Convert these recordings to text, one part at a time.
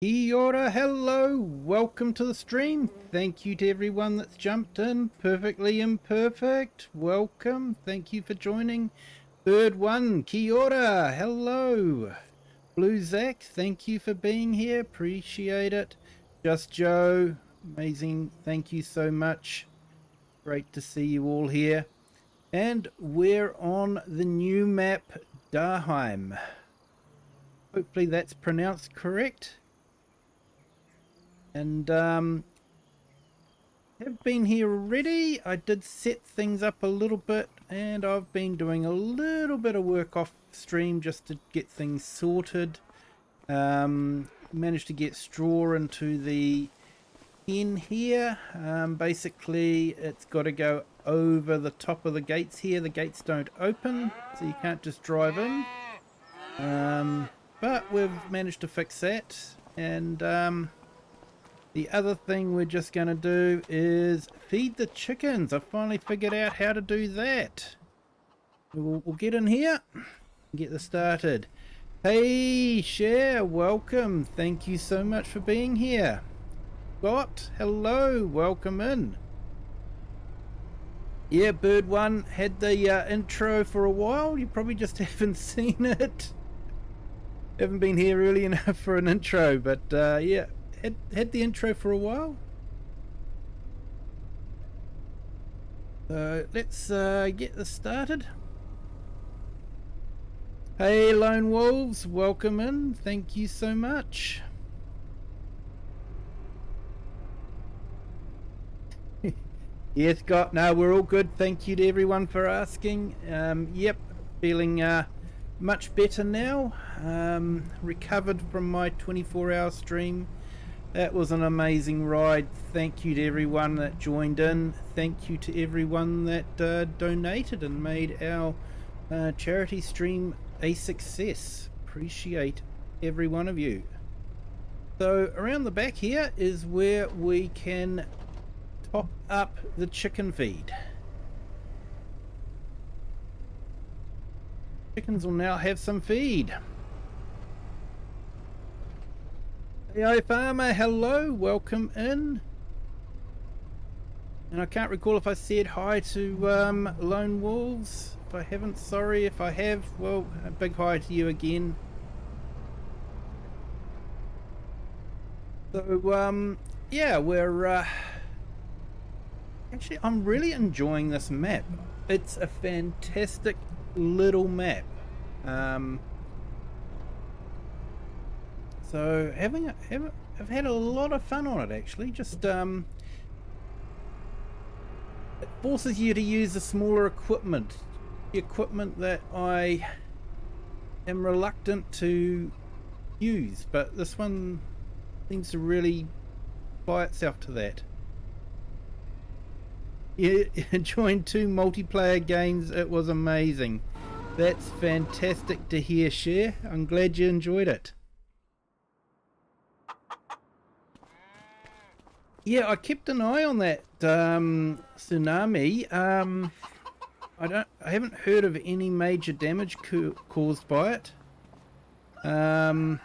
Kia ora, hello, welcome to the stream. Thank you to everyone that's jumped in. Perfectly imperfect, welcome. Thank you for joining. Bird one, kia ora, hello. Blue Zach, thank you for being here. Appreciate it. Just Joe, amazing. Thank you so much. Great to see you all here. And we're on the new map, Daheim. Hopefully that's pronounced correct. And have been here already. I did set things up a little bit, and I've been doing a little bit of work off stream just to get things sorted. Managed to get straw into the pen here. Basically it's got to go over the top of the gates here. The gates don't open, so you can't just drive in. But we've managed to fix that, and the other thing we're just going to do is feed the chickens. I finally figured out how to do that. We'll get in here and get this started. Hey, Cher, welcome. Thank you so much for being here. Scott, hello, welcome in. Yeah, Bird One had the intro for a while. You probably just haven't seen it. Haven't been here early enough for an intro, but yeah. Had the intro for a while. So let's get this started. Hey Lone Wolves, welcome in. Thank you so much. Yes, Scott, no, we're all good. Thank you to everyone for asking. Yep, feeling much better now. Recovered from my 24-hour stream. That was an amazing ride. Thank you to everyone that joined in. Thank you to everyone that donated and made our charity stream a success. Appreciate every one of you. So around the back here is where we can top up the chicken feed. Chickens will now have some feed. Hey Farmer, hello, welcome in. And I can't recall if I said hi to Lone Wolves. If I haven't, sorry. If I have, well, a big hi to you again. So yeah, we're actually, I'm really enjoying this map. It's a fantastic little map. So I've had a lot of fun on it actually. Just it forces you to use the smaller equipment, the equipment that I am reluctant to use, but this one seems to really apply itself to that. Yeah, joined 2 multiplayer games. It was amazing. That's fantastic to hear, Cher. I'm glad you enjoyed it. Yeah, I kept an eye on that tsunami. I haven't heard of any major damage caused by it. I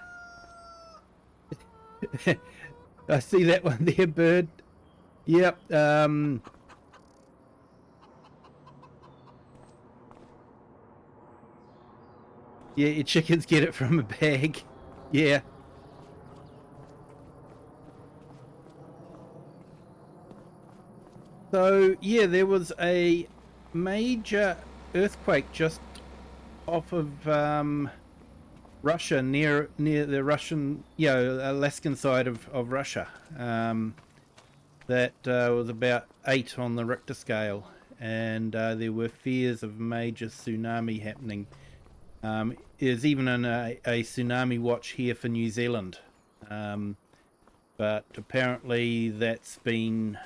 see that one there, Bird. Yep. Yeah, your chickens get it from a bag. Yeah. So yeah, there was a major earthquake just off of Russia, near the Russian, Alaskan side of Russia. That was about 8 on the Richter scale, and there were fears of major tsunami happening. There's even a tsunami watch here for New Zealand. But apparently that's been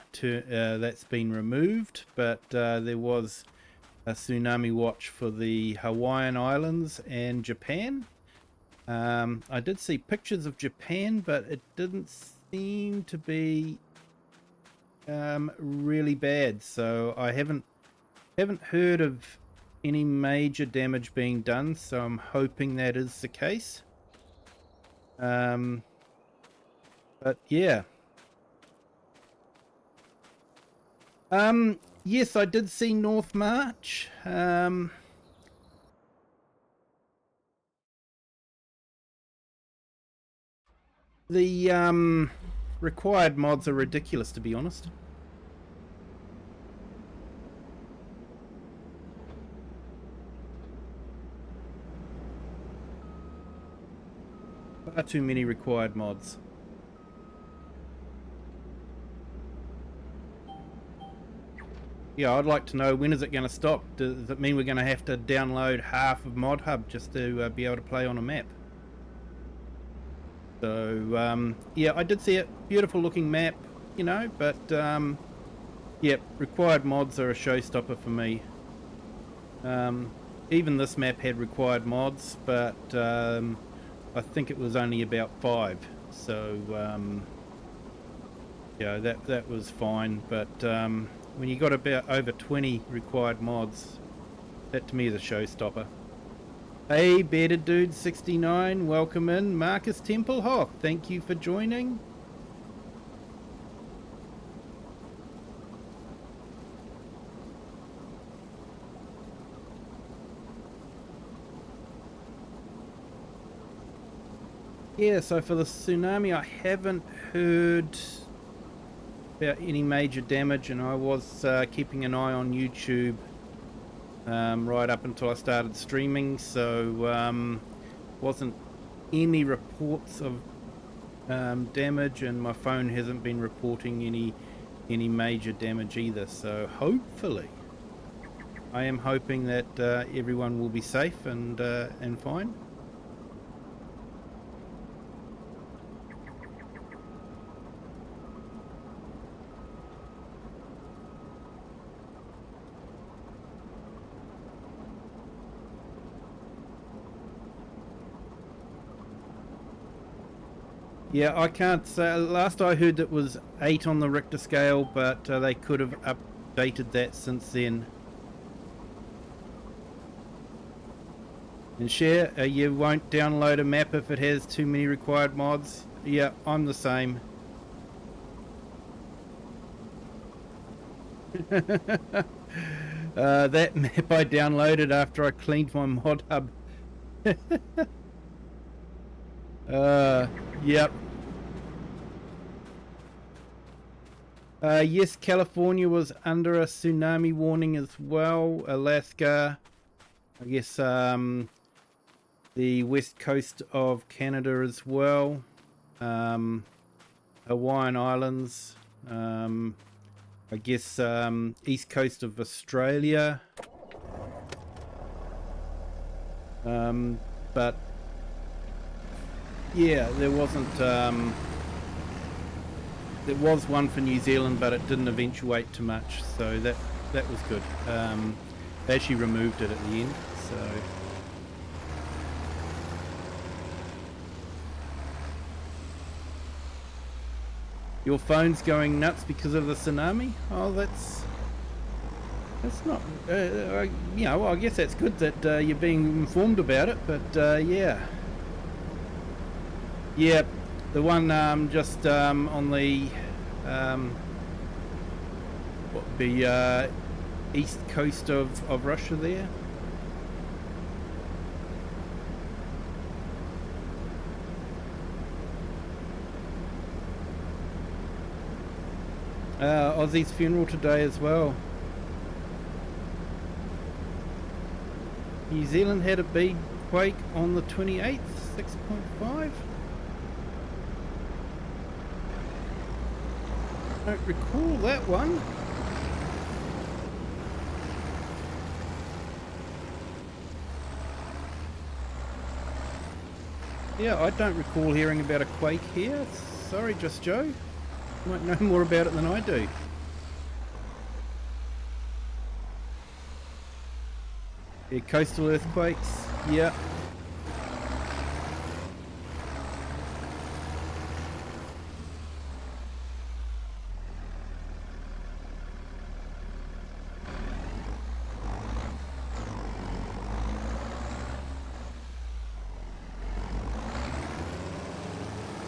removed. But there was a tsunami watch for the Hawaiian Islands and Japan. I did see pictures of Japan, but it didn't seem to be really bad. So I haven't heard of any major damage being done. So I'm hoping that is the case. But yeah. Yes, I did see North March. The required mods are ridiculous, to be honest. Far too many required mods. Yeah, I'd like to know, when is it going to stop? Does it mean we're going to have to download half of Mod Hub just to be able to play on a map? So, yeah, I did see it. Beautiful looking map, you know, but, yeah, required mods are a showstopper for me. Even this map had required mods, but I think it was only about 5. So, yeah, that was fine, but when you got about over 20 required mods, that to me is a showstopper. Hey, Bearded Dude 69, welcome in. Marcus Templehoff, thank you for joining. Yeah, so for the tsunami, I haven't heard about any major damage, and I was keeping an eye on YouTube right up until I started streaming, so wasn't any reports of damage, and my phone hasn't been reporting any major damage either. So hopefully, I am hoping that everyone will be safe and fine. Yeah, I can't say. Last I heard it was 8 on the Richter scale, but they could have updated that since then. And share, you won't download a map if it has too many required mods. Yeah, I'm the same. That map I downloaded after I cleaned my mod hub. Yep. Yes, California was under a tsunami warning as well. Alaska, I guess the west coast of Canada as well. Hawaiian Islands, I guess east coast of Australia. But yeah, there wasn't. There was one for New Zealand, but it didn't eventuate to much, so that was good. They actually removed it at the end, so. Your phone's going nuts because of the tsunami? Oh, that's not. You know, well, I guess that's good that you're being informed about it, but yeah. Yeah, the one just on the what would be east coast of Russia there. Aussie's funeral today as well. New Zealand had a big quake on the 28th, 6.5. Don't recall that one. Yeah, I don't recall hearing about a quake here. Sorry, Just Joe. You might know more about it than I do. Yeah, coastal earthquakes. Yeah.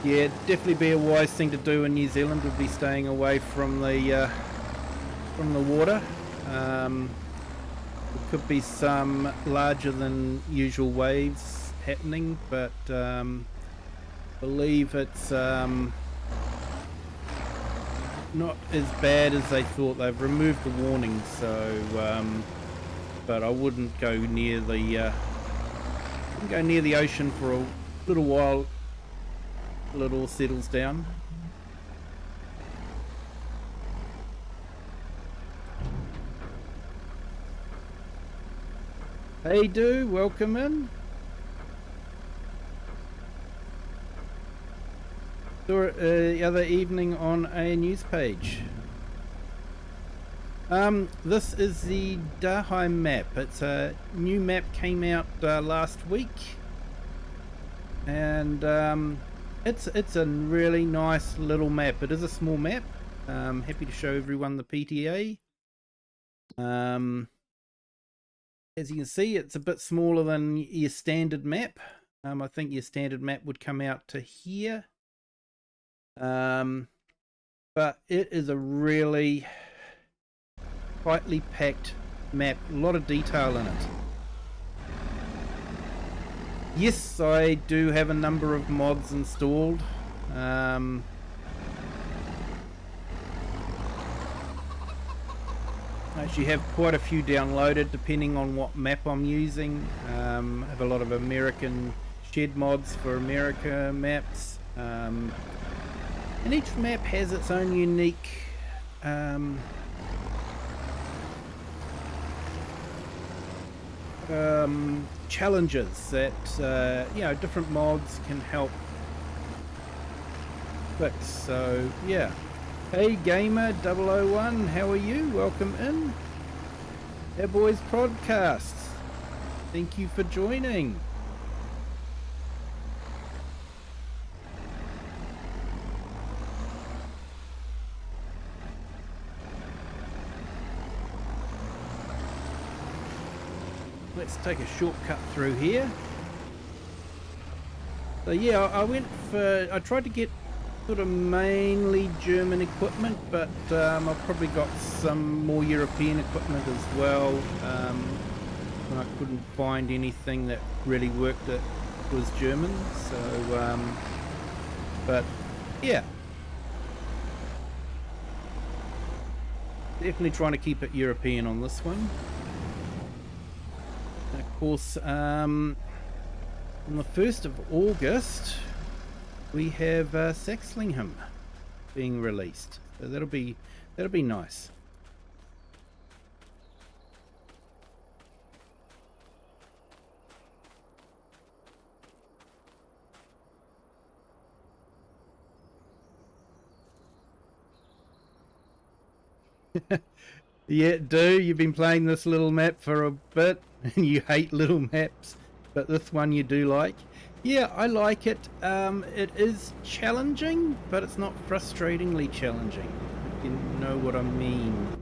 Yeah, definitely be a wise thing to do in New Zealand would be staying away from the water. There could be some larger than usual waves happening, but believe it's not as bad as they thought. They've removed the warning, so but I wouldn't go near the ocean for a little while till it all settles down. Hey Do, welcome in. Saw it the other evening on a news page. This is the Daheim map. It's a new map, came out last week, and it's a really nice little map. It is a small map. Happy to show everyone the PTA. As you can see, it's a bit smaller than your standard map. I think your standard map would come out to here. But it is a really tightly packed map, a lot of detail in it. Yes, I do have a number of mods installed. I actually have quite a few downloaded depending on what map I'm using. I have a lot of American shed mods for America maps. And each map has its own unique challenges that you know, different mods can help fix. So yeah. Hey Gamer 001, how are you? Welcome in. Our Boys Podcast. Thank you for joining. Let's take a shortcut through here. So yeah, I tried to get sort of mainly German equipment, but I've probably got some more European equipment as well. I couldn't find anything that really worked that was German, so but yeah, definitely trying to keep it European on this one. And of course, on the 1st of August we have Saxlingham being released, so that'll be nice. Yeah, you've been playing this little map for a bit and you hate little maps, but this one you do like. Yeah, I like it. It is challenging, but it's not frustratingly challenging, if you know what I mean.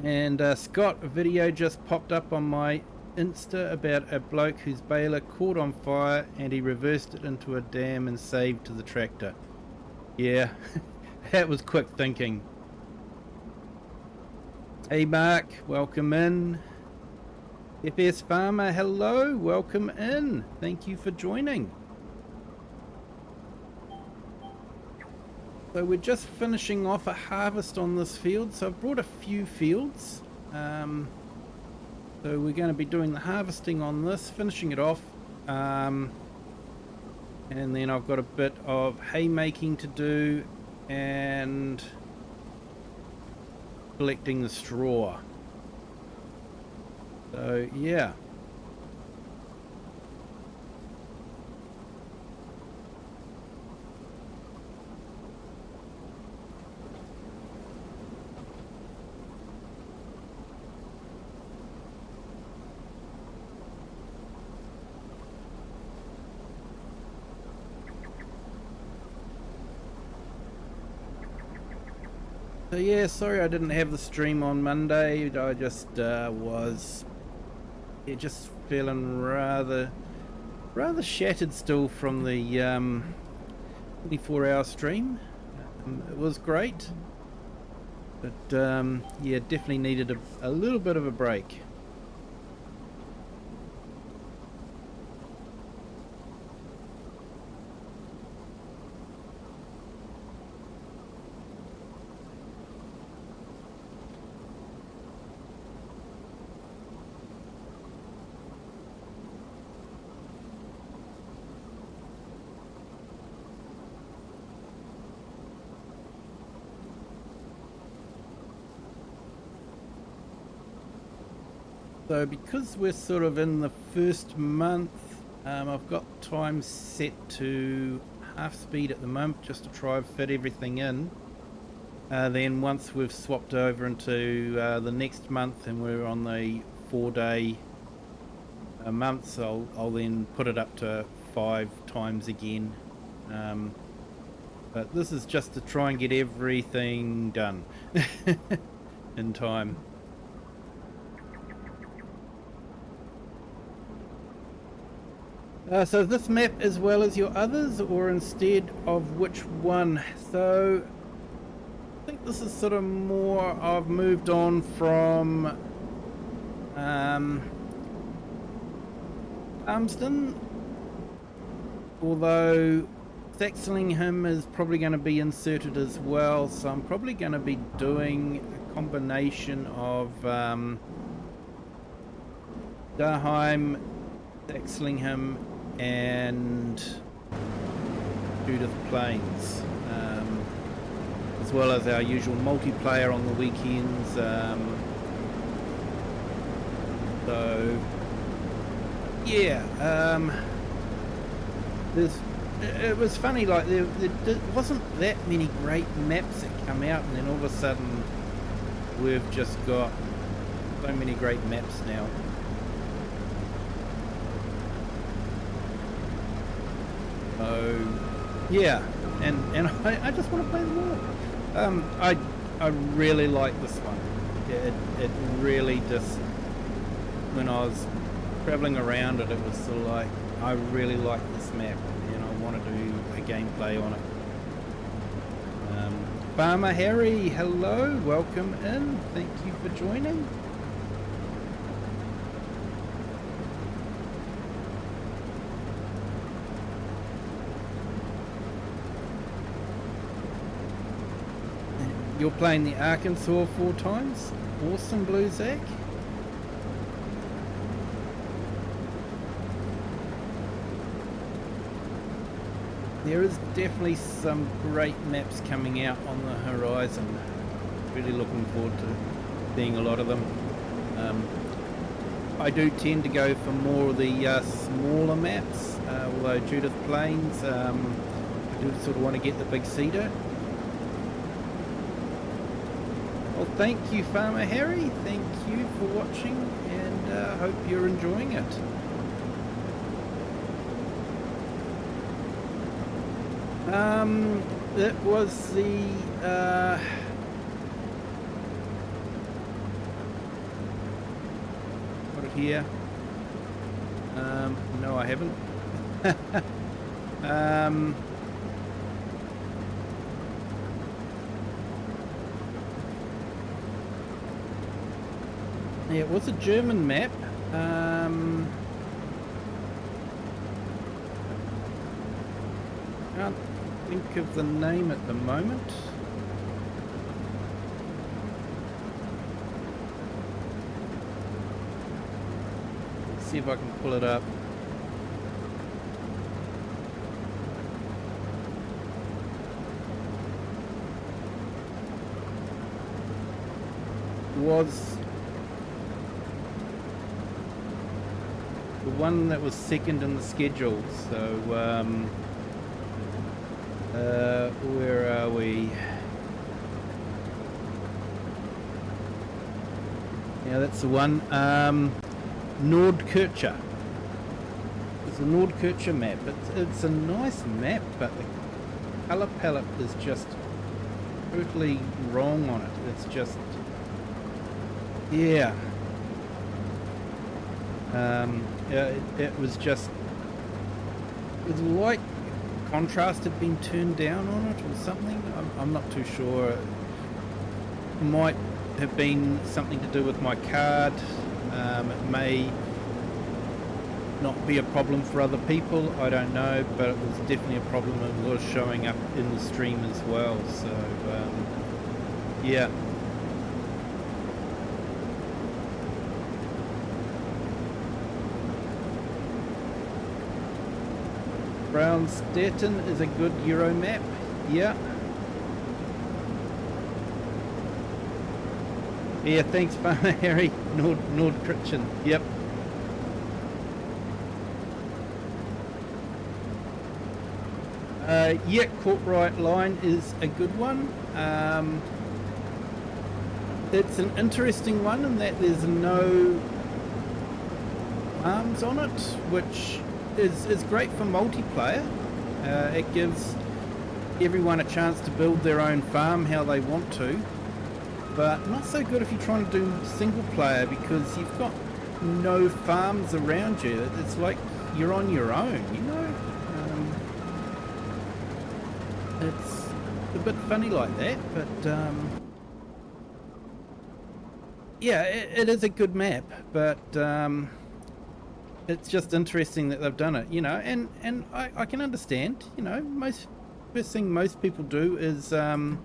And Scott, a video just popped up on my Insta about a bloke whose baler caught on fire and he reversed it into a dam and saved to the tractor. Yeah, that was quick thinking. Hey Mark, welcome in. FS Farmer, hello, welcome in. Thank you for joining. So we're just finishing off a harvest on this field. So I've brought a few fields. So we're going to be doing the harvesting on this, finishing it off. And then I've got a bit of haymaking to do and collecting the straw. So yeah. So yeah, sorry I didn't have the stream on Monday. I just was just feeling rather shattered still from the 24-hour stream. It was great, but yeah, definitely needed a little bit of a break. So because we're sort of in the first month, I've got time set to half speed at the moment just to try and fit everything in. Then once we've swapped over into the next month and we're on the 4-day months, I'll then put it up to 5 times again. But this is just to try and get everything done in time. So this map as well as your others, or instead of which one? So I think this is sort of more, I've moved on from Armsden, although Saxlingham is probably going to be inserted as well, so I'm probably going to be doing a combination of Daheim, Saxlingham and Judith Plains, as well as our usual multiplayer on the weekends. So yeah, it was funny, like there wasn't that many great maps that come out, and then all of a sudden we've just got so many great maps now. So yeah, and I just want to play them all. I really like this one. It really just, when I was traveling around it, was sort of like, I really like this map and I want to do a gameplay on it. Farmer Harry, hello, welcome in, thank you for joining. You're playing the Arkansas 4 times? Awesome, Blue Zach. There is definitely some great maps coming out on the horizon. Really looking forward to seeing a lot of them. I do tend to go for more of the smaller maps, although Judith Plains, I do sort of want to get the big cedar. Well, thank you, Farmer Harry. Thank you for watching, and hope you're enjoying it. It was the got it here. No, I haven't. Yeah, it was a German map. Can't think of the name at the moment. Let's see if I can pull it up. Was the one that was second in the schedule, so where are we? Yeah, that's the one. Nordkircher. It's a Nordkircher map. It's a nice map, but the colour palette is just totally wrong on it. It's just, yeah. Yeah, it was just, it was like contrast had been turned down on it or something. I'm not too sure. It might have been something to do with my card. It may not be a problem for other people, I don't know, but it was definitely a problem. It was showing up in the stream as well, so yeah. Brownstetten is a good Euro map, yeah. Yeah, thanks Farmer Harry, Nordkritchen, yep. Yeah, Courtright line is a good one. It's an interesting one in that there's no farms on it, which is great for multiplayer. It gives everyone a chance to build their own farm how they want to, but not so good if you're trying to do single player because you've got no farms around you. It's like you're on your own, you know. It's a bit funny like that, but yeah, it is a good map, but it's just interesting that they've done it, you know, and I can understand, you know, first thing most people do is try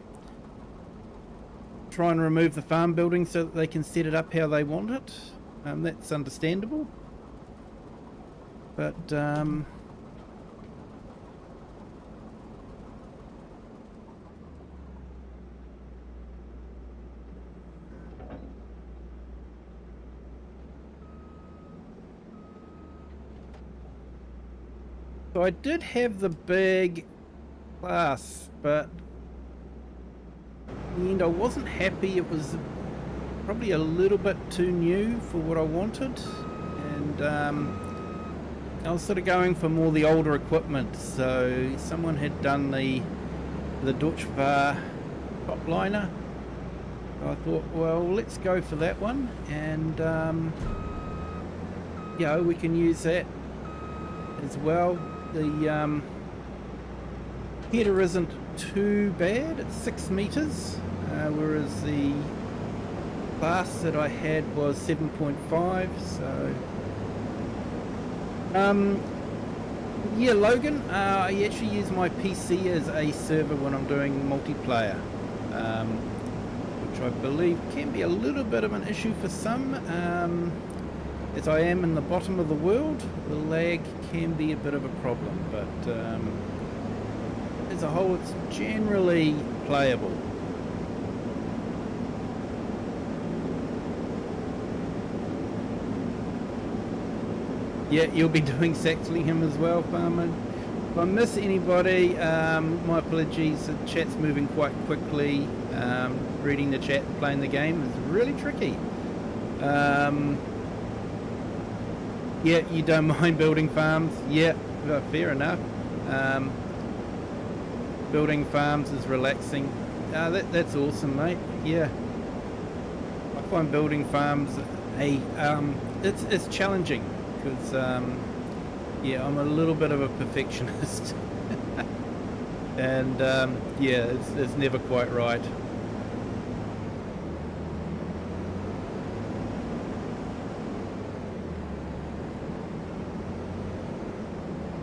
and remove the farm building so that they can set it up how they want it. That's understandable, but so I did have the big class, but in the end I wasn't happy. It was probably a little bit too new for what I wanted, and I was sort of going for more the older equipment. So someone had done the Deutschvar topliner. So I thought, well, let's go for that one, and yeah, we can use that as well. The header isn't too bad, it's 6 meters, whereas the class that I had was 7.5. So yeah, Logan, I actually use my PC as a server when I'm doing multiplayer, which I believe can be a little bit of an issue for some. As I am in the bottom of the world, the lag can be a bit of a problem, but as a whole it's generally playable. Yeah, you'll be doing Saxlingham as well, Farmer. If I miss anybody, my apologies. The chat's moving quite quickly. Reading the chat and playing the game is really tricky. Yeah, you don't mind building farms? Yeah, fair enough. Building farms is relaxing. That's awesome, mate. Yeah, I find building farms it's challenging because yeah, I'm a little bit of a perfectionist, and yeah, it's never quite right.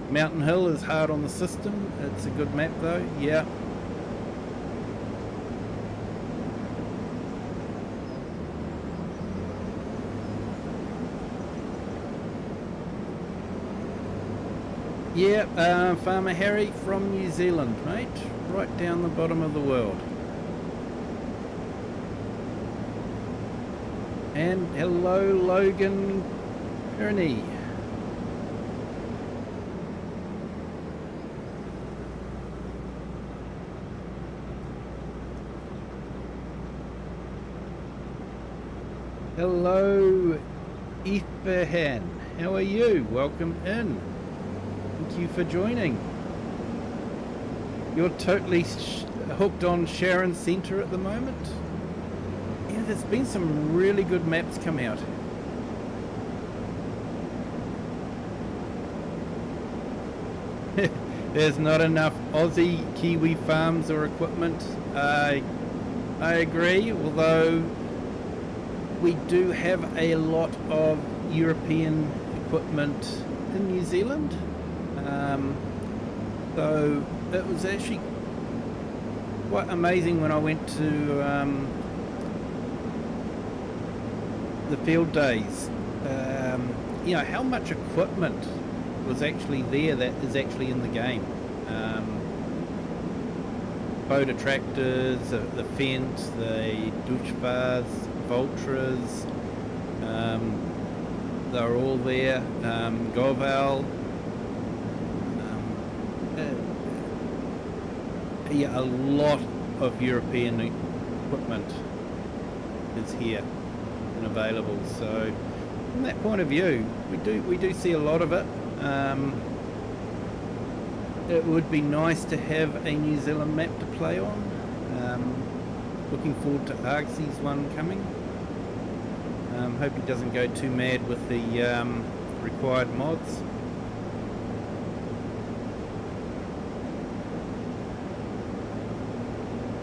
Mountain Hill is hard on the system. It's a good map though, yeah. Yeah, Farmer Harry from New Zealand, mate. Right down the bottom of the world. And hello, Logan Ernie. Hello, Ifahan. How are you? Welcome in. Thank you for joining. You're totally hooked on Sharon Centre at the moment? Yeah, there's been some really good maps come out. there's not enough Aussie Kiwi farms or equipment. I agree, although we do have a lot of European equipment in New Zealand. So it was actually quite amazing when I went to the field days. You know how much equipment was actually there that is actually in the game. Boda tractors, the Fent, the Duchvars, Voltras, they're all there. Goval. Yeah, a lot of European equipment is here and available. So from that point of view, we do see a lot of it. It would be nice to have a New Zealand map to play on. Looking forward to Argsy's one coming. Hope he doesn't go too mad with the required mods.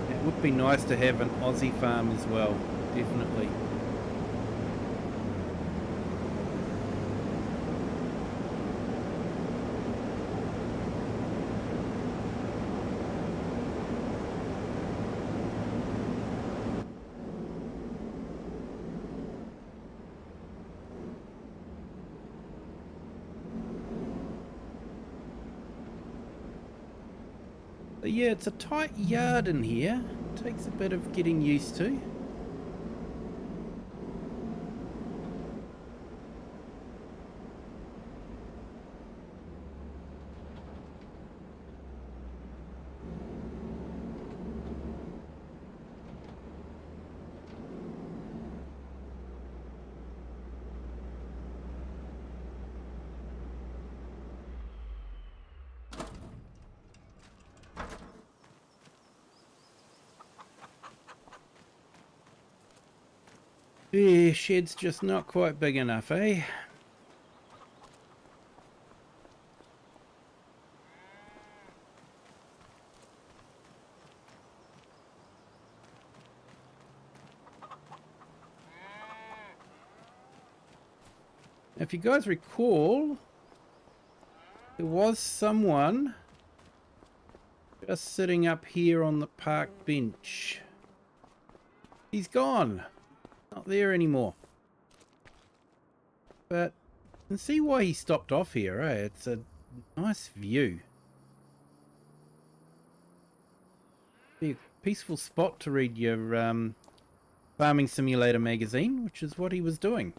It would be nice to have an Aussie farm as well, definitely. But yeah, it's a tight yard in here. Takes a bit of getting used to. Yeah, shed's just not quite big enough, eh? If you guys recall, there was someone just sitting up here on the park bench. He's gone. Not there anymore. But you can see why he stopped off here, eh? It's a nice view. Be a peaceful spot to read your Farming Simulator magazine, which is what he was doing.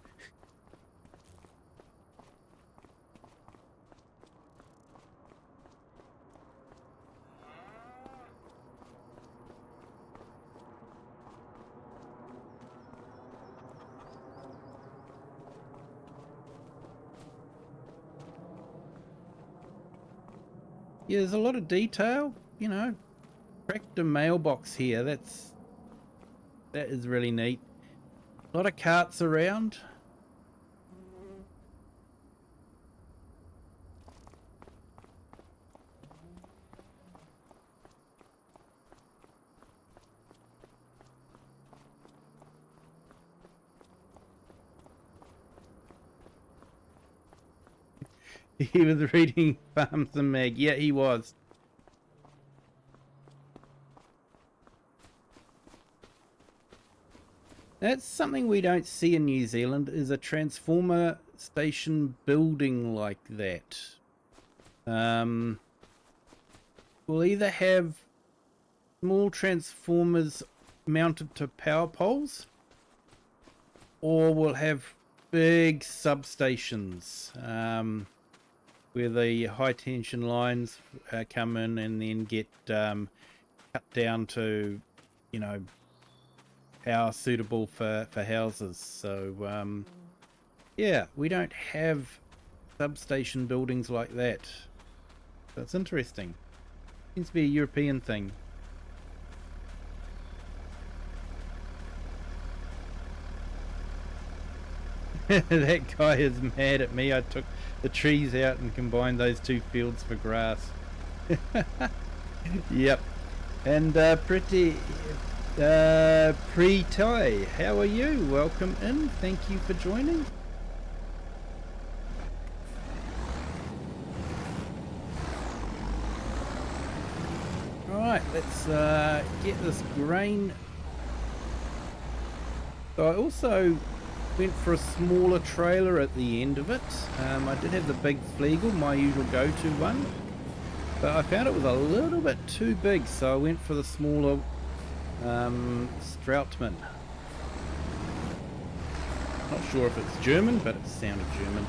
Yeah, there's a lot of detail, you know. Tractor mailbox here, that is really neat. A lot of carts around. He was reading Farms and Mag. Yeah, he was. That's something we don't see in New Zealand, is a transformer station building like that. We'll either have small transformers mounted to power poles, or we'll have big substations. Where the high tension lines come in and then get cut down to, you know, power suitable for houses. So yeah, we don't have substation buildings like that. That's interesting. Seems to be a European thing. That guy is mad at me. I took the trees out and combined those two fields for grass. Yep. And pretty Pre-Thai, how are you? Welcome in. Thank you for joining. Alright, let's get this grain. So I also went for a smaller trailer at the end of it. I did have the big Flegel, my usual go-to one, but I found it was a little bit too big, so I went for the smaller Strautmann. Not sure if it's German, but it sounded German.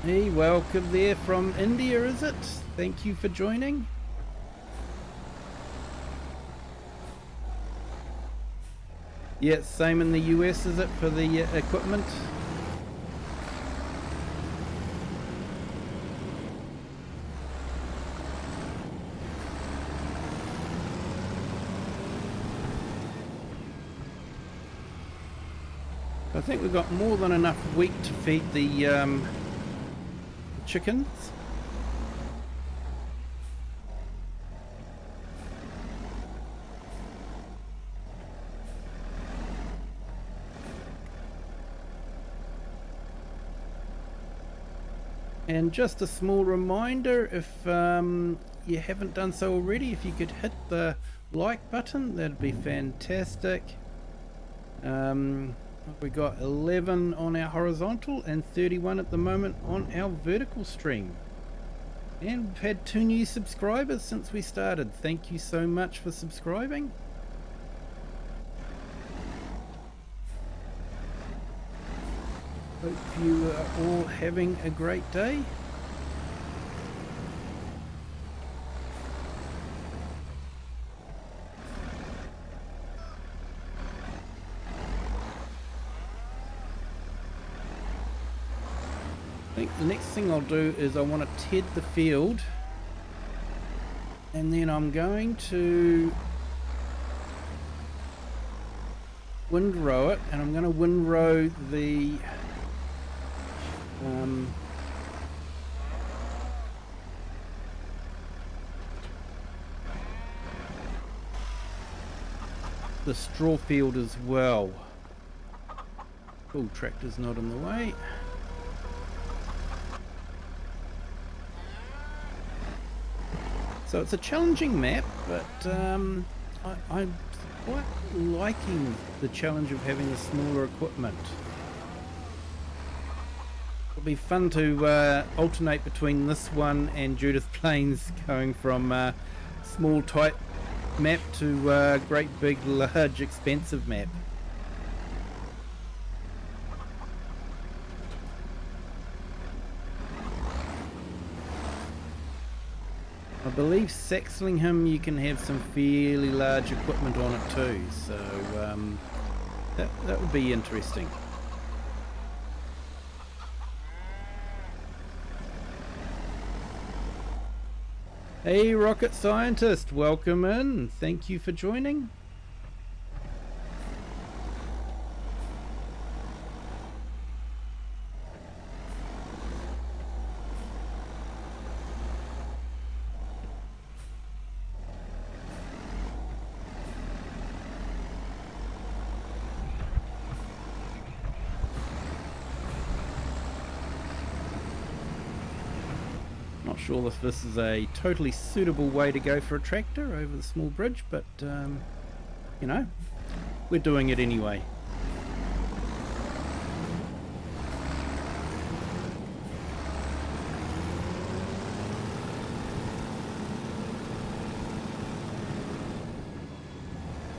Hey, welcome there from India, is it? Thank you for joining. Yeah, same in the US, is it, for the equipment? I think we've got more than enough wheat to feed the chickens. And just a small reminder, if you haven't done so already, if you could hit the like button, that'd be fantastic. We got 11 on our horizontal and 31 at the moment on our vertical stream. And we've had 2 new subscribers since we started. Thank you so much for subscribing. Hope you are all having a great day. I think the next thing I'll do is I want to ted the field, and then I'm going to windrow it, and I'm going to windrow the straw field as well. Cool, tractor's not in the way. So it's a challenging map, but I'm quite liking the challenge of having the smaller equipment. It'll be fun to alternate between this one and Judith Plains, going from small tight map to great big large expensive map. I believe Saxlingham you can have some fairly large equipment on it too, so that would be interesting. Hey rocket scientist, welcome in. Thank you for joining. Sure if this is a totally suitable way to go for a tractor over the small bridge, but you know, we're doing it anyway.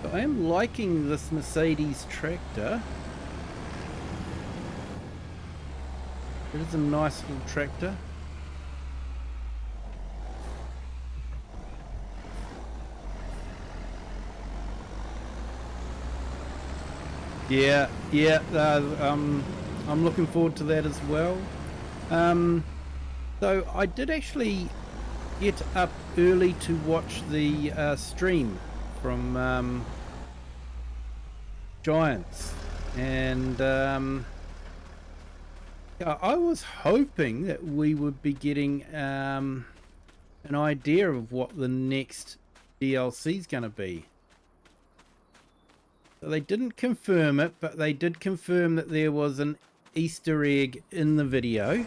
So I am liking this Mercedes tractor. It is a nice little tractor. Yeah, I'm looking forward to that as well. So I did actually get up early to watch the stream from Giants. And I was hoping that we would be getting an idea of what the next DLC is going to be. So they didn't confirm it, but they did confirm that there was an Easter egg in the video,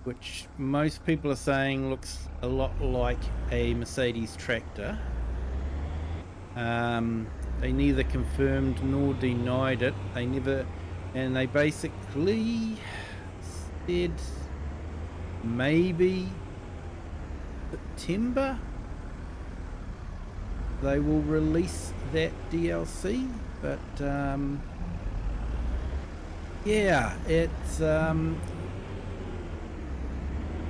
which most people are saying looks a lot like a Mercedes tractor. They neither confirmed nor denied it. And they basically said maybe September they will release that DLC, but yeah, it's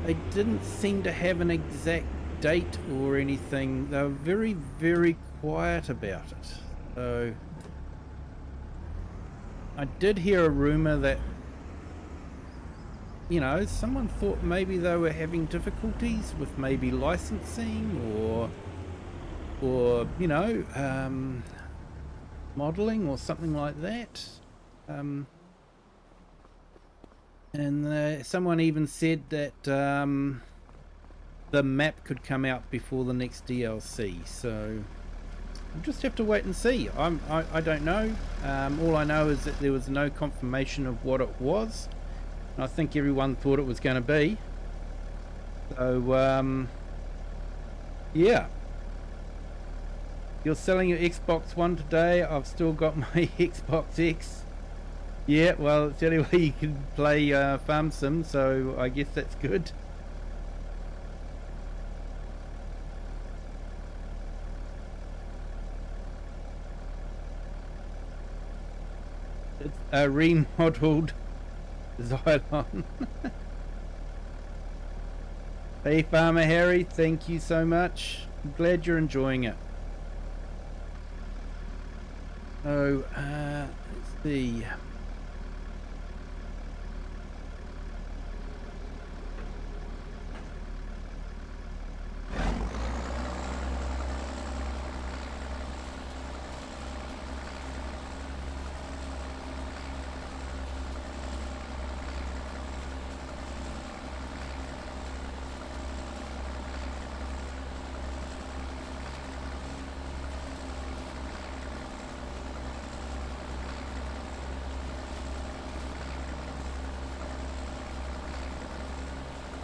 they didn't seem to have an exact date or anything. They were very, very quiet about it. So I did hear a rumor that, you know, someone thought maybe they were having difficulties with maybe licensing or you know, modeling or something like that. And someone even said that the map could come out before the next DLC. So we'll just have to wait and see. I don't know. All I know is that there was no confirmation of what it was. And I think everyone thought it was going to be. So yeah. You're selling your Xbox One today. I've still got my Xbox X. Yeah, well, it's the only way you can play Farm Sim, so I guess that's good. It's a remodeled Xylon. Hey, Farmer Harry, thank you so much. I'm glad you're enjoying it. So, let's see.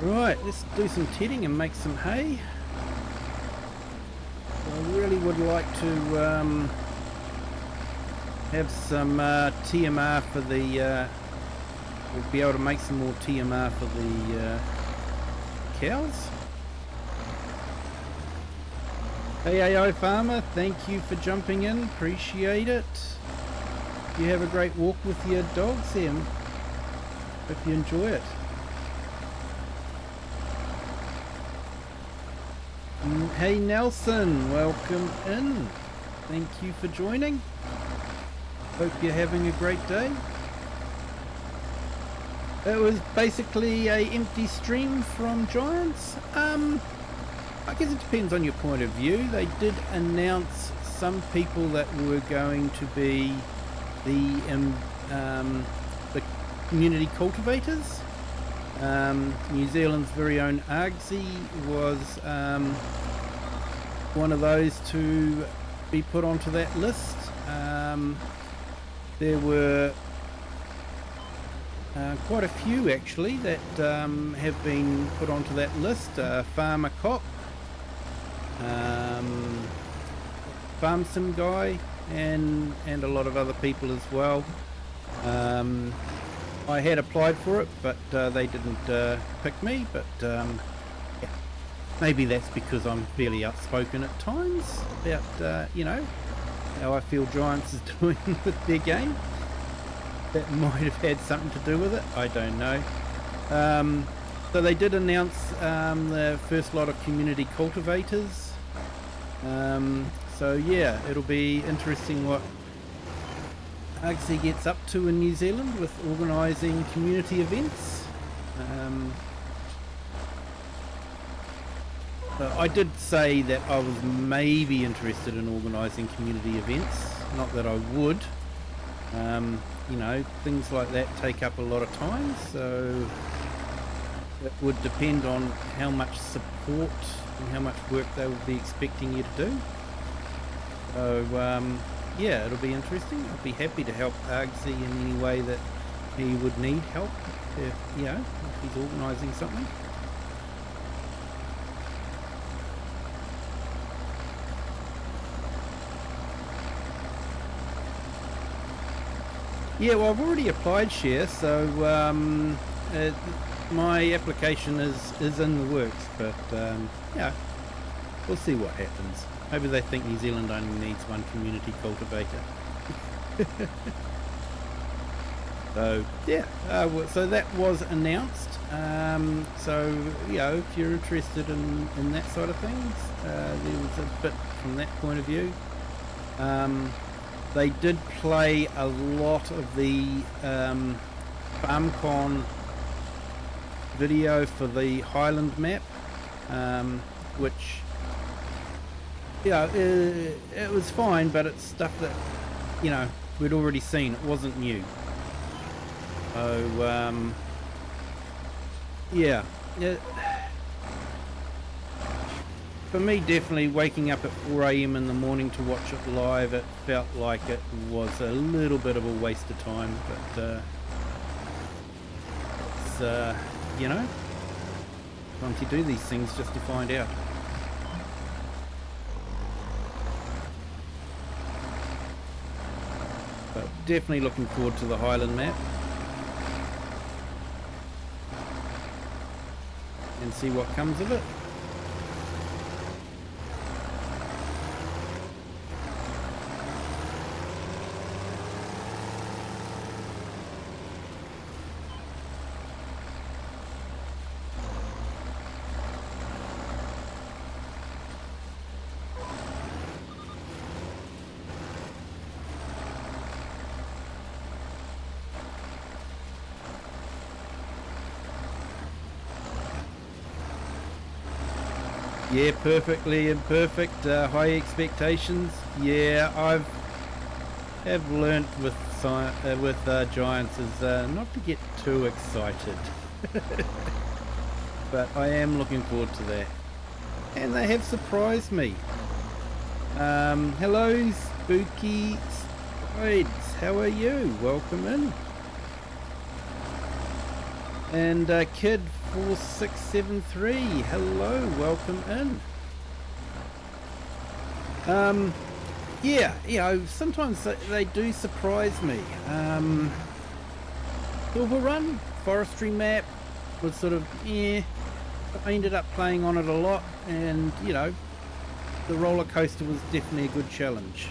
Right, let's do some tedding and make some hay. I really would like to have some TMR for the... we'll be able to make some more TMR for the cows. Hey AI Farmer, thank you for jumping in, appreciate it. You have a great walk with your dogs, Em. Hope you enjoy it. Hey Nelson, welcome in. Thank you for joining. Hope you're having a great day. It was basically a empty stream from Giants. I guess it depends on your point of view. They did announce some people that were going to be the community cultivators. New Zealand's very own Argsy was one of those to be put onto that list. There were quite a few actually that have been put onto that list. Farmer Cop, Farm Sim Guy, and a lot of other people as well. I had applied for it, but they didn't pick me, but yeah. Maybe that's because I'm fairly outspoken at times about, you know, how I feel Giants is doing with their game. That might have had something to do with it, I don't know. So they did announce the first lot of community cultivators. So yeah, it'll be interesting what Argsy gets up to in New Zealand with organising community events. I did say that I was maybe interested in organising community events, not that I would. You know, things like that take up a lot of time, so it would depend on how much support and how much work they will be expecting you to do. So yeah, it'll be interesting. I'll be happy to help Argsy in any way that he would need help, if, you know, if he's organising something. Yeah, well, I've already applied share, so my application is in the works, but yeah, we'll see what happens. Maybe they think New Zealand only needs one community cultivator. So yeah, so that was announced. So you know, if you're interested in that side of things, there was a bit from that point of view. They did play a lot of the FarmCon video for the Highland map, which, you know, it was fine, but it's stuff that, you know, we'd already seen. It wasn't new. So yeah, for me, definitely waking up at 4 AM in the morning to watch it live, it felt like it was a little bit of a waste of time, but it's, you know, sometimes you do these things just to find out. But definitely looking forward to the Highland map. And see what comes of it. Yeah, perfectly imperfect. High expectations. Yeah, have learnt with Giants is not to get too excited. But I am looking forward to that. And they have surprised me. Hello, Spooky Strides. How are you? Welcome in. And Kid 4673, hello, welcome in. Yeah, you know, sometimes they do surprise me. Silver Run, forestry map was sort of, yeah, I ended up playing on it a lot, and, you know, the roller coaster was definitely a good challenge.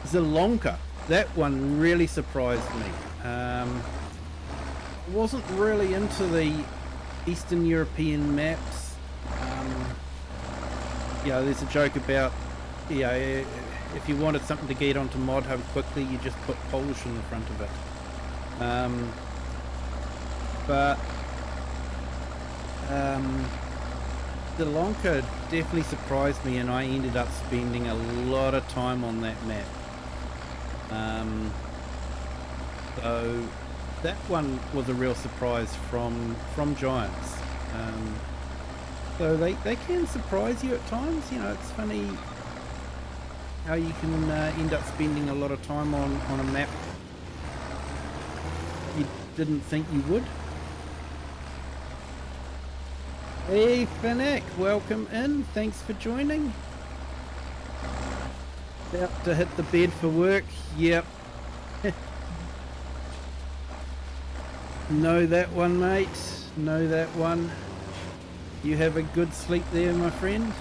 Zelonka, that one really surprised me. Wasn't really into the Eastern European maps. You know, there's a joke about, you know, if you wanted something to get onto Mod Hub quickly, you just put Polish in the front of it. But Zelonka definitely surprised me, and I ended up spending a lot of time on that map. So that one was a real surprise from Giants. So they can surprise you at times. You know, it's funny how you can end up spending a lot of time on a map you didn't think you would. Hey Finnick, welcome in. Thanks for joining. About to hit the bed for work. Yep. Know that one, mate. Know that one. You have a good sleep there, my friend.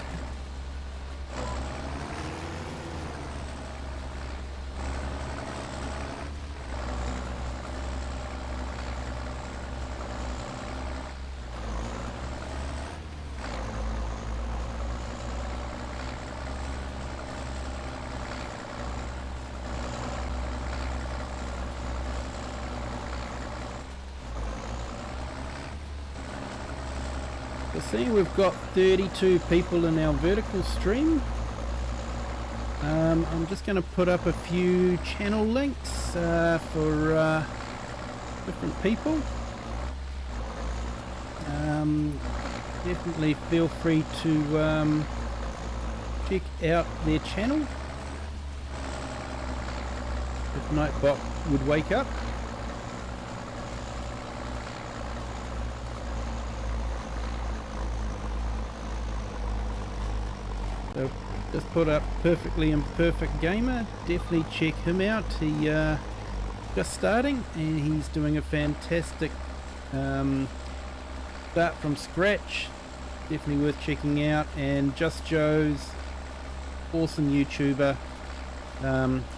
So see, we've got 32 people in our vertical stream. I'm just going to put up a few channel links for different people. Definitely feel free to check out their channel if Nightbot would wake up. So just put up Perfectly Imperfect Gamer. Definitely check him out. He just starting and he's doing a fantastic start from scratch. Definitely worth checking out. And Just Joe's awesome YouTuber.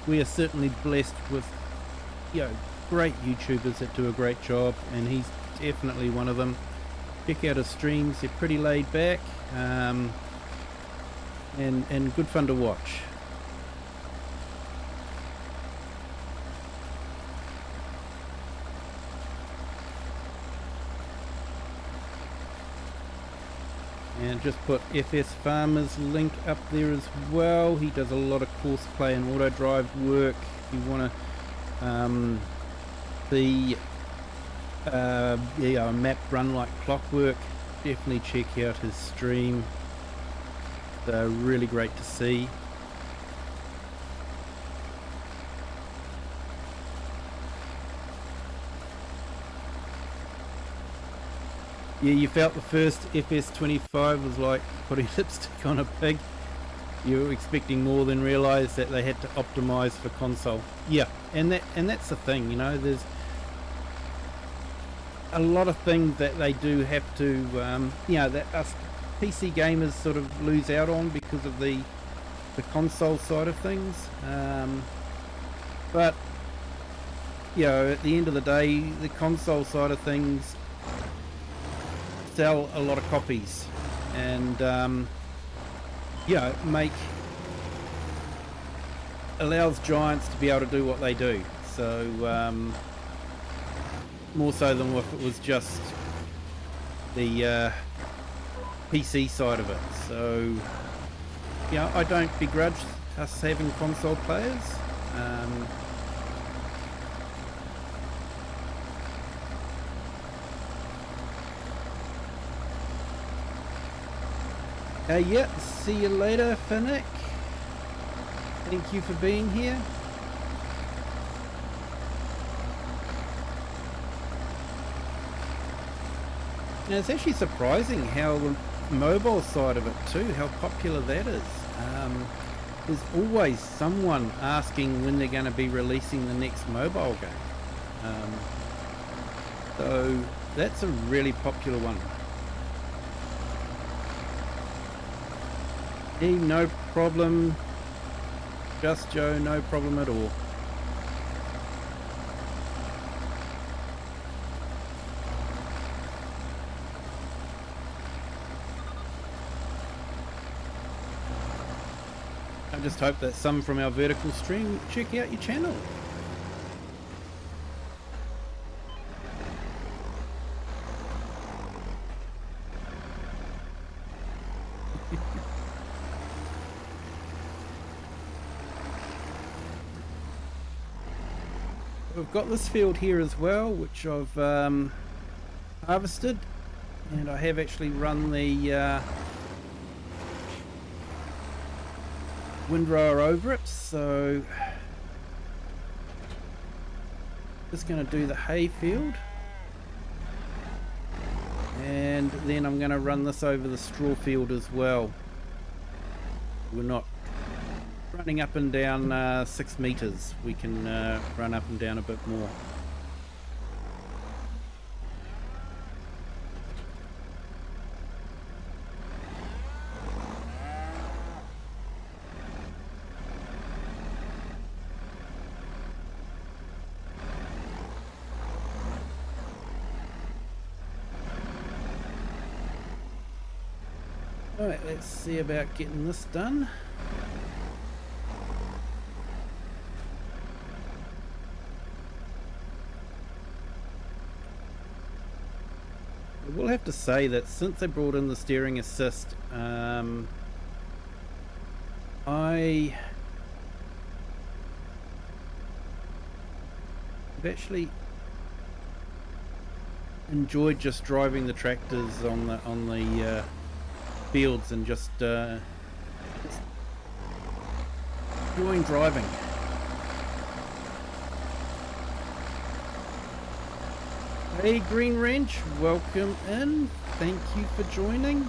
We are certainly blessed with great YouTubers that do a great job, and he's definitely one of them. Check out his streams, they're pretty laid back, and good fun to watch. And just put FS Farmer's link up there as well. He does a lot of course play and auto drive work. If you want to see a map run like clockwork, definitely check out his stream. They're really great to see. Yeah, you felt the first FS25 was like putting lipstick on a pig. You were expecting more than realised that they had to optimise for console. Yeah, and that's the thing, you know. There's a lot of things that they do have to, that us PC gamers sort of lose out on because of the console side of things. But at the end of the day, the console side of things sell a lot of copies, and allows Giants to be able to do what they do. So more so than if it was just the PC side of it. So I don't begrudge us having console players. See you later, Finnick. Thank you for being here. Now, it's actually surprising how the mobile side of it too, how popular that is. There's always someone asking when they're going to be releasing the next mobile game. So that's a really popular one. Hey, no problem. Just Joe, no problem at all. I just hope that some from our vertical stream check out your channel. We've got this field here as well, which I've harvested, and I have actually run the windrower over it, so just going to do the hay field, and then I'm going to run this over the straw field as well. We're not running up and down 6 meters. We can run up and down a bit more. Alright, let's see about getting this done. I will have to say that since they brought in the steering assist, I I've actually enjoyed just driving the tractors on the fields and just enjoying driving. Hey Green Wrench, welcome in. Thank you for joining.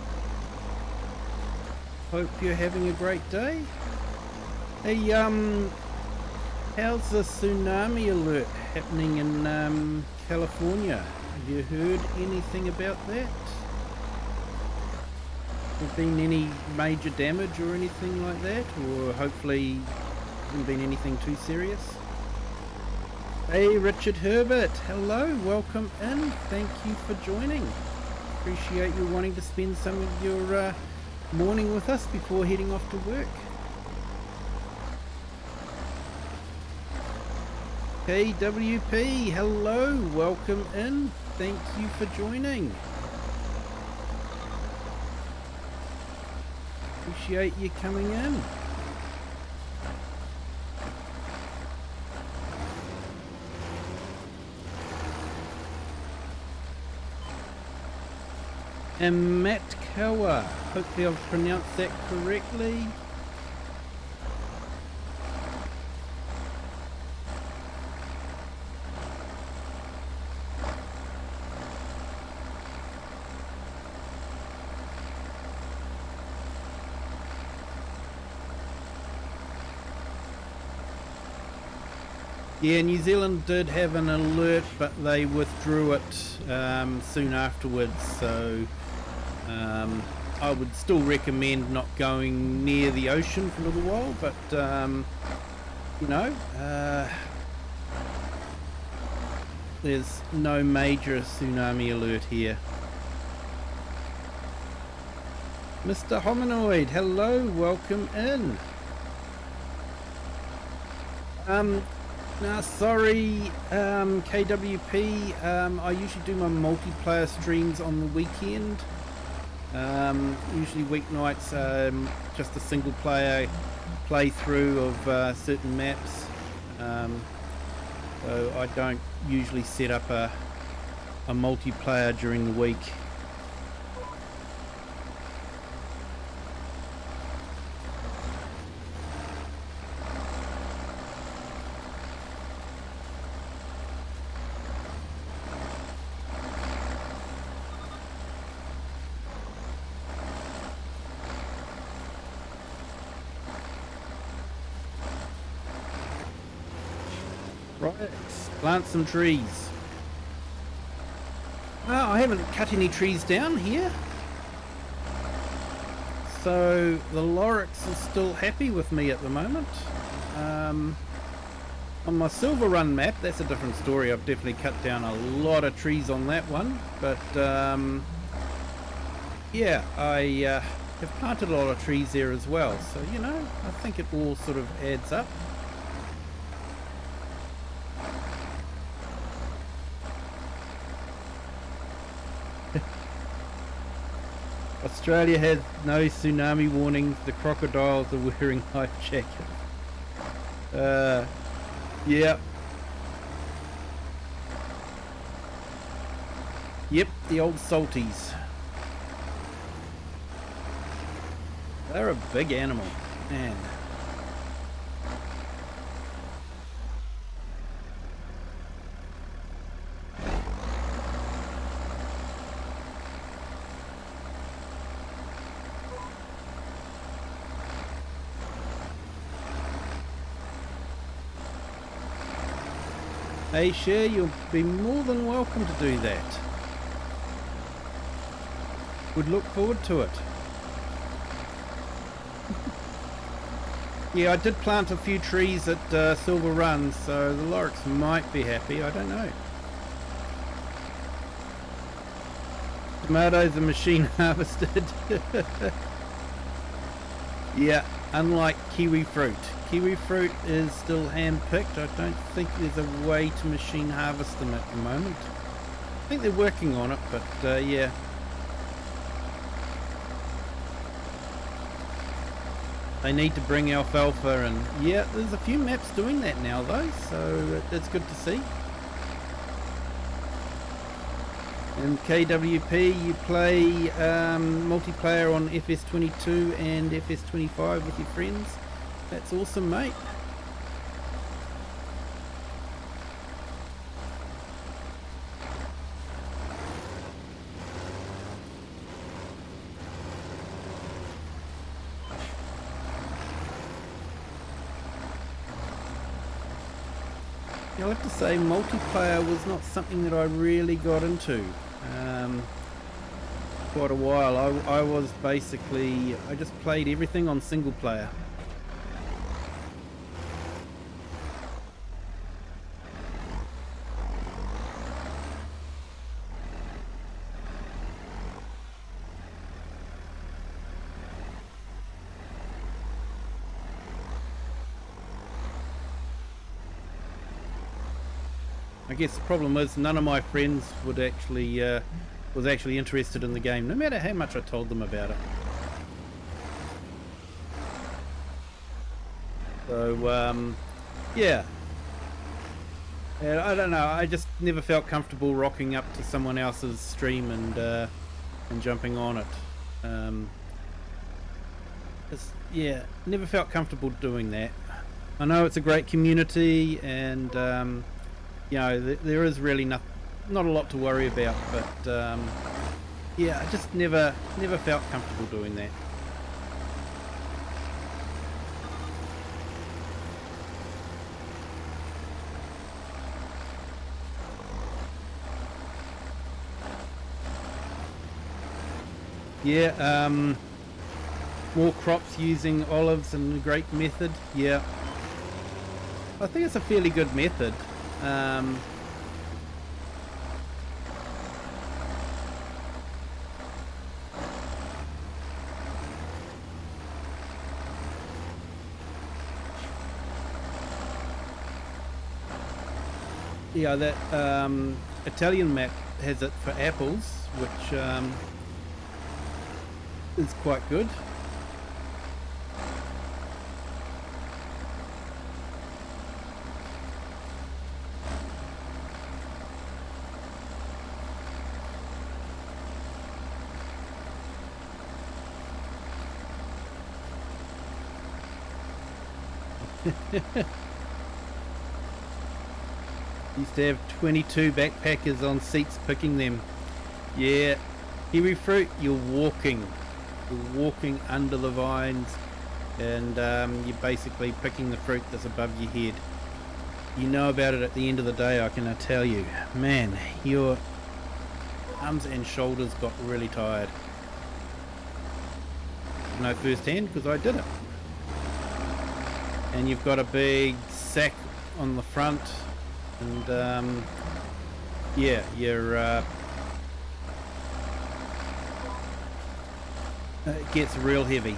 Hope you're having a great day. Hey, how's the tsunami alert happening in California? Have you heard anything about that? Have there been any major damage or anything like that? Or hopefully hasn't been anything too serious? Hey Richard Herbert, hello, welcome in. Thank you for joining. Appreciate you wanting to spend some of your morning with us before heading off to work. KWP, hello, welcome in. Thank you for joining. Appreciate you coming in. And Matt Kawa, hopefully I've pronounced that correctly. Yeah, New Zealand did have an alert, but they withdrew it soon afterwards, so I would still recommend not going near the ocean for a little while, but you know, there's no major tsunami alert here. Mr. Hominoid, hello, welcome in. Nah, sorry, KWP, I usually do my multiplayer streams on the weekend. Usually weeknights, just a single player playthrough of certain maps. So I don't usually set up a multiplayer during the week. Right, plant some trees. Well, I haven't cut any trees down here. So the Loryx is still happy with me at the moment. On my Silver Run map, that's a different story. I've definitely cut down a lot of trees on that one. But yeah, I have planted a lot of trees there as well. So, you know, I think it all sort of adds up. Australia has no tsunami warnings. The crocodiles are wearing life jackets. Yeah. Yep, the old salties. They're a big animal, man. Hey, Cher, you'll be more than welcome to do that. Would look forward to it. Yeah, I did plant a few trees at Silver Run, so the Loryx might be happy, I don't know. Tomatoes are machine harvested. Yeah, unlike kiwi fruit. Kiwi fruit is still hand-picked. I don't think there's a way to machine harvest them at the moment. I think they're working on it, but yeah. They need to bring alfalfa, and yeah, there's a few maps doing that now though, so it's good to see. And KWP, you play multiplayer on FS22 and FS25 with your friends. That's awesome, mate. I'll have to say multiplayer was not something that I really got into. Quite a while. I was basically, I just played everything on single player. I guess the problem is none of my friends would actually was actually interested in the game, no matter how much I told them about it. So yeah, I don't know. I just never felt comfortable rocking up to someone else's stream and jumping on it. Yeah, never felt comfortable doing that. I know it's a great community and. You know, there is really not a lot to worry about, but yeah, I just never felt comfortable doing that. Yeah, more crops using olives and a great method. Yeah, I think it's a fairly good method. Yeah, that Italian map has it for apples, which is quite good. Used to have 22 backpackers on seats picking them. Yeah, kiwi fruit, you're walking under the vines, and you're basically picking the fruit that's above your head. You know about it at the end of the day, I can tell you. Man, your arms and shoulders got really tired. I know firsthand because I did it. And you've got a big sack on the front, and yeah, you're it gets real heavy.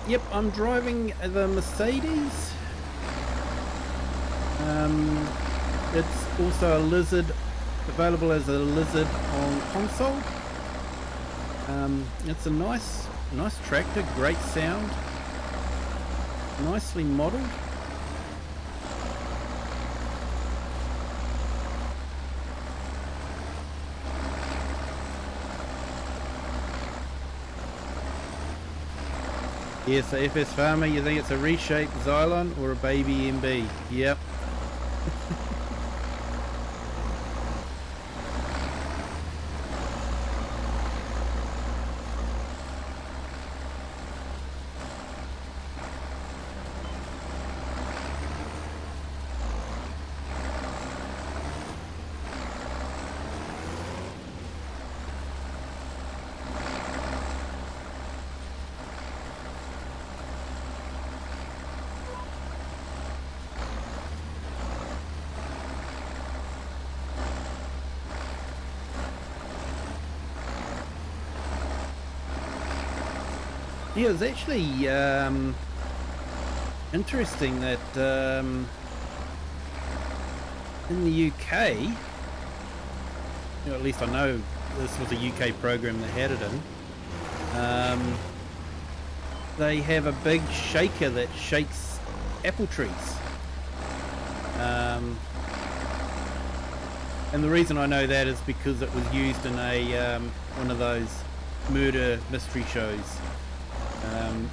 Yep, I'm driving the Mercedes. It's also a Lizard, available as a Lizard on console. It's a nice tractor, great sound, nicely modelled. Yes, so FS Farmer, you think it's a reshaped Xylon or a baby MB? Yep. Yeah, it was actually interesting that in the UK, you know, at least I know this was a UK program that had it in, they have a big shaker that shakes apple trees. And the reason I know that is because it was used in a one of those murder mystery shows.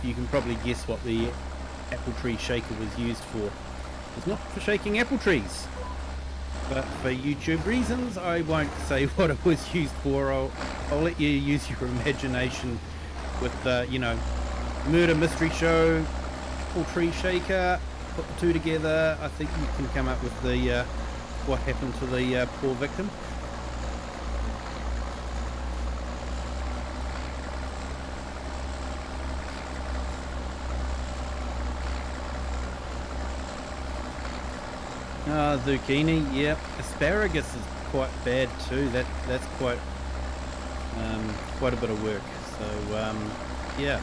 You can probably guess what the apple tree shaker was used for. It's not for shaking apple trees, but for YouTube reasons I won't say what it was used for. I'll let you use your imagination with the, you know, murder mystery show, apple tree shaker, put the two together. I think you can come up with the what happened to the poor victim. Zucchini, yep. Asparagus is quite bad too. That's quite a bit of work. So yeah.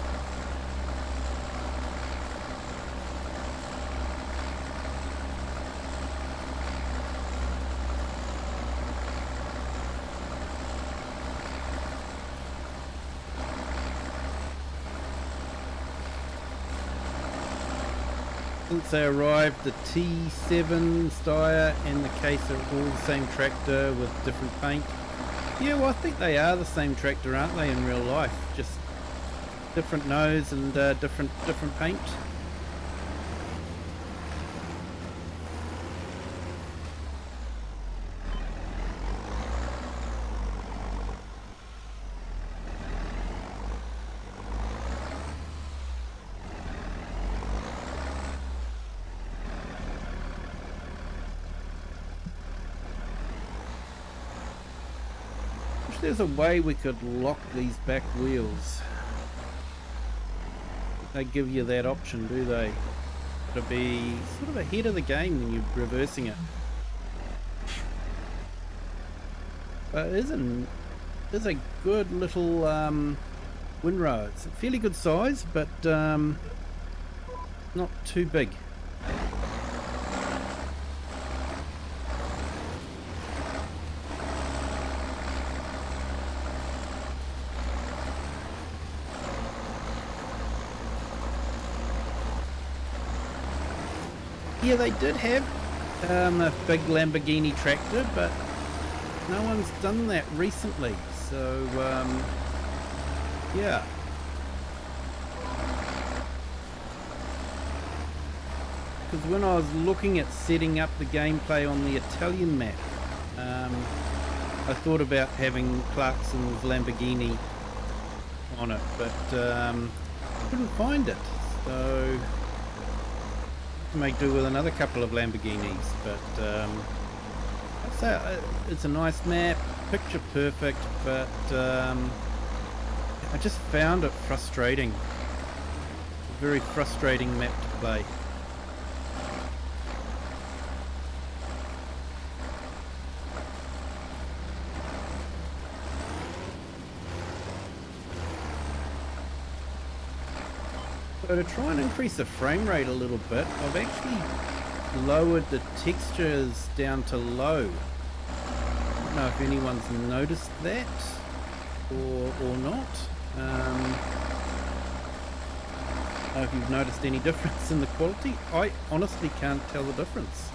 Since they arrived, the T7 Steyr and the Case are all the same tractor with different paint. Yeah, well, I think they are the same tractor, aren't they, in real life? Just different nose and different paint. There's a way we could lock these back wheels. They give you that option, do they? To be sort of ahead of the game when you're reversing it. But it is a good little windrow. It's a fairly good size, but not too big. Yeah, they did have a big Lamborghini tractor, but no one's done that recently. So, yeah. Because when I was looking at setting up the gameplay on the Italian map, I thought about having Clarkson's Lamborghini on it, but couldn't find it. So make do with another couple of Lamborghinis, but I'd say it's a nice map, picture perfect, but I just found it frustrating. A very frustrating map to play. So to try and increase the frame rate a little bit, I've actually lowered the textures down to low. I don't know if anyone's noticed that or not. I don't know if you've noticed any difference in the quality. I honestly can't tell the difference.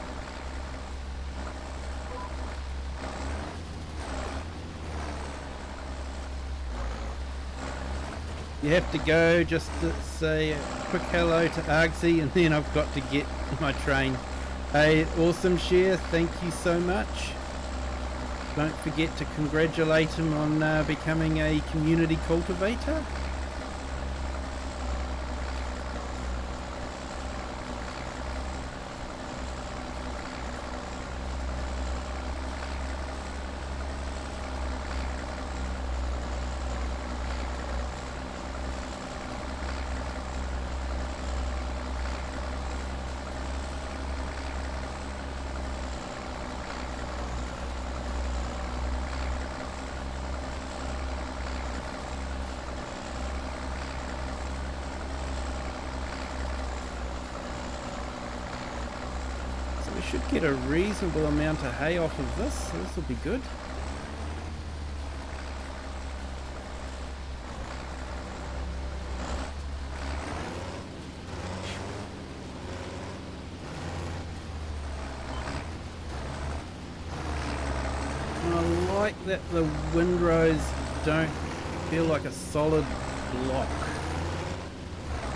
You have to go just to say a quick hello to Argsy, and then I've got to get my train. Hey, awesome share, thank you so much. Don't forget to congratulate him on becoming a community cultivator. Should get a reasonable amount of hay off of this, so this will be good. like that the windrows don't feel like a solid block.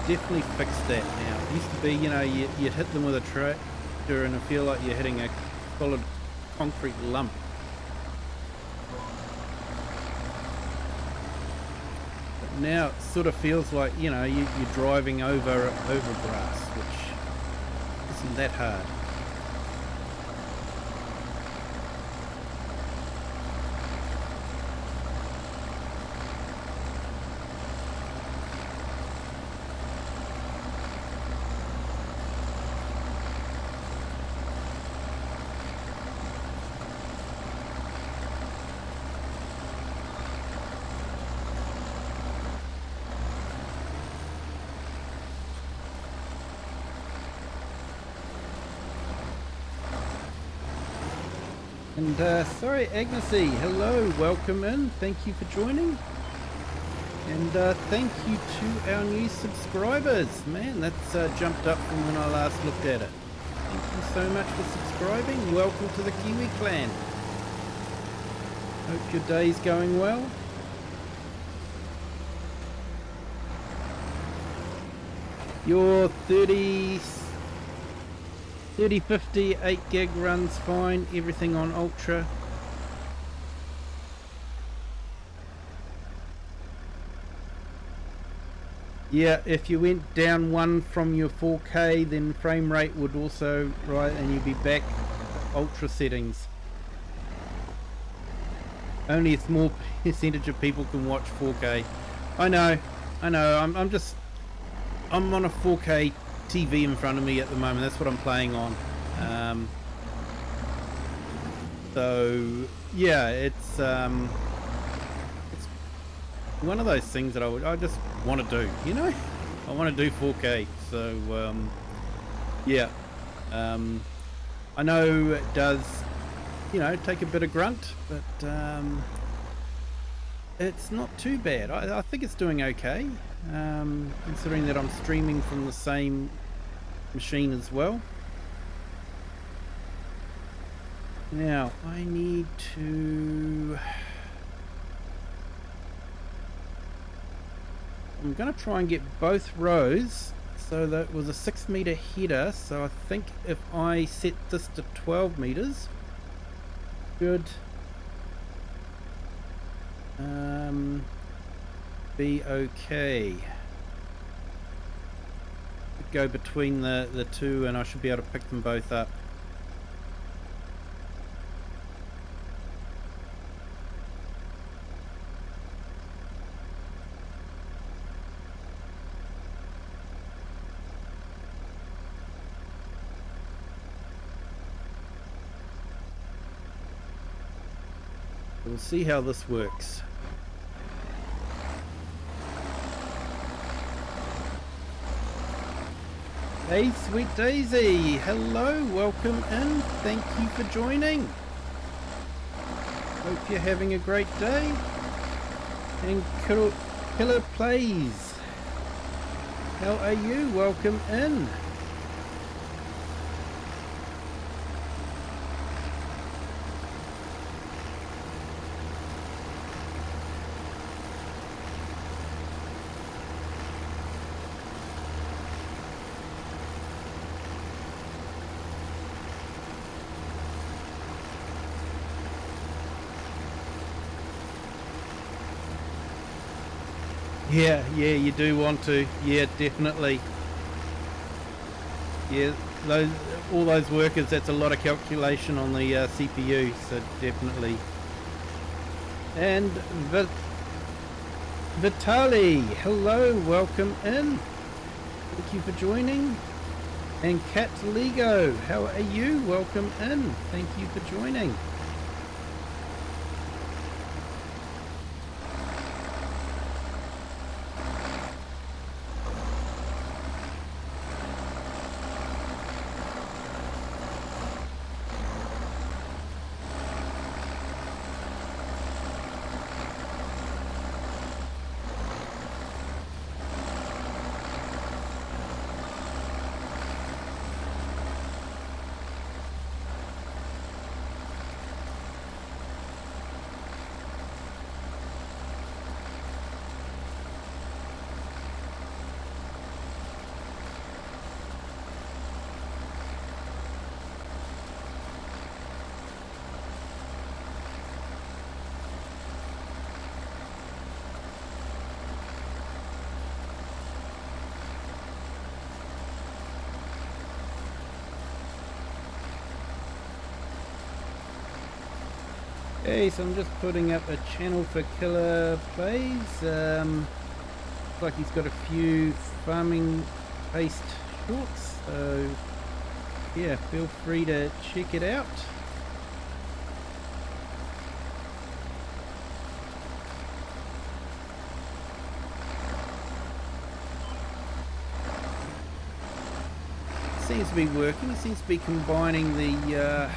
Definitely fixed that now. It used to be, you know, you'd hit them with a tractor and it feel like you're hitting a solid concrete lump. But now it sort of feels like, you know, you're driving over grass, which isn't that hard. And sorry, Agnesy, hello, welcome in. Thank you for joining. And thank you to our new subscribers. Man, that's jumped up from when I last looked at it. Thank you so much for subscribing. Welcome to the Kiwi clan. Hope your day's going well. Your 3050 8 gig runs fine, everything on ultra. Yeah, if you went down one from your 4K, then frame rate would also rise and you'd be back ultra settings. Only a small percentage of people can watch 4K. I know, I'm on a 4K TV in front of me at the moment. That's what I'm playing on. So yeah, it's one of those things that I just want to do, you know. I want to do 4K. So yeah, I know it does, you know, take a bit of grunt, but it's not too bad. I think it's doing okay, considering that I'm streaming from the same machine as well. Now I need to, I'm going to try and get both rows. So that was a 6 meter header, so I think if I set this to 12 meters should be okay. Go between the two and I should be able to pick them both up. We'll see how this works. Hey, Sweet Daisy, hello, welcome in, thank you for joining. Hope you're having a great day. And Killer Plays, how are you? Welcome in. Yeah, you do want to. Yeah, definitely. Yeah, all those workers, that's a lot of calculation on the CPU, so definitely. And Vitali, hello, welcome in. Thank you for joining. And Cat Lego, how are you? Welcome in. Thank you for joining. Okay, so I'm just putting up a channel for Killer Plays. Looks like he's got a few farming based shorts, so yeah, feel free to check it out. Seems to be working. Seems to be combining the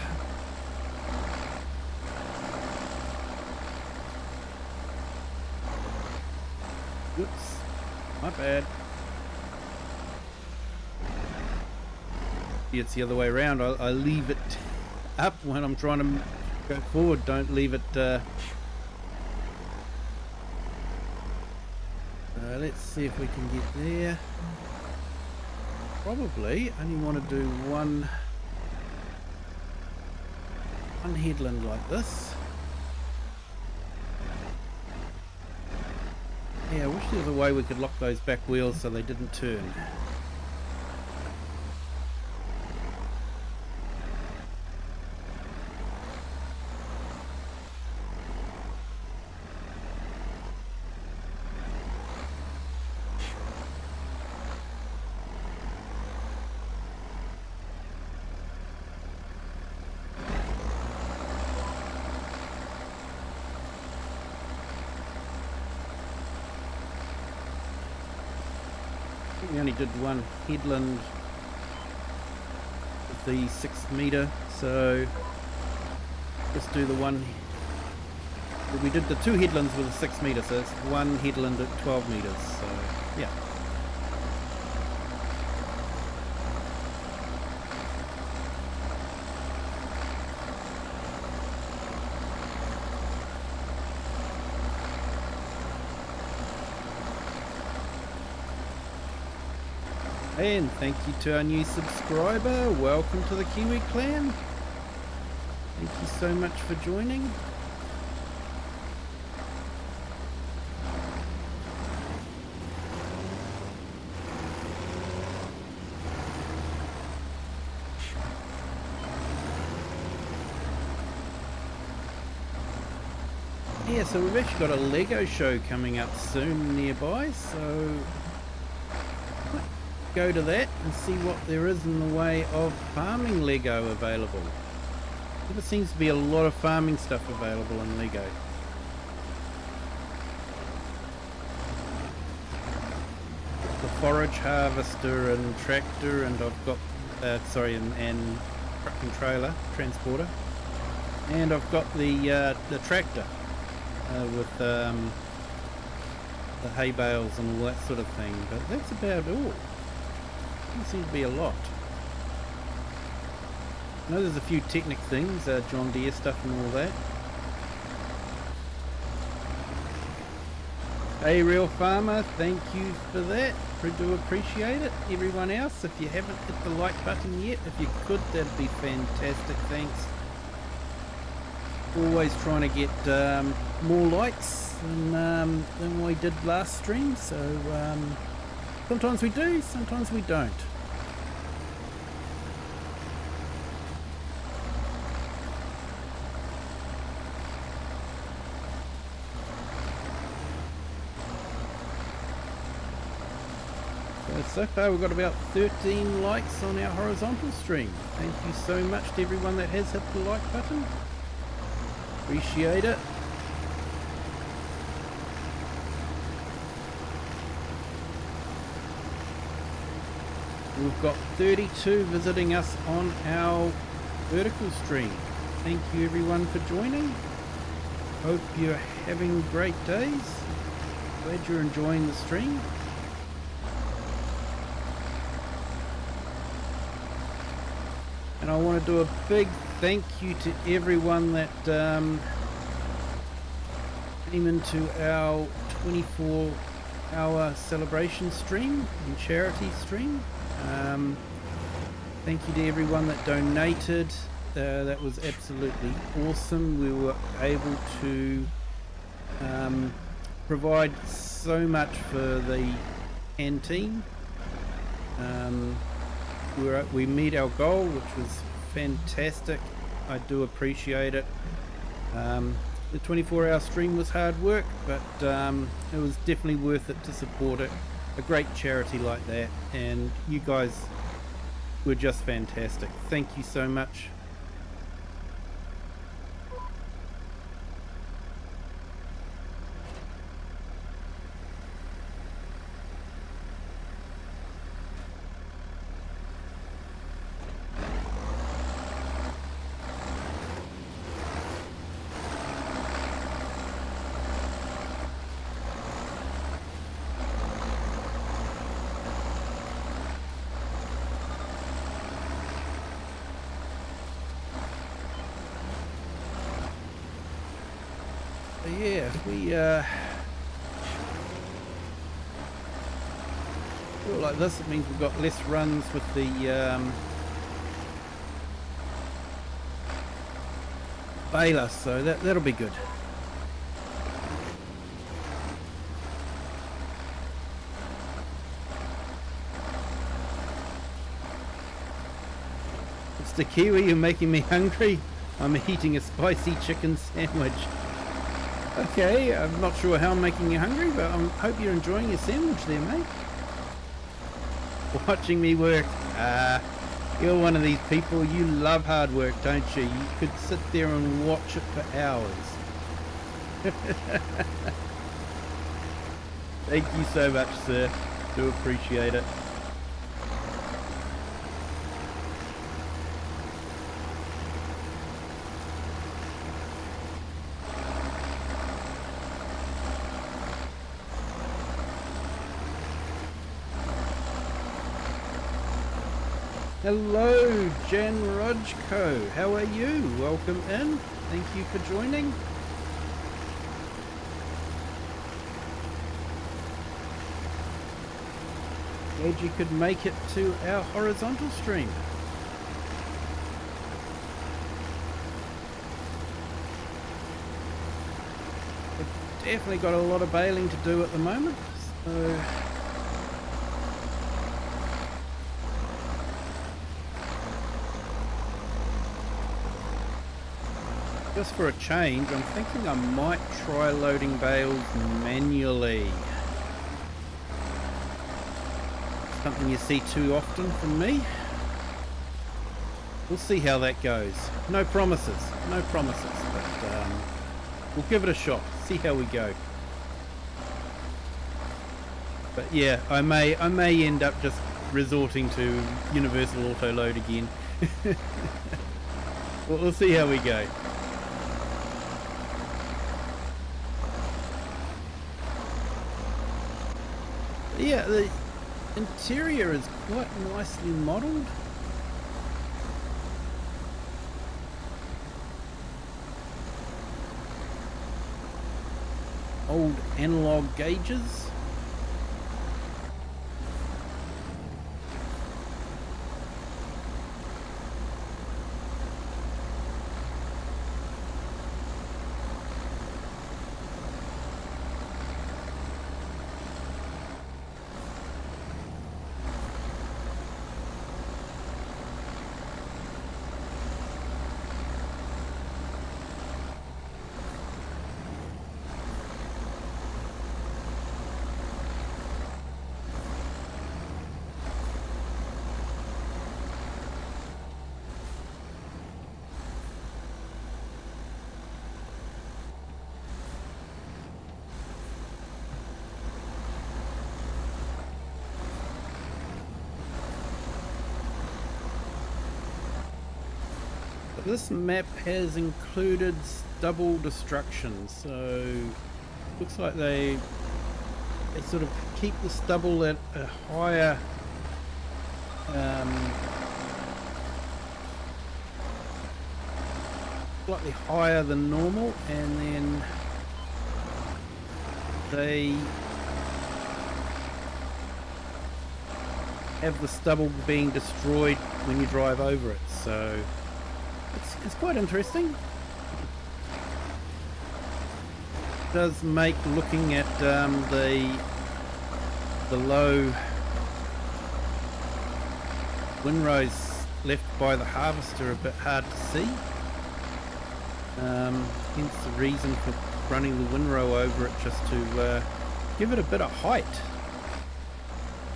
oops, my bad. It's the other way around. I leave it up when I'm trying to go forward. Don't leave it. Let's see if we can get there. Probably only want to do one headland like this. Yeah, I wish there was a way we could lock those back wheels so they didn't turn. We only did one headland with the 6 metre, so let's do the one. We did the 2 headlands with a 6 metre, so it's 1 headland at 12 metres, so yeah. And thank you to our new subscriber. Welcome to the Kiwi clan. Thank you so much for joining. Yeah, so we've actually got a Lego show coming up soon nearby, so go to that and see what there is in the way of farming Lego available. There seems to be a lot of farming stuff available in Lego. The forage harvester and tractor, and I've got and truck and trailer transporter, and I've got the tractor with the hay bales and all that sort of thing, but that's about all. Doesn't seem to be a lot. I know there's a few Technic things, John Deere stuff and all that. Hey Real Farmer, thank you for that. I do appreciate it. Everyone else, if you haven't hit the like button yet, if you could, that'd be fantastic. Thanks. Always trying to get more likes than we did last stream, so sometimes we do, sometimes we don't. So far we've got about 13 likes on our horizontal stream. Thank you so much to everyone that has hit the like button. Appreciate it. We've got 32 visiting us on our vertical stream. Thank you everyone for joining. Hope you're having great days. Glad you're enjoying the stream. And I want to do a big thank you to everyone that came into our 24-hour celebration stream and charity stream. Thank you to everyone that donated. That was absolutely awesome. We were able to provide so much for the canteen. We met our goal, which was fantastic. I do appreciate it. The 24-hour stream was hard work, but it was definitely worth it to support it. A great charity like that, and you guys were just fantastic. Thank you so much. Yeah, we do it like this, it means we've got less runs with the baler, so that'll be good. Mr. Kiwi, you're making me hungry. I'm eating a spicy chicken sandwich. Okay, I'm not sure how I'm making you hungry, but I hope you're enjoying your sandwich there, mate. Watching me work. You're one of these people, you love hard work, don't you? You could sit there and watch it for hours. Thank you so much, sir. Do appreciate it. Hello, Jan Rojko. How are you? Welcome in. Thank you for joining. Glad you could make it to our horizontal stream. We've definitely got a lot of baling to do at the moment, so just for a change, I'm thinking I might try loading bales manually. Something you see too often from me. We'll see how that goes. No promises, but we'll give it a shot. See how we go. But yeah, I may end up just resorting to universal auto load again. We'll see how we go. Yeah, the interior is quite nicely modelled. Old analog gauges. This map has included stubble destruction, so looks like they sort of keep the stubble at a higher slightly higher than normal, and then they have the stubble being destroyed when you drive over it, so it's quite interesting. It does make looking at the low windrows left by the harvester a bit hard to see. Hence the reason for running the windrow over it, just to give it a bit of height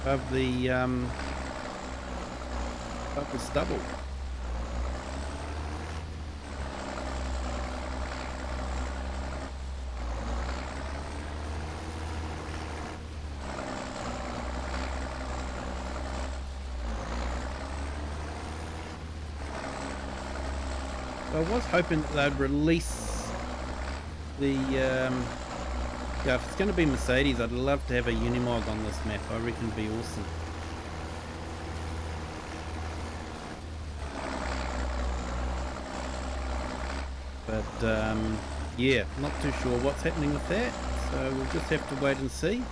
above the stubble. I was hoping that they'd release the, yeah, if it's going to be Mercedes, I'd love to have a Unimog on this map. I reckon it'd be awesome. But, yeah, not too sure what's happening with that, so we'll just have to wait and see.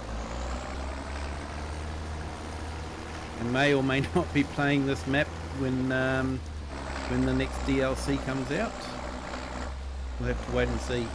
I may or may not be playing this map when the next DLC comes out. We'll have to wait and see.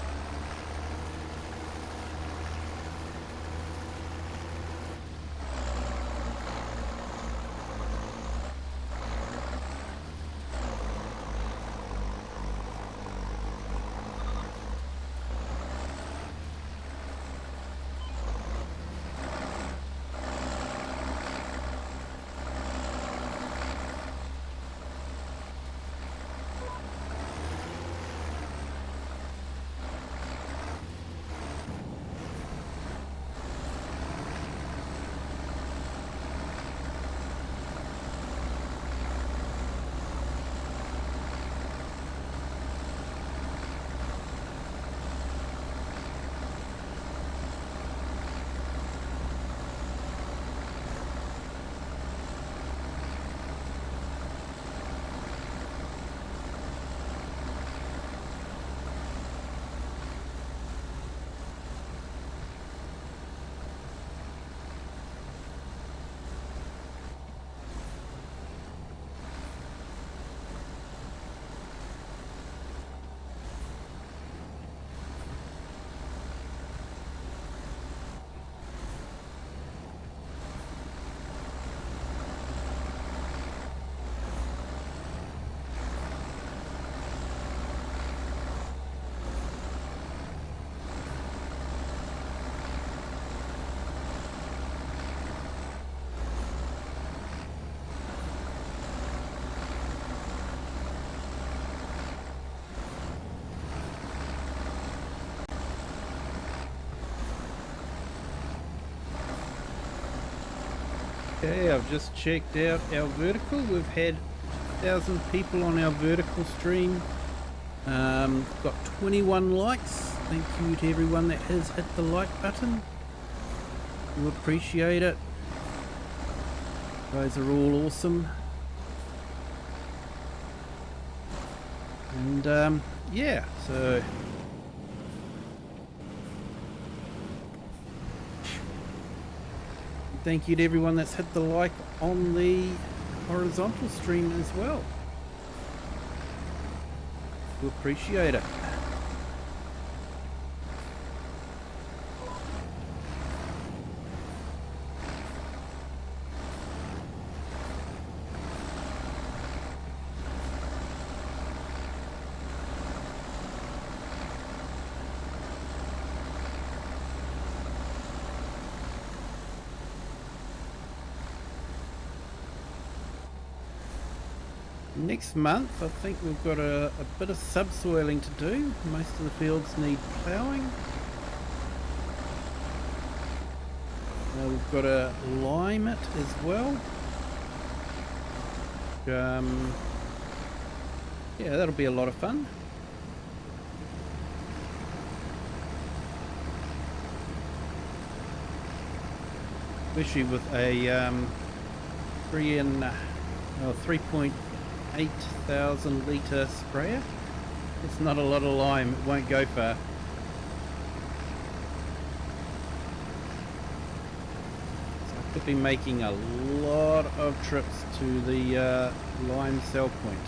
Okay, I've just checked out our vertical. We've had 1,000 people on our vertical stream. Got 21 likes. Thank you to everyone that has hit the like button. We appreciate it. You guys are all awesome. And yeah, so thank you to everyone that's hit the like on the horizontal stream as well. We appreciate it. Next month I think we've got a bit of subsoiling to do. Most of the fields need ploughing. We've got to lime it as well. Yeah, that'll be a lot of fun. Especially with a 3.8 thousand litre sprayer. It's not a lot of lime, it won't go far. So I could be making a lot of trips to the lime sell point.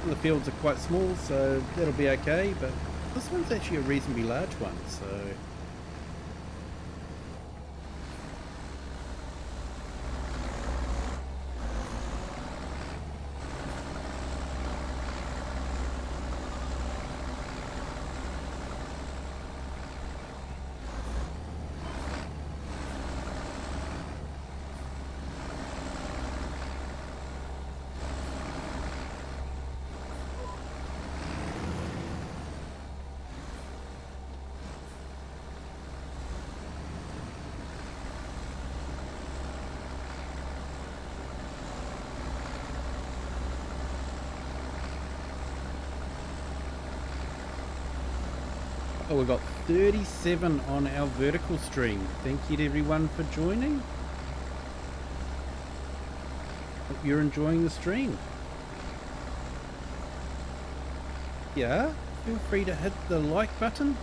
The fields are quite small, so that'll be okay, but this one's actually a reasonably large one, so Oh, we've got 37 on our vertical stream. Thank you to everyone for joining. Hope you're enjoying the stream. Yeah, feel free to hit the like button.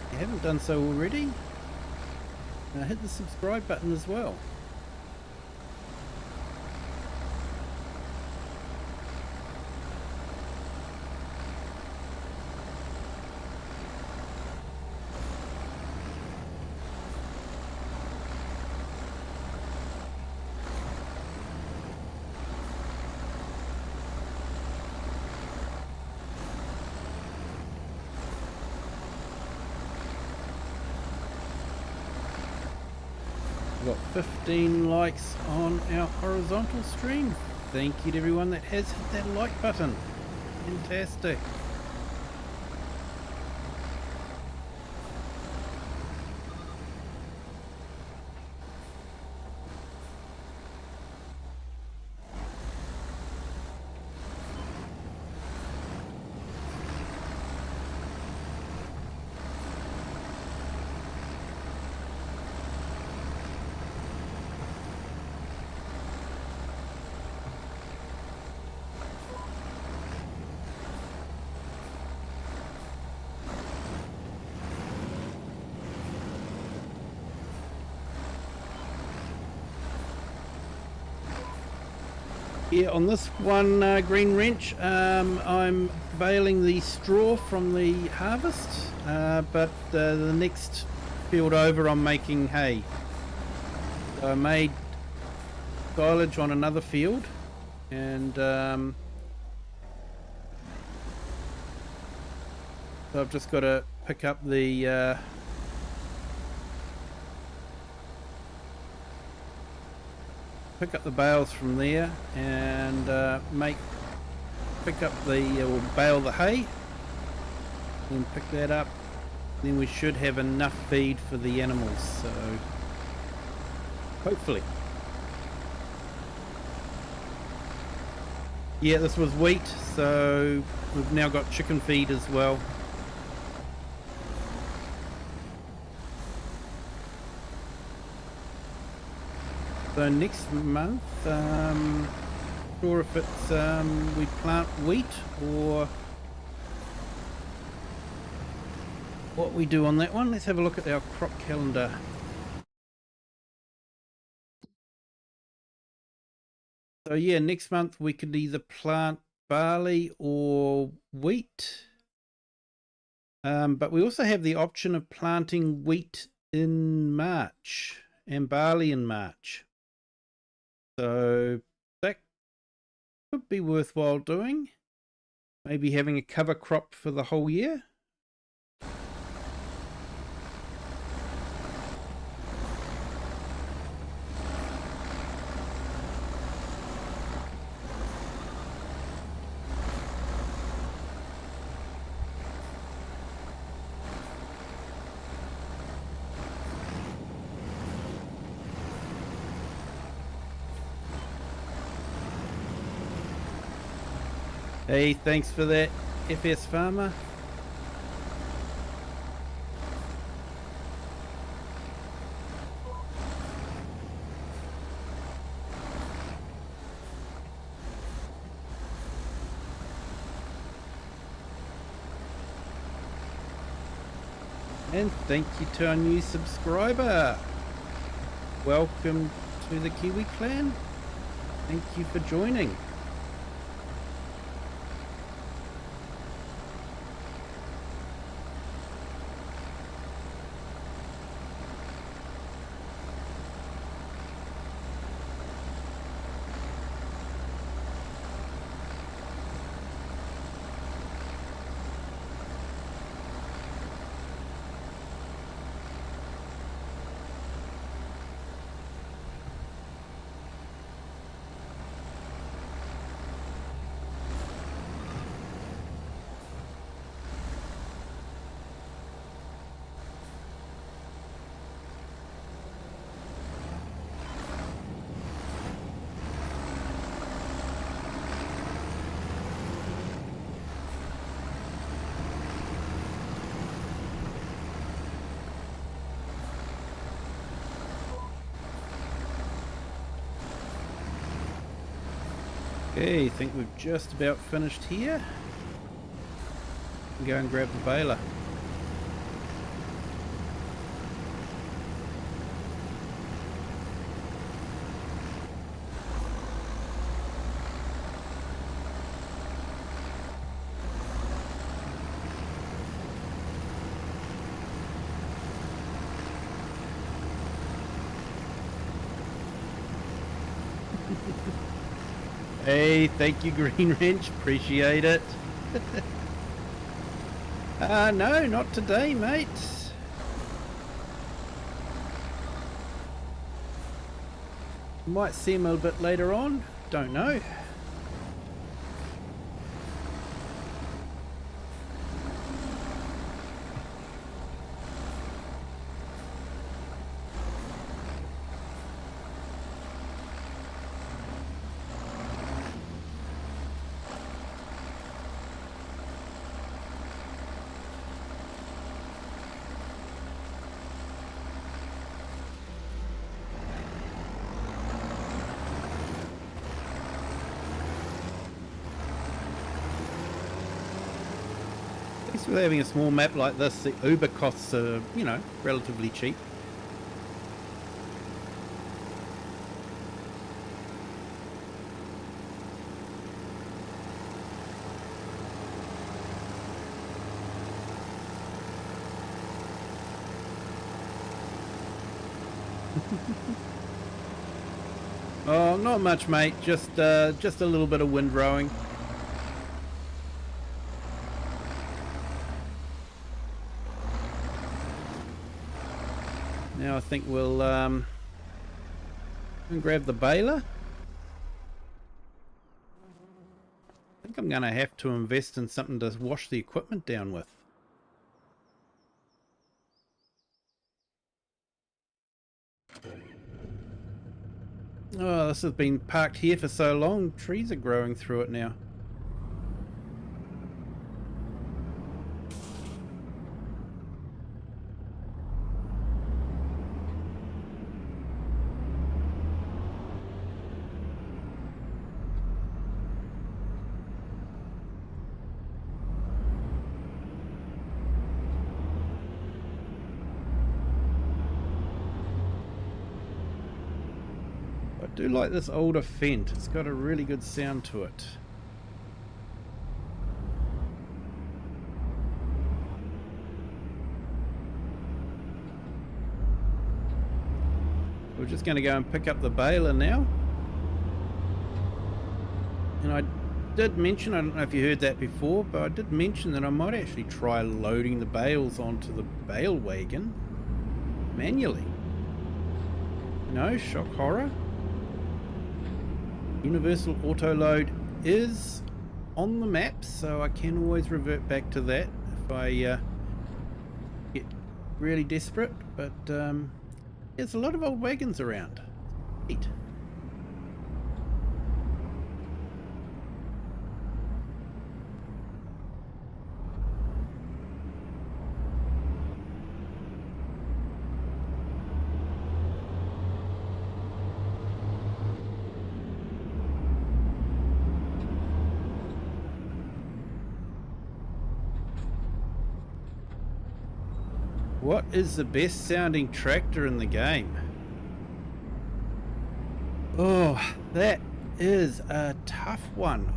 If you haven't done so already, hit the subscribe button as well. We've got 15 likes on our horizontal stream. Thank you to everyone that has hit that like button. Fantastic. Yeah, on this one green wrench, I'm baling the straw from the harvest, but the next field over I'm making hay. So I made silage on another field, and so I've just got to pick up the bales from there and pick up or bale the hay and pick that up. Then we should have enough feed for the animals, so hopefully. Yeah, this was wheat, so we've now got chicken feed as well. So next month, sure if it's we plant wheat or what we do on that one. Let's have a look at our crop calendar. So yeah, next month we could either plant barley or wheat, but we also have the option of planting wheat in March and barley in March. So that could be worthwhile doing. Maybe having a cover crop for the whole year. Hey, thanks for that, FS Farmer. And thank you to our new subscriber. Welcome to the Kiwi clan. Thank you for joining. Okay, I think we've just about finished here. Go and grab the baler. Hey, thank you, Green Wrench. Appreciate it. No, not today, mate. Might see him a bit later on. Don't know. With having a small map like this, the Uber costs are, you know, relatively cheap. Oh, not much, mate. Just a little bit of wind rowing. Now I think we'll grab the baler. I think I'm going to have to invest in something to wash the equipment down with. Oh, this has been parked here for so long, trees are growing through it now. I do like this older Fendt, it's got a really good sound to it. We're just going to go and pick up the baler now. And I did mention, I don't know if you heard that before, but I did mention that I might actually try loading the bales onto the bale wagon manually. No, shock horror. Universal auto load is on the map, so I can always revert back to that if I get really desperate. But there's a lot of old wagons around. Neat. What is the best sounding tractor in the game? Oh, that is a tough one.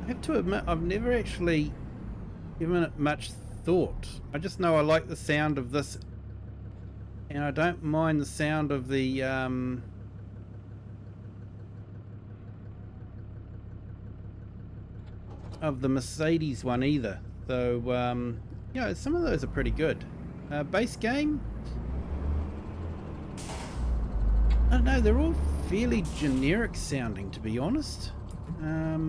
I have to admit, I've never actually given it much thought. I just know I like the sound of this, and I don't mind the sound of the Mercedes one either. So yeah, some of those are pretty good. Base game, I don't know, they're all fairly generic sounding, to be honest. I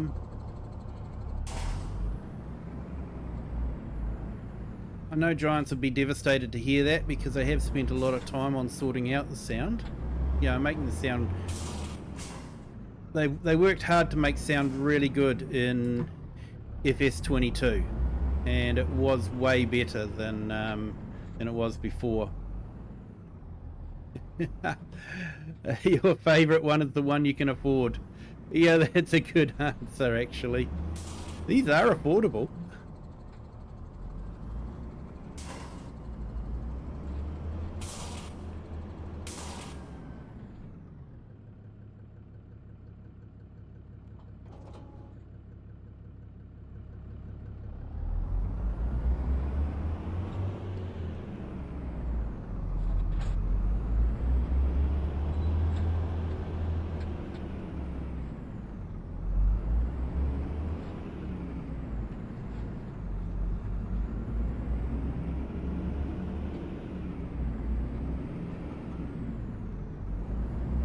know Giants would be devastated to hear that, because I have spent a lot of time on sorting out the sound. Yeah, making the sound. They worked hard to make sound really good in FS22. And it was way better than it was before. Your favourite one is the one you can afford. Yeah, that's a good answer, actually. These are affordable.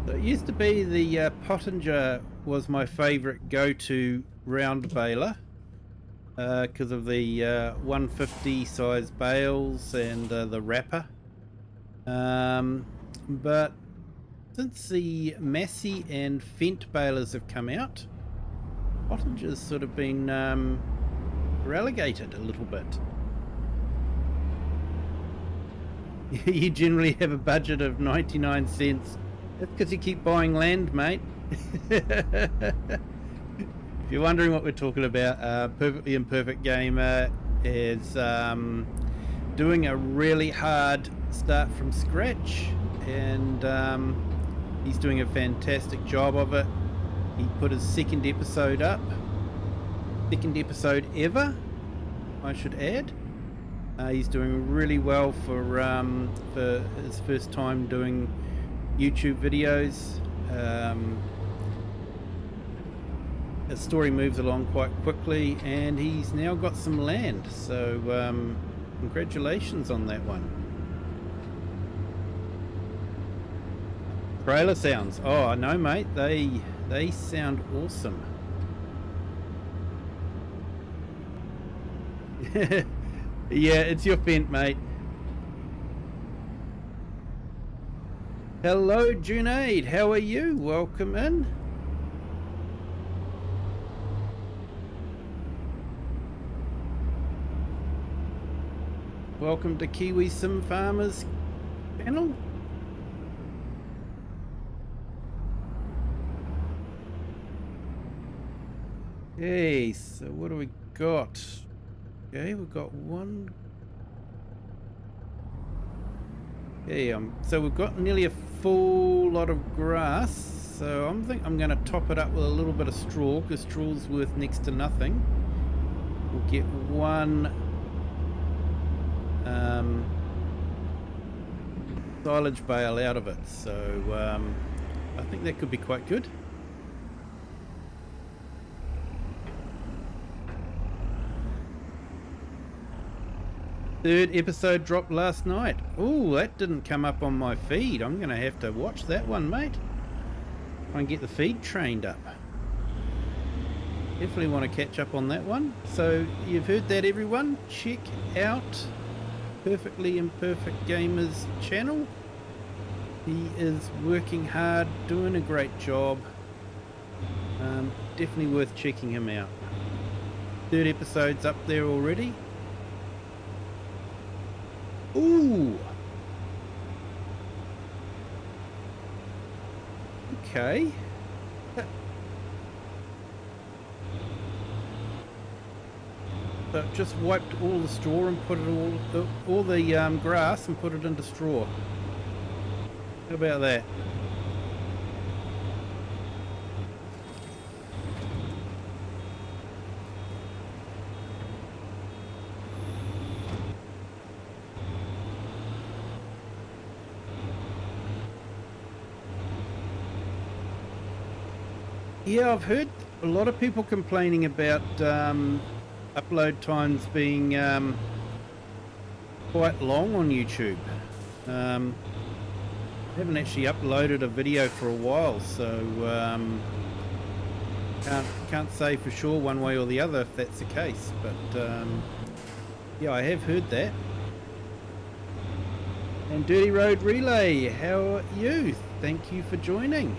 So it used to be the Pottinger was my favourite go-to round baler because of the 150 size bales and the wrapper. But since the Massey and Fent balers have come out, Pottinger's sort of been relegated a little bit. You generally have a budget of 99 cents. That's because you keep buying land, mate. If you're wondering what we're talking about, Perfectly Imperfect Gamer is doing a really hard start from scratch, and he's doing a fantastic job of it. He put his second episode up. Second episode ever, I should add. He's doing really well for his first time doing YouTube videos. The story moves along quite quickly, and he's now got some land, so congratulations on that one. Trailer sounds, oh I know, mate, they sound awesome. Yeah, it's your Fent, mate. Hello, Junaid. How are you? Welcome in. Welcome to Kiwi Sim Farmers channel. Okay, so what do we got? Okay, we've got one. Okay, so we've got nearly a full lot of grass. So I'm going to top it up with a little bit of straw, because straw's worth next to nothing. We'll get one silage bale out of it. So I think that could be quite good. Third episode dropped last night. Oh, that didn't come up on my feed. I'm going to have to watch that one, mate. Try and get the feed trained up. Definitely want to catch up on that one. So you've heard that, everyone. Check out Perfectly Imperfect Gamer's channel. He is working hard, doing a great job. Definitely worth checking him out. Third episode's up there already. Ooh. Okay. So just wiped all the straw and put it all the grass and put it into straw. How about that? Yeah, I've heard a lot of people complaining about upload times being quite long on YouTube. I haven't actually uploaded a video for a while, so can't say for sure one way or the other if that's the case. But yeah, I have heard that. And Dirty Road Relay, how are you? Thank you for joining.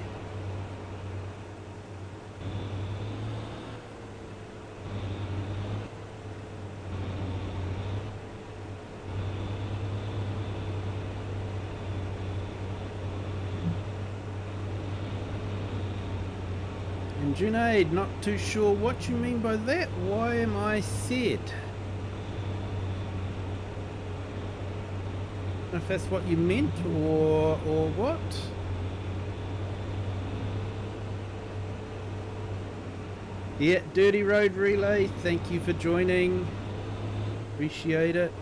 Junaid, not too sure what you mean by that. Why am I sad? If that's what you meant, or what? Yeah, Dirty Road Relay, thank you for joining. Appreciate it.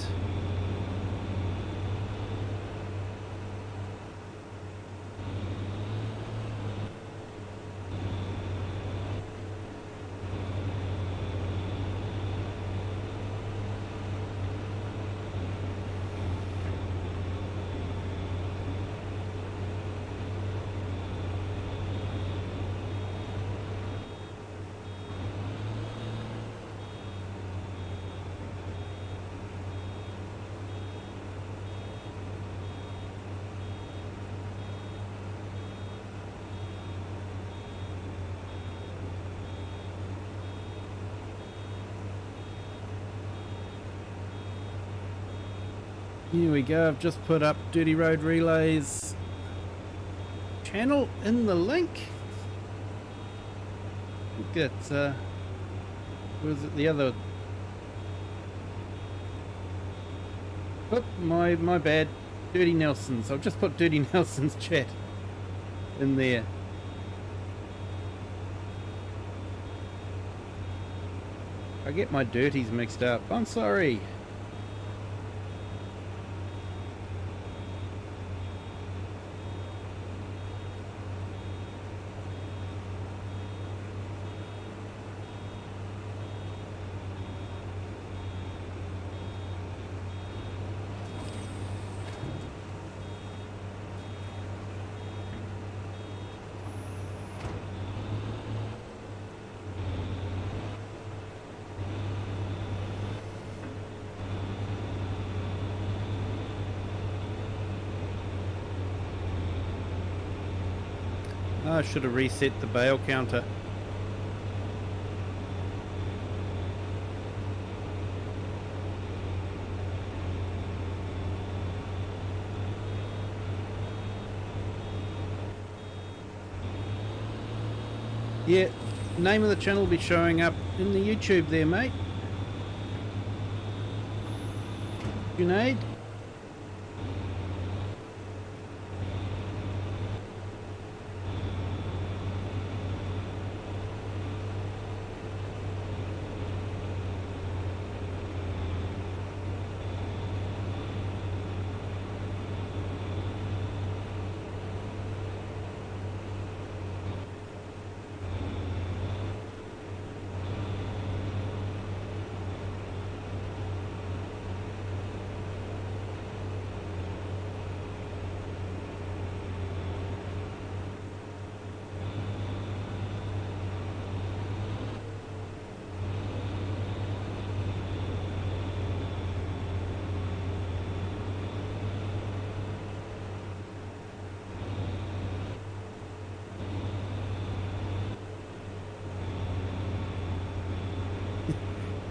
Here we go, I've just put up Dirty Road Relays channel in the link. I think it's, where's it, the other? Oh, my bad, Dirty Nelson's. I've just put Dirty Nelson's chat in there. I get my dirties mixed up, I'm sorry. I should have reset the bail counter. Yeah, name of the channel will be showing up in the YouTube there, mate. Junaid.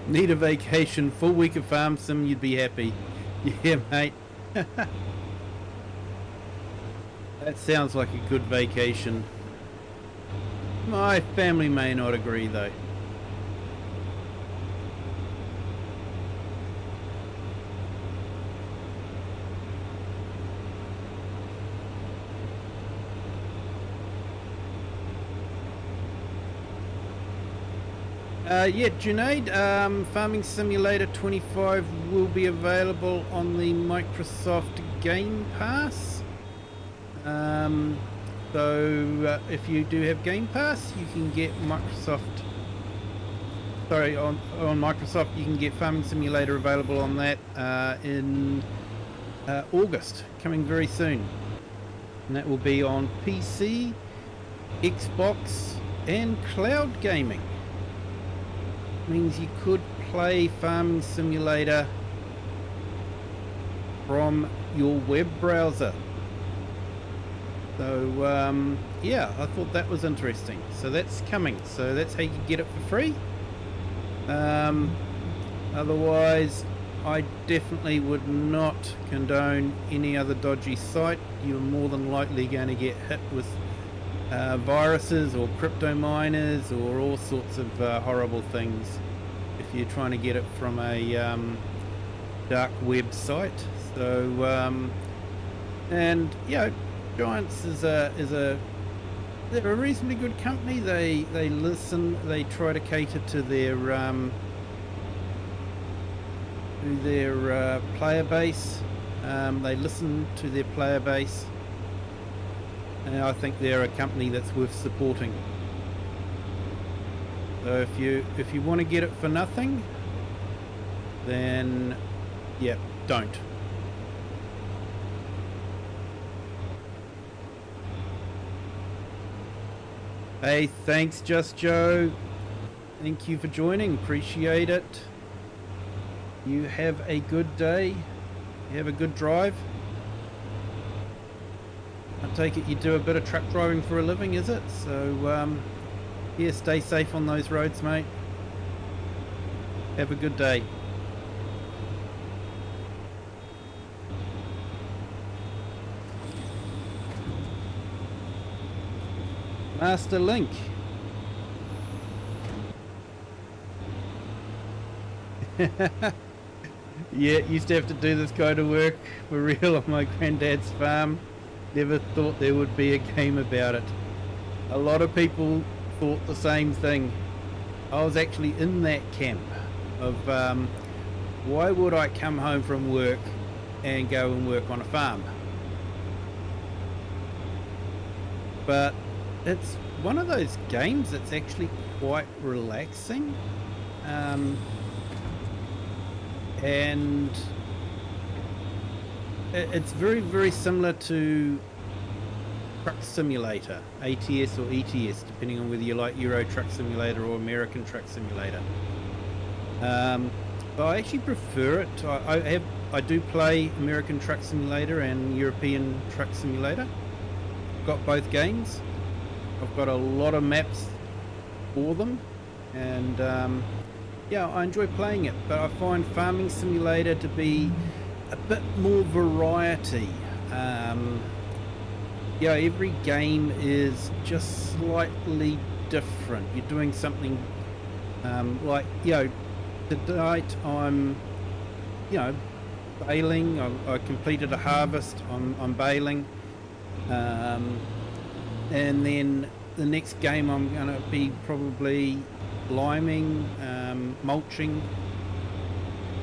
Need a vacation, full week of farm sim, you'd be happy. Yeah, mate. That sounds like a good vacation. My family may not agree though. Yeah, Junaid, Farming Simulator 25 will be available on the Microsoft Game Pass. So if you do have Game Pass, you can get Microsoft. Sorry, on Microsoft, you can get Farming Simulator available on that in August, coming very soon, and that will be on PC, Xbox, and cloud gaming. Means you could play Farming Simulator from your web browser. So yeah, I thought that was interesting. So that's coming. So that's how you get it for free. Otherwise, I definitely would not condone any other dodgy site. You're more than likely going to get hit with viruses or crypto miners or all sorts of horrible things if you're trying to get it from a dark web site. So and Giants is a they're a reasonably good company. They listen, they try to cater to their player base. They listen to their player base, and I think they're a company that's worth supporting. So if you want to get it for nothing, then don't. Hey, thanks Just Joe. Thank you for joining. Appreciate it. You have a good day. You have a good drive. I take it you do a bit of truck driving for a living, is it? So, stay safe on those roads, mate. Have a good day. Master Link. Yeah, used to have to do this kind of work for real on my granddad's farm. Never thought there would be a game about it. A lot of people thought the same thing. I was actually in that camp of why would I come home from work and go and work on a farm? But it's one of those games that's actually quite relaxing, and it's very, very similar to Truck Simulator, ATS or ETS, depending on whether you like Euro Truck Simulator or American Truck Simulator. But I actually prefer it. I do play American Truck Simulator and European Truck Simulator. Got both games. I've got a lot of maps for them, and I enjoy playing it, but I find Farming Simulator to be a bit more variety. Every game is just slightly different. You're doing something tonight I'm baling. I completed a harvest. I'm baling. And then the next game I'm going to be probably liming, mulching,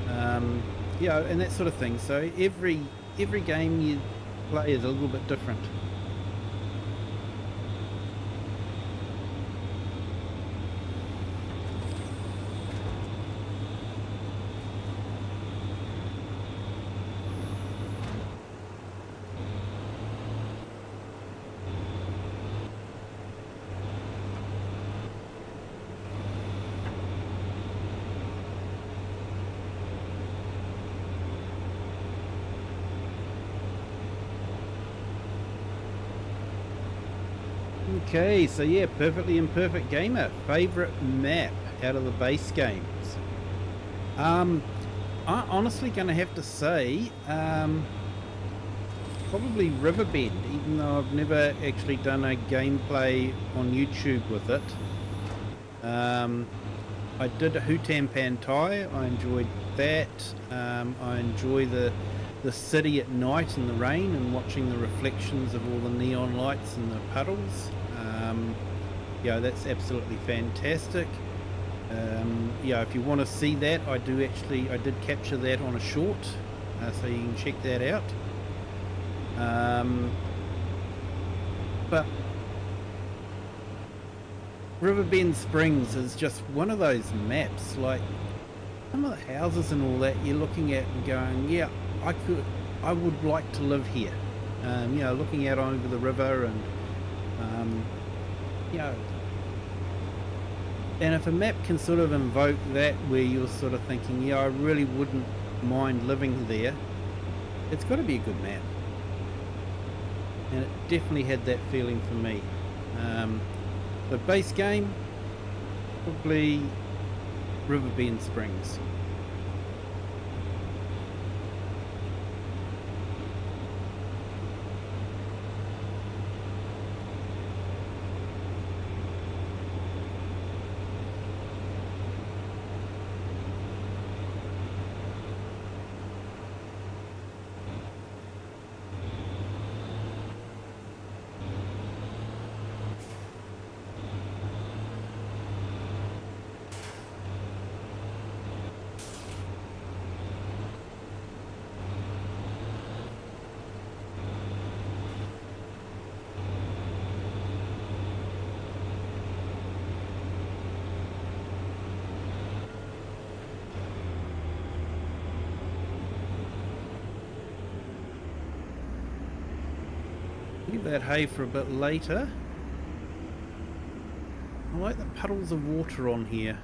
and that sort of thing. So every game you play is a little bit different. Okay, so Perfectly Imperfect Gamer, favourite map out of the base games. I'm honestly going to have to say probably Riverbend, even though I've never actually done a gameplay on YouTube with it. I did a Hutan Pantai, I enjoyed that. I enjoy the city at night in the rain and watching the reflections of all the neon lights and the puddles. That's absolutely fantastic. If you want to see that, I did capture that on a short, so you can check that out. But Riverbend Springs is just one of those maps, like some of the houses and all that you're looking at and going, I would like to live here. Looking out over the river and and if a map can sort of invoke that, where you're sort of thinking, I really wouldn't mind living there, it's got to be a good map. And it definitely had that feeling for me. The base game, probably Riverbend Springs. Leave that hay for a bit later. I like the puddles of water on here.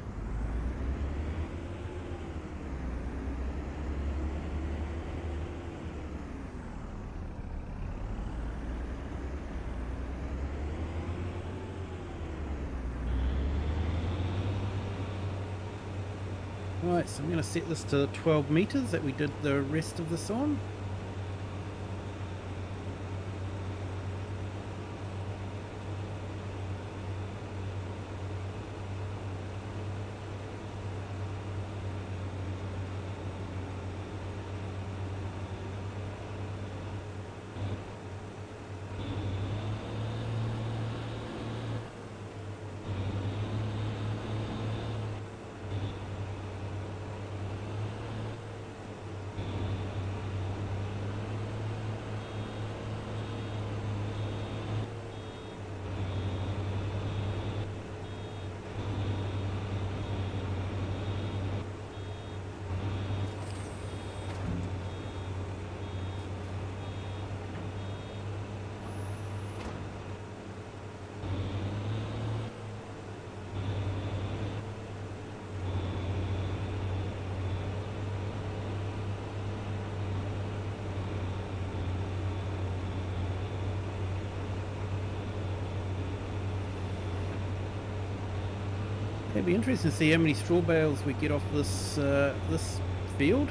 Right, so I'm going to set this to 12 meters that we did the rest of this on. It'd be interesting to see how many straw bales we get off this this field.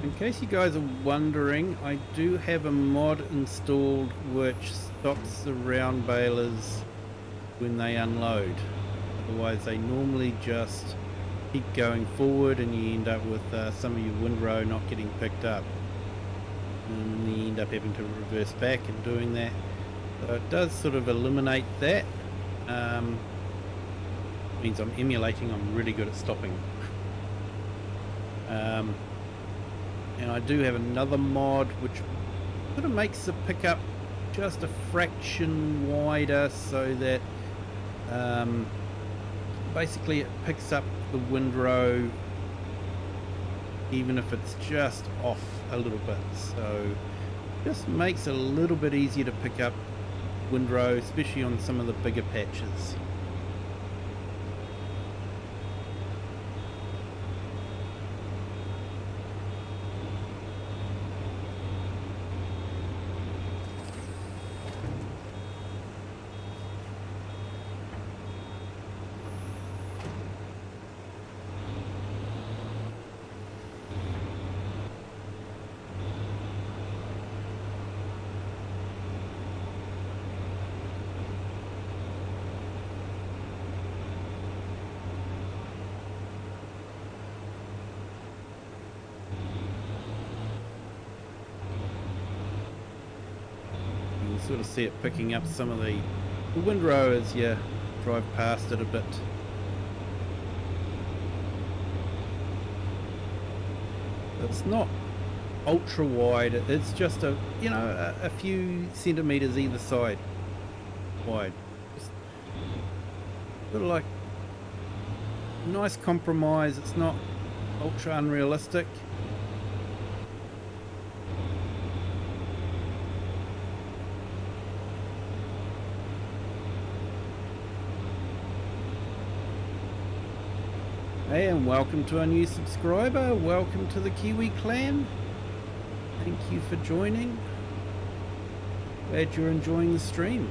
In case you guys are wondering, I do have a mod installed which stops the round balers when they unload. Otherwise they normally just keep going forward and you end up with some of your windrow not getting picked up. And you end up having to reverse back and doing that. So it does sort of eliminate that. Means I'm emulating, I'm really good at stopping. And I do have another mod which sort of makes the pickup just a fraction wider so that basically it picks up the windrow even if it's just off a little bit. So just makes it a little bit easier to pick up windrow, especially on some of the bigger patches. Sort of see it picking up some of the windrow as you drive past it a bit. It's not ultra wide, it's just a a few centimeters either side wide. Just sort of like a nice compromise. It's not ultra unrealistic. Hey, and welcome to our new subscriber. Welcome to the Kiwi clan. Thank you for joining. Glad you're enjoying the stream.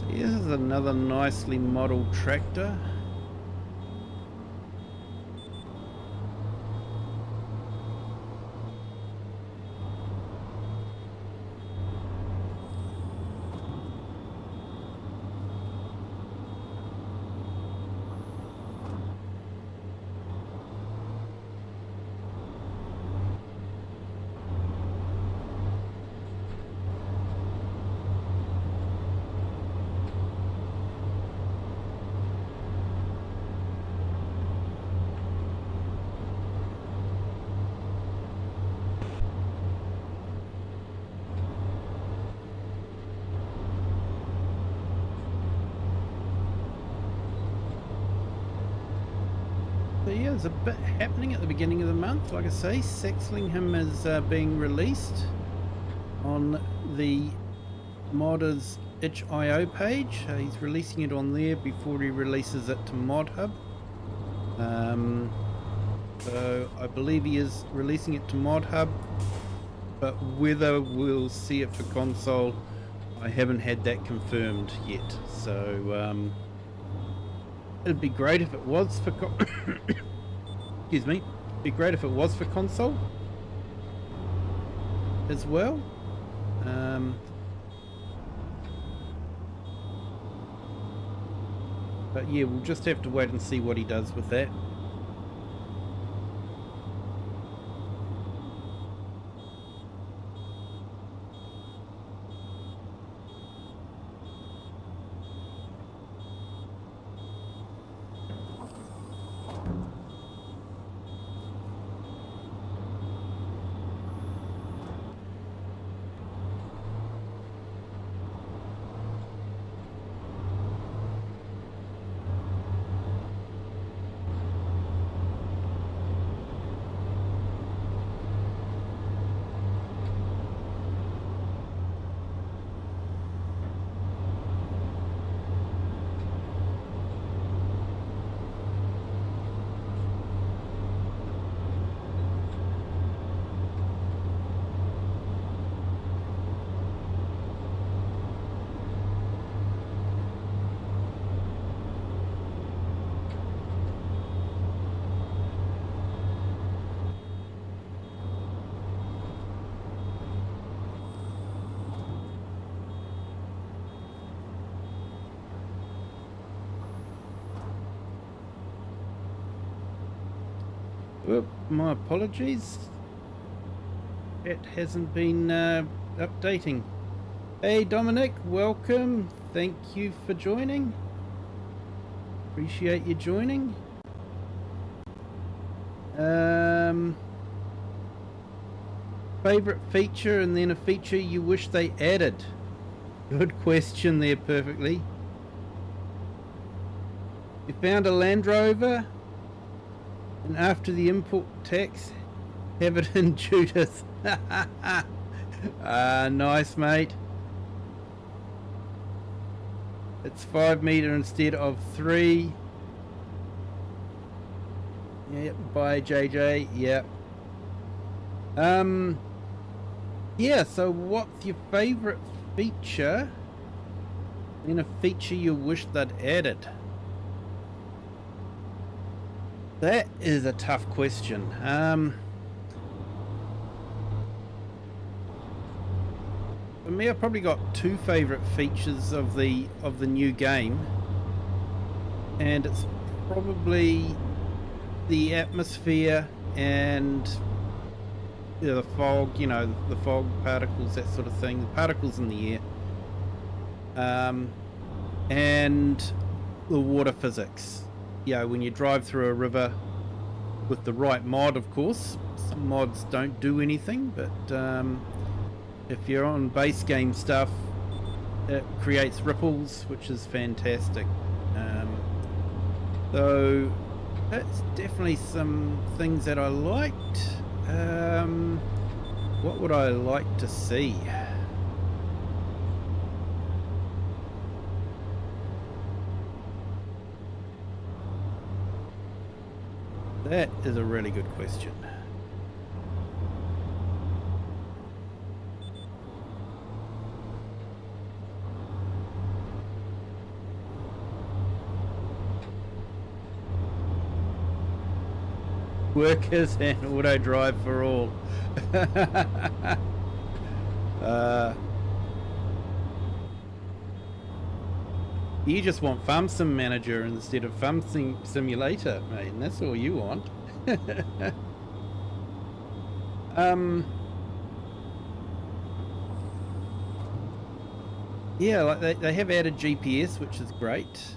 This is another nicely modelled tractor. So yeah, there's a bit happening at the beginning of the month. Like I say, Saxlingham is being released on the modders itch.io page. He's releasing it on there before he releases it to ModHub. So I believe he is releasing it to ModHub, but whether we'll see it for console, I haven't had that confirmed yet. So it'd be great if it was for excuse me. It'd be great if it was for console as well. But yeah, we'll just have to wait and see what he does with that. Well, my apologies. It hasn't been updating. Hey Dominic, welcome. Thank you for joining. Appreciate you joining. Favorite feature and then a feature you wish they added. Good question there, perfectly. You found a Land Rover, and after the import tax, have it in Judith. Nice, mate. It's 5 meter instead of 3. Yep, bye JJ. Yep. Yeah, so what's your favorite feature and a feature you wish they'd added? That is a tough question. For me, I've probably got 2 favorite features of the new game, and it's probably the atmosphere and the fog. The fog particles, that sort of thing. The particles in the air, and the water physics. When you drive through a river with the right mod, of course. Some mods don't do anything, but if you're on base game stuff, it creates ripples, which is fantastic. So that's definitely some things that I liked. What would I like to see? That is a really good question. Workers and auto drive for all. You just want Farm Sim Manager instead of Farm Simulator, mate, and that's all you want. Yeah, like they have added GPS, which is great.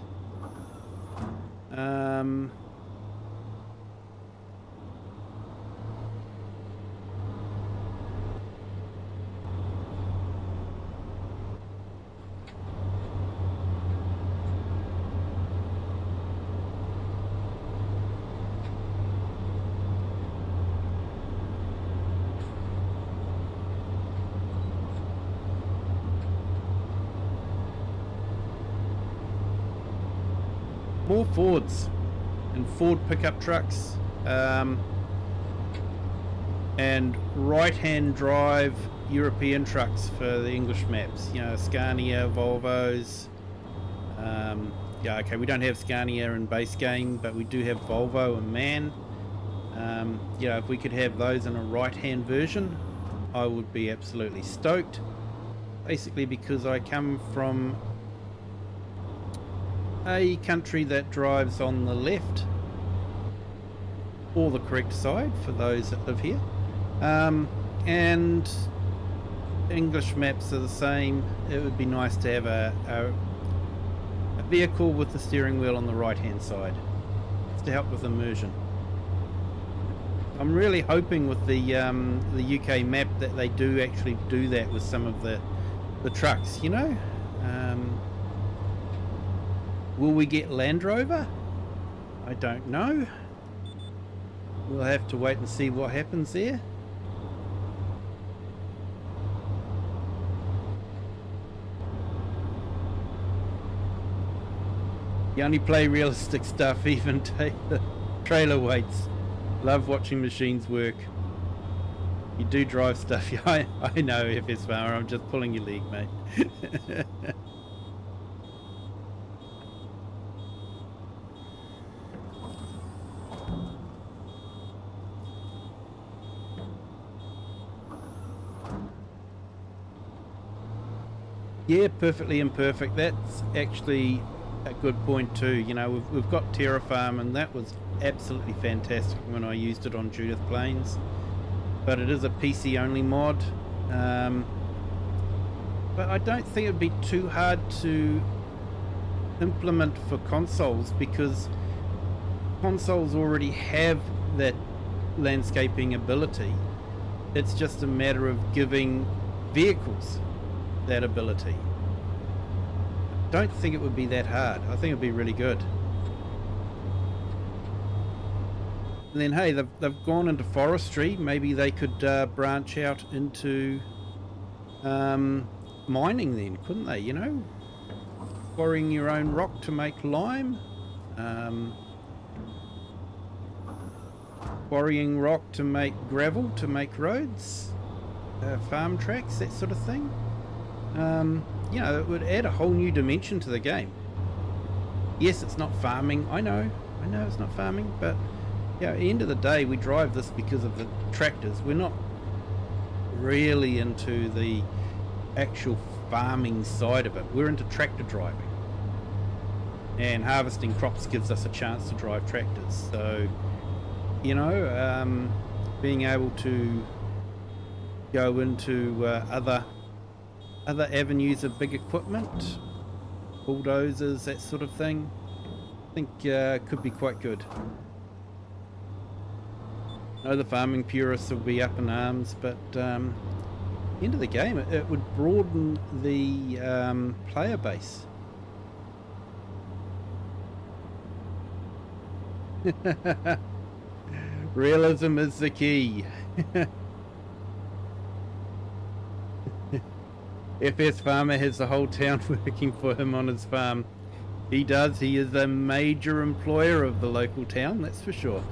more Fords and Ford pickup trucks, and right-hand drive European trucks for the English maps. You know, Scania, Volvos. Yeah, okay, we don't have Scania in base game, but we do have Volvo and MAN. You know, if we could have those in a right-hand version, I would be absolutely stoked. Basically because I come from a country that drives on the left, or the correct side for those that live here. And English maps are the same. It would be nice to have a vehicle with the steering wheel on the right hand side, just to help with immersion. I'm really hoping with the UK map that they do actually do that with some of the trucks, you know. Will we get Land Rover? I don't know. We'll have to wait and see what happens there. You only play realistic stuff, even take the trailer weights. Love watching machines work. You do drive stuff. I know, FS Farmer, I'm just pulling your leg, mate. Yeah, perfectly imperfect. That's actually a good point too. You know, we've got Terrafarm, and that was absolutely fantastic when I used it on Judith Plains, but it is a PC only mod. But I don't think it'd be too hard to implement for consoles, because consoles already have that landscaping ability. It's just a matter of giving vehicles that ability. Don't think it would be that hard. I think it'd be really good. And then hey, they've gone into forestry. Maybe they could branch out into mining then, couldn't they? You know, quarrying your own rock to make lime, quarrying rock to make gravel to make roads, farm tracks, that sort of thing. You know, it would add a whole new dimension to the game. Yes, it's not farming. I know it's not farming, but yeah, at the end of the day, we drive this because of the tractors. We're not really into the actual farming side of it. We're into tractor driving, and harvesting crops gives us a chance to drive tractors. So, you know, being able to go into other avenues of big equipment, bulldozers, that sort of thing, I think could be quite good. I know the farming purists will be up in arms, but at the end of the game, it would broaden the player base. Realism is the key. FS Farmer has the whole town working for him on his farm. He does. He is a major employer of the local town, that's for sure.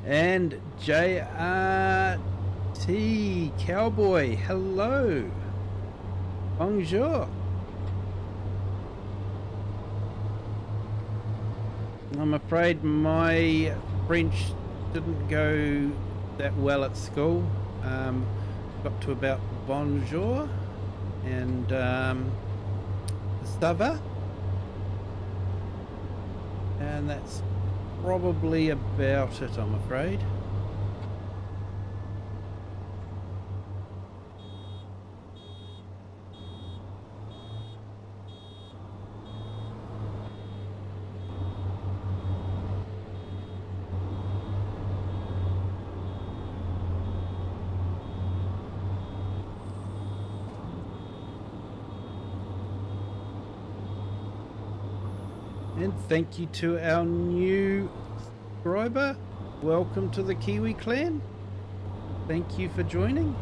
And JRT Cowboy, hello. Bonjour. I'm afraid my French didn't go that well at school. Got to about bonjour and ça va, and that's probably about it, I'm afraid. And thank you to our new subscriber. Welcome to the Kiwi clan. Thank you for joining.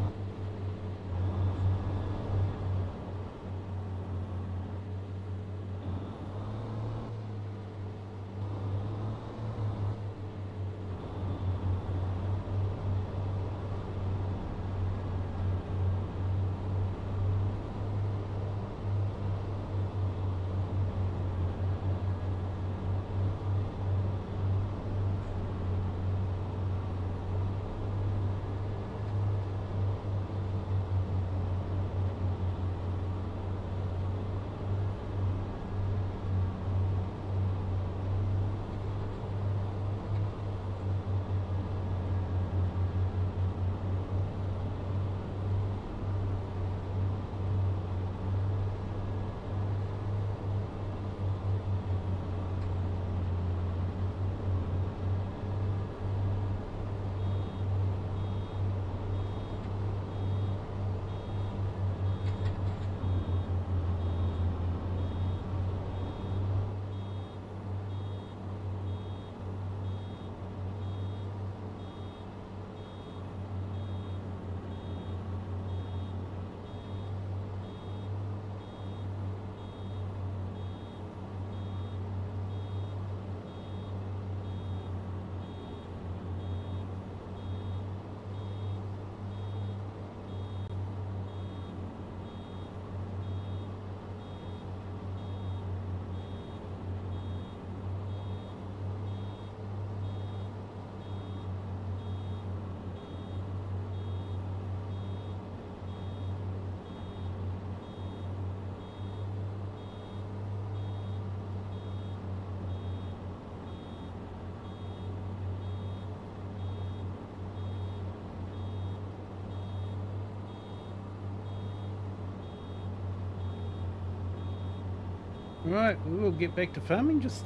Right, we will get back to farming. Just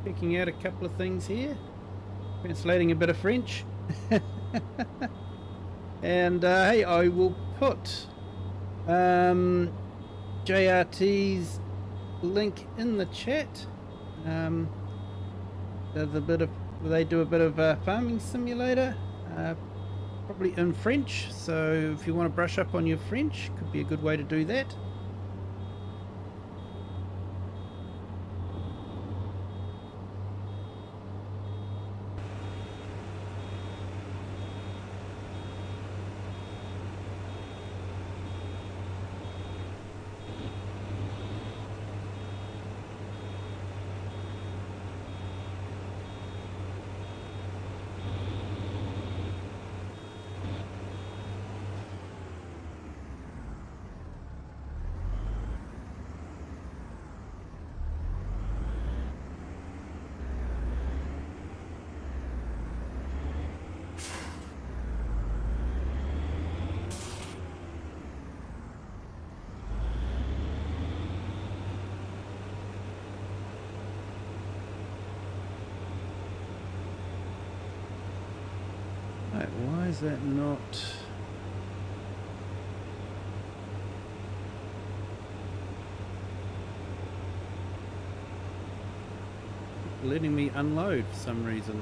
checking out a couple of things here. Translating a bit of French. And hey, I will put JRT's link in the chat. They do a bit of farming simulator, probably in French. So if you want to brush up on your French, could be a good way to do that. Right, why is that not... letting me unload for some reason?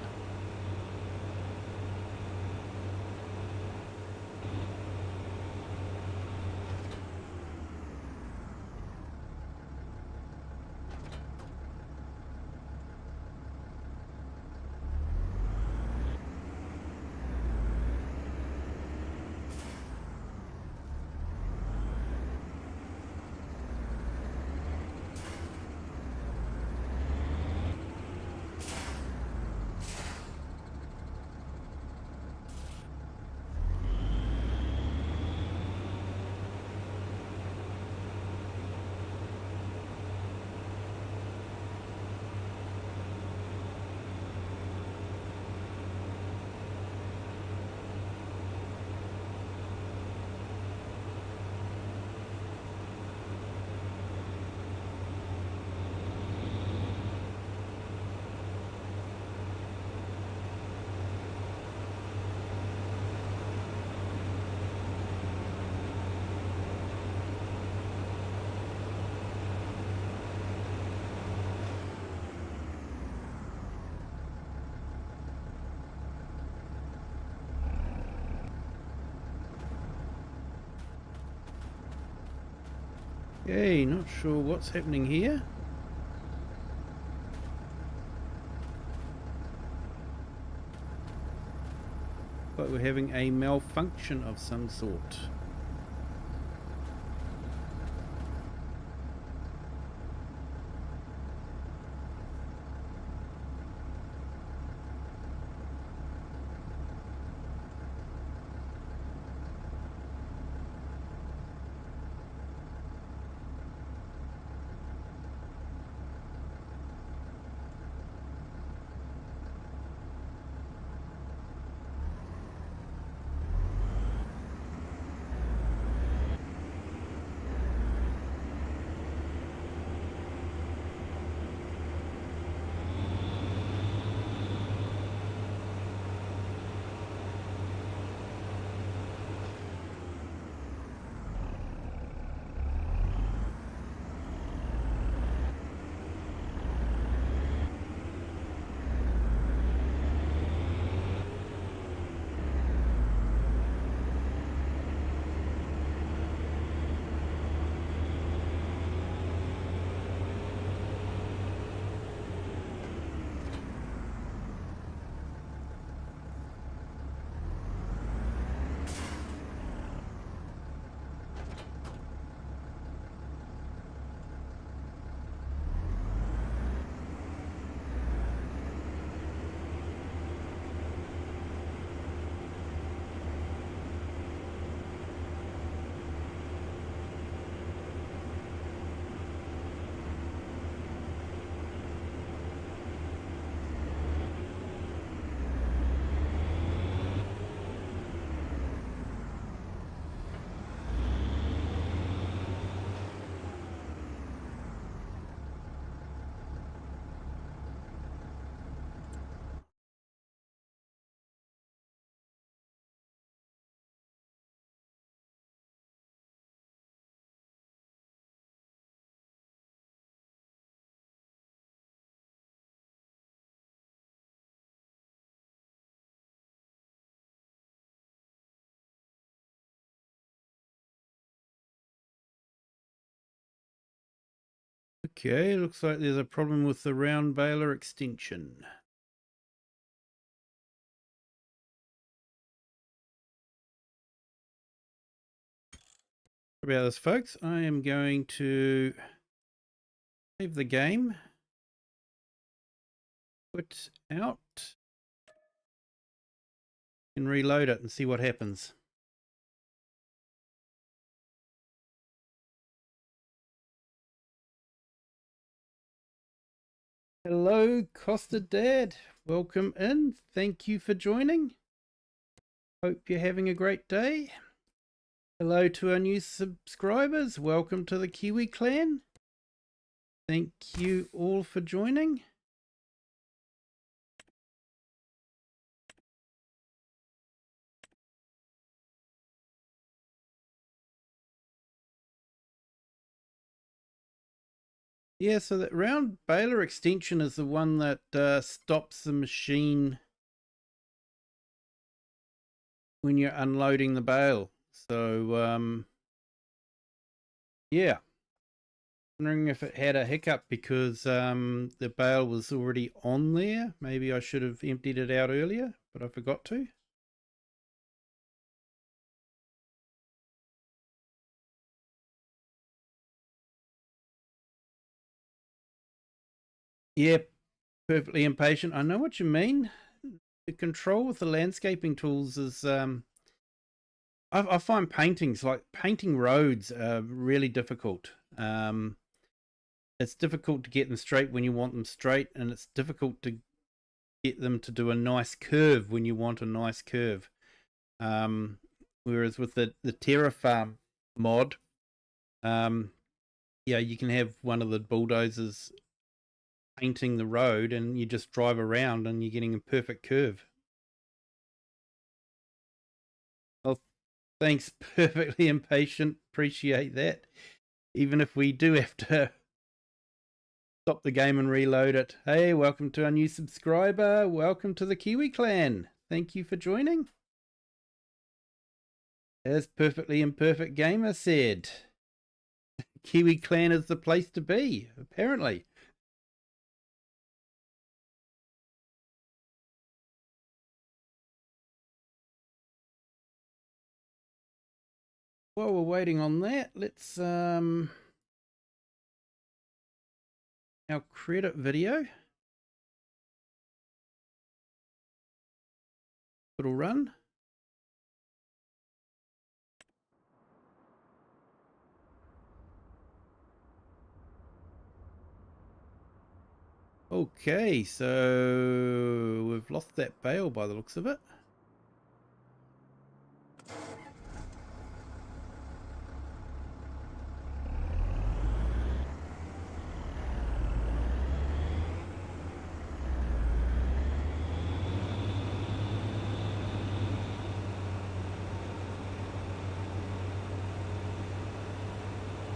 Okay, not sure what's happening here. But we're having a malfunction of some sort. Okay, looks like there's a problem with the round baler extension. Sorry about this, folks. I am going to save the game, put out, and reload it and see what happens. Hello, Costa Dad. Welcome in. Thank you for joining. Hope you're having a great day. Hello to our new subscribers. Welcome to the Kiwi clan. Thank you all for joining. Yeah, so that round baler extension is the one that stops the machine when you're unloading the bale. So, yeah. Wondering if it had a hiccup because the bale was already on there. Maybe I should have emptied it out earlier, but I forgot to. Yeah, perfectly impatient. I know what you mean. The control with the landscaping tools is I find paintings, like painting roads, are really difficult. It's difficult to get them straight when you want them straight, and it's difficult to get them to do a nice curve when you want a nice curve. Whereas with the Terrafarm mod, yeah, you can have one of the bulldozers painting the road and you just drive around and you're getting a perfect curve. Well, thanks, perfectly impatient. Appreciate that. Even if we do have to stop the game and reload it. Hey, welcome to our new subscriber. Welcome to the Kiwi clan. Thank you for joining. As Perfectly Imperfect Gamer said, Kiwi clan is the place to be, apparently. While we're waiting on that, let's our credit video. It'll run. Okay, so we've lost that bale by the looks of it.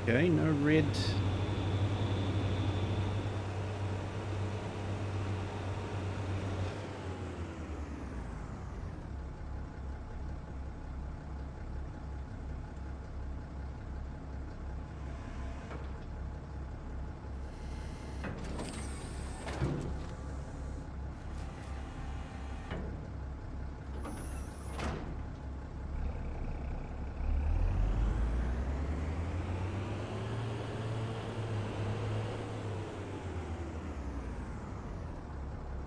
Okay, no red.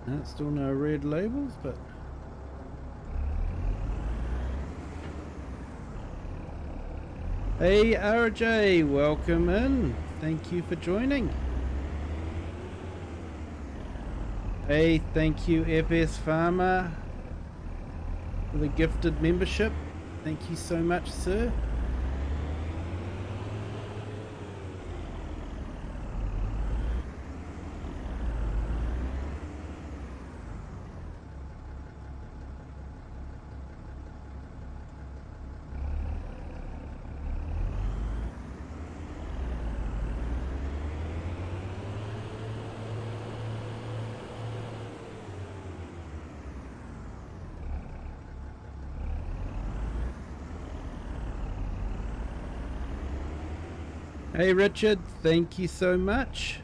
No, still no red labels, but hey RJ, welcome in. Thank you for joining. Hey, thank you FS Farmer for the gifted membership. Thank you so much, sir. Hey Richard, thank you so much.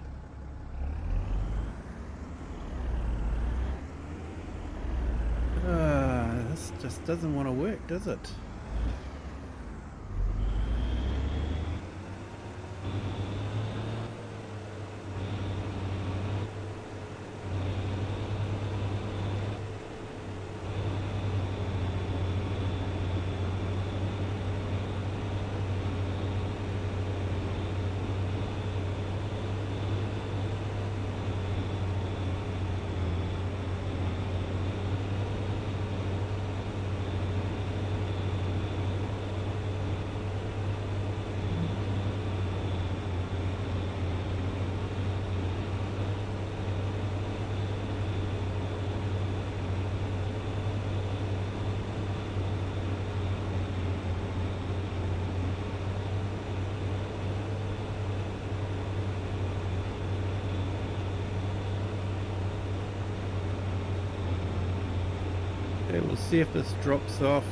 just doesn't want to work, does it? Okay, we'll see if this drops off.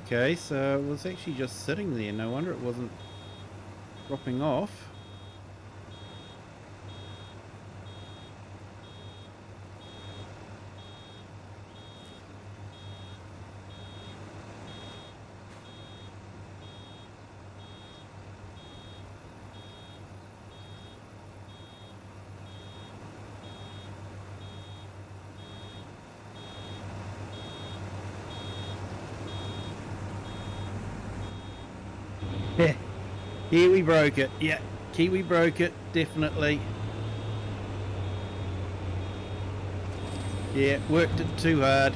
Okay, so it was actually just sitting there. No wonder it wasn't dropping off. Yeah, Kiwi broke it. Yeah, Kiwi broke it, definitely. Yeah, worked it too hard.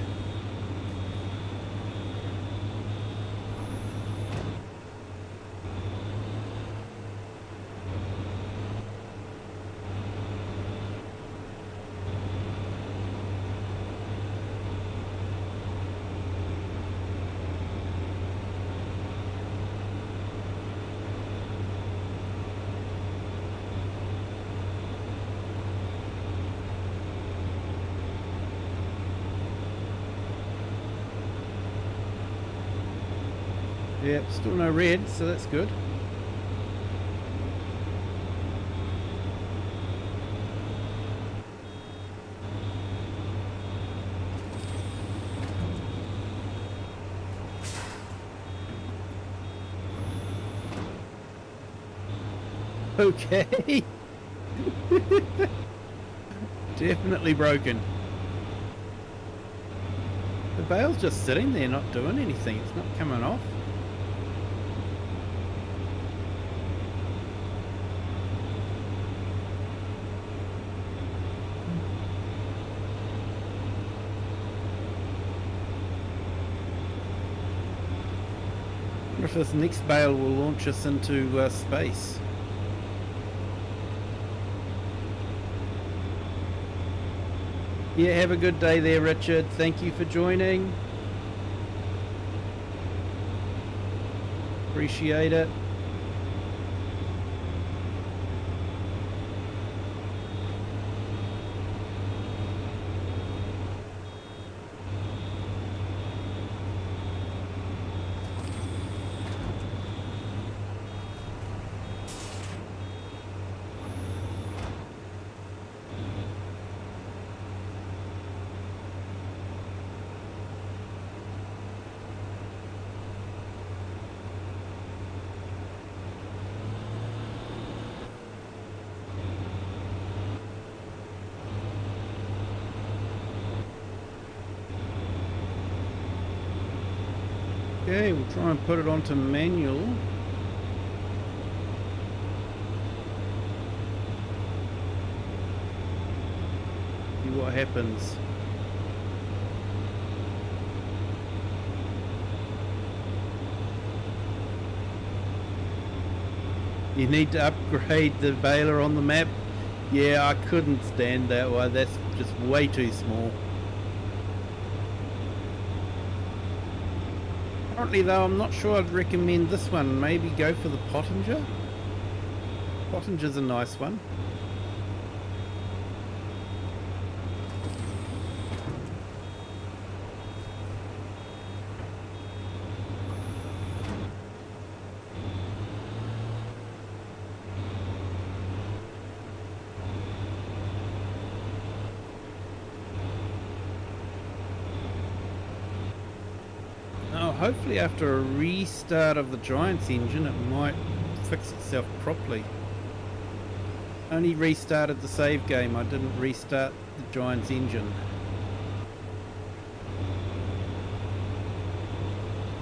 Yep, still no red, so that's good. Okay. Definitely broken. The bale's just sitting there not doing anything. It's not coming off. I wonder if this next bale will launch us into space. Yeah, have a good day there, Richard. Thank you for joining. Appreciate it. Okay, we'll try and put it onto manual. See what happens. You need to upgrade the baler on the map. Yeah, I couldn't stand that one. That's just way too small. Currently though, I'm not sure I'd recommend this one. Maybe go for the Pottinger. Pottinger's a nice one. hopefully after a restart of the Giant's engine, it might fix itself properly. Only restarted the save game, I didn't restart the Giant's engine.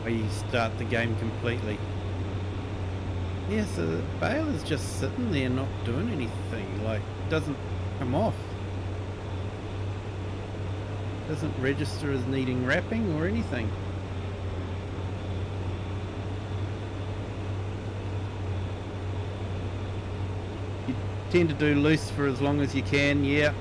You start the game completely. Yeah, so the bale is just sitting there not doing anything, like doesn't come off. Doesn't register as needing wrapping or anything. You tend to do loose for as long as you can, yeah.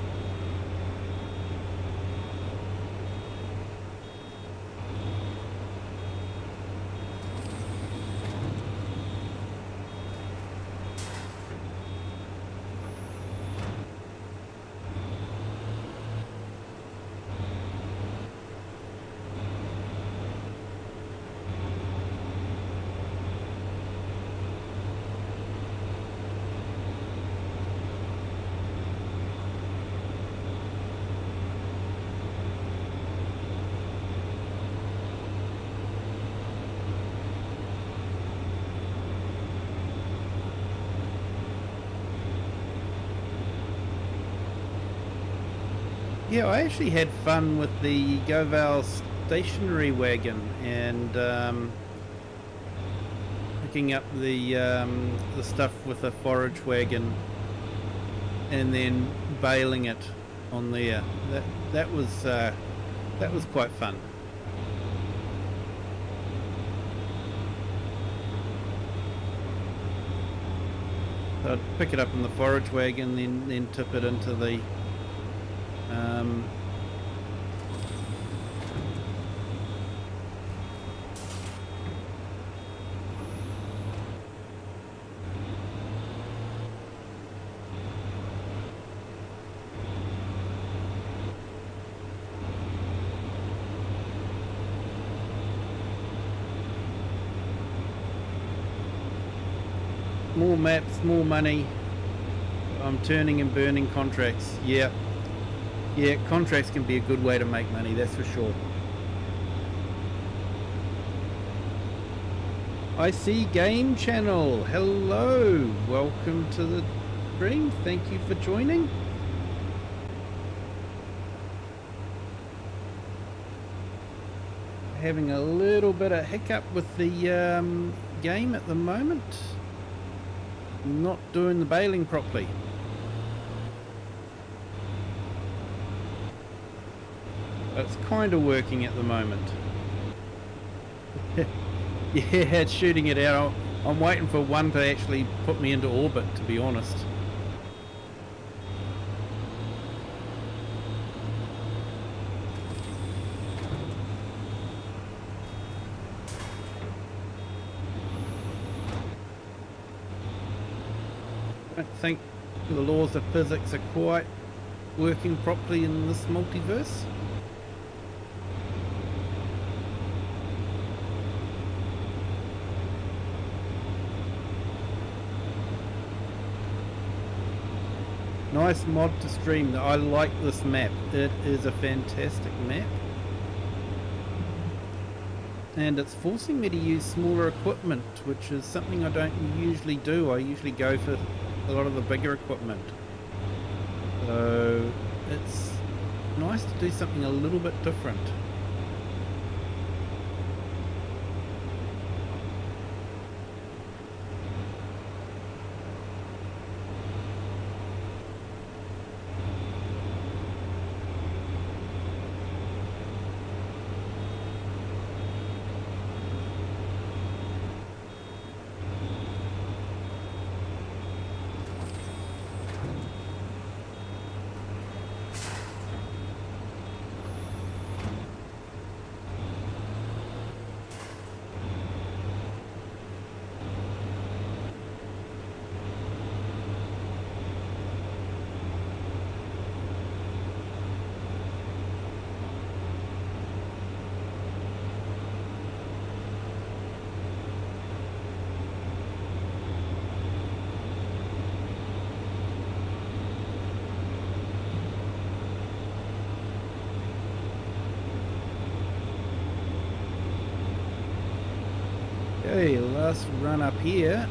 Yeah, I actually had fun with the Goval stationary wagon and picking up the stuff with a forage wagon and then baling it on there. That was quite fun. So I'd pick it up in the forage wagon, then tip it into the more maps, more money. I'm turning and burning contracts. Yeah, contracts can be a good way to make money, that's for sure. I see Game Channel. Hello, welcome to the stream. Thank you for joining. Having a little bit of hiccup with the game at the moment. Not doing the baling properly. It's kind of working at the moment. Yeah, it's shooting it out. I'm waiting for one to actually put me into orbit, to be honest. I don't think the laws of physics are quite working properly in this multiverse. Nice mod to stream. I like this map. It is a fantastic map. And it's forcing me to use smaller equipment, which is something I don't usually do. I usually go for a lot of the bigger equipment. So it's nice to do something a little bit different. Okay, last run up here.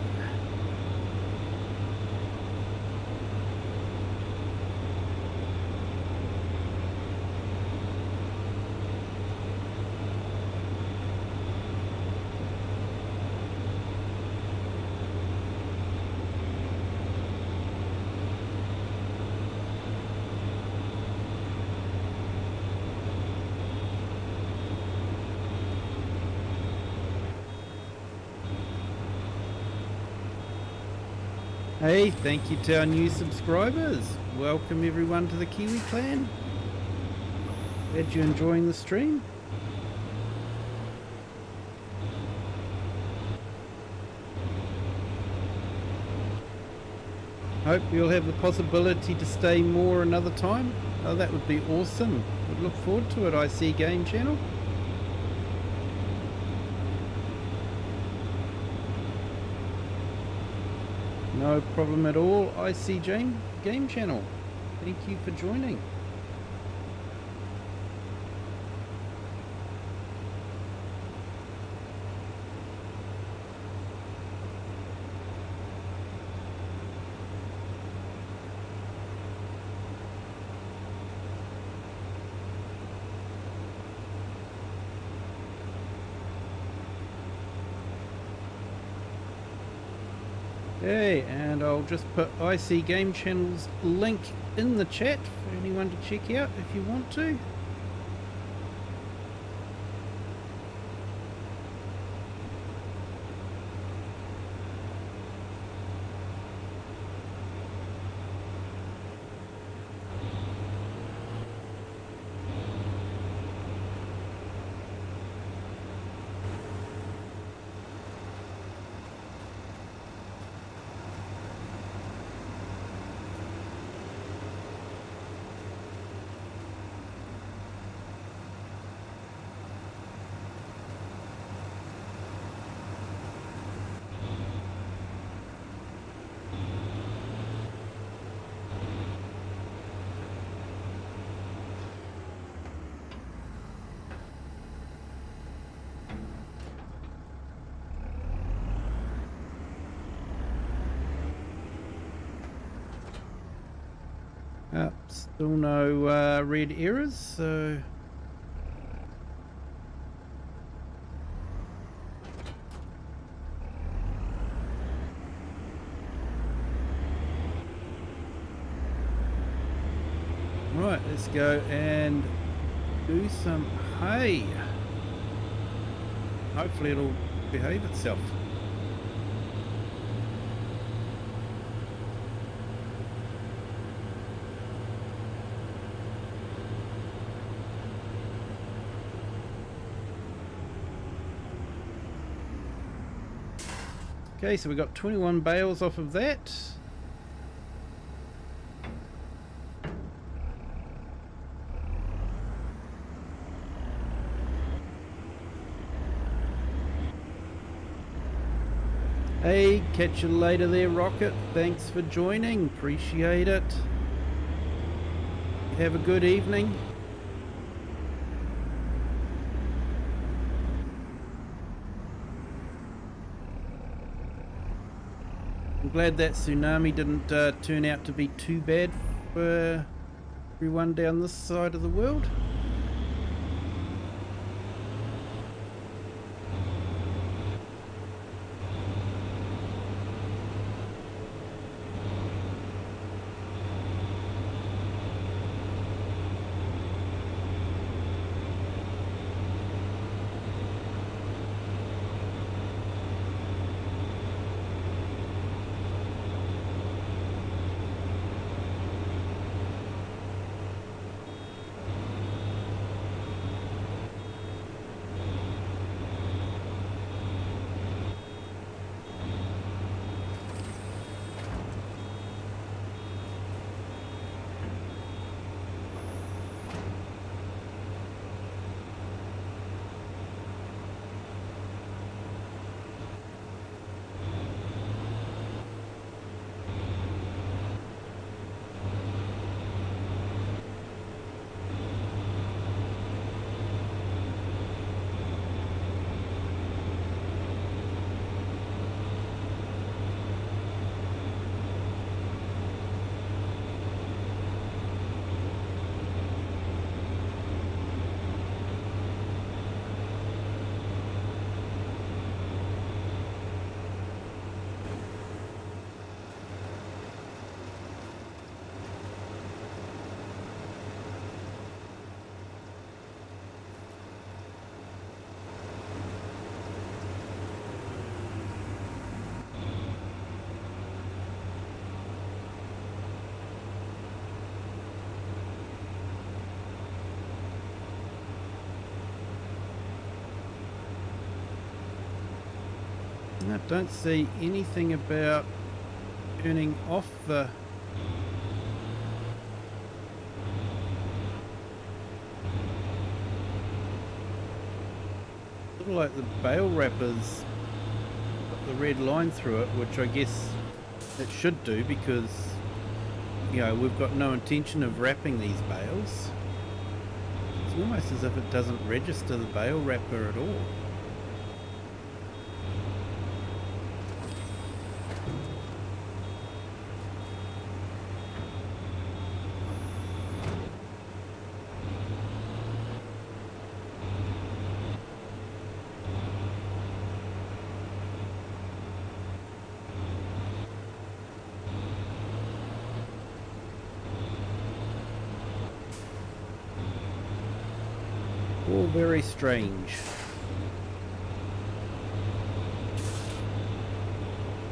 Hey, thank you to our new subscribers. Welcome everyone to the Kiwi clan. Glad you're enjoying the stream. Hope you'll have the possibility to stay more another time. Oh, that would be awesome. Would look forward to it, IC Game Channel. No problem at all, IC Game Channel. Thank you for joining. Okay, and I'll just put IC Game Channel's link in the chat for anyone to check out if you want to. Still no red errors, so right, let's go and do some hay. Hopefully it'll behave itself. Okay, so we got 21 bales off of that. Hey, catch you later there, Rocket. Thanks for joining. Appreciate it. Have a good evening. I'm glad that tsunami didn't turn out to be too bad for everyone down this side of the world. I don't see anything about turning off the... Sort of like the bale wrappers got the red line through it, which I guess it should do because, you know, we've got no intention of wrapping these bales. It's almost as if it doesn't register the bale wrapper at all. All very strange.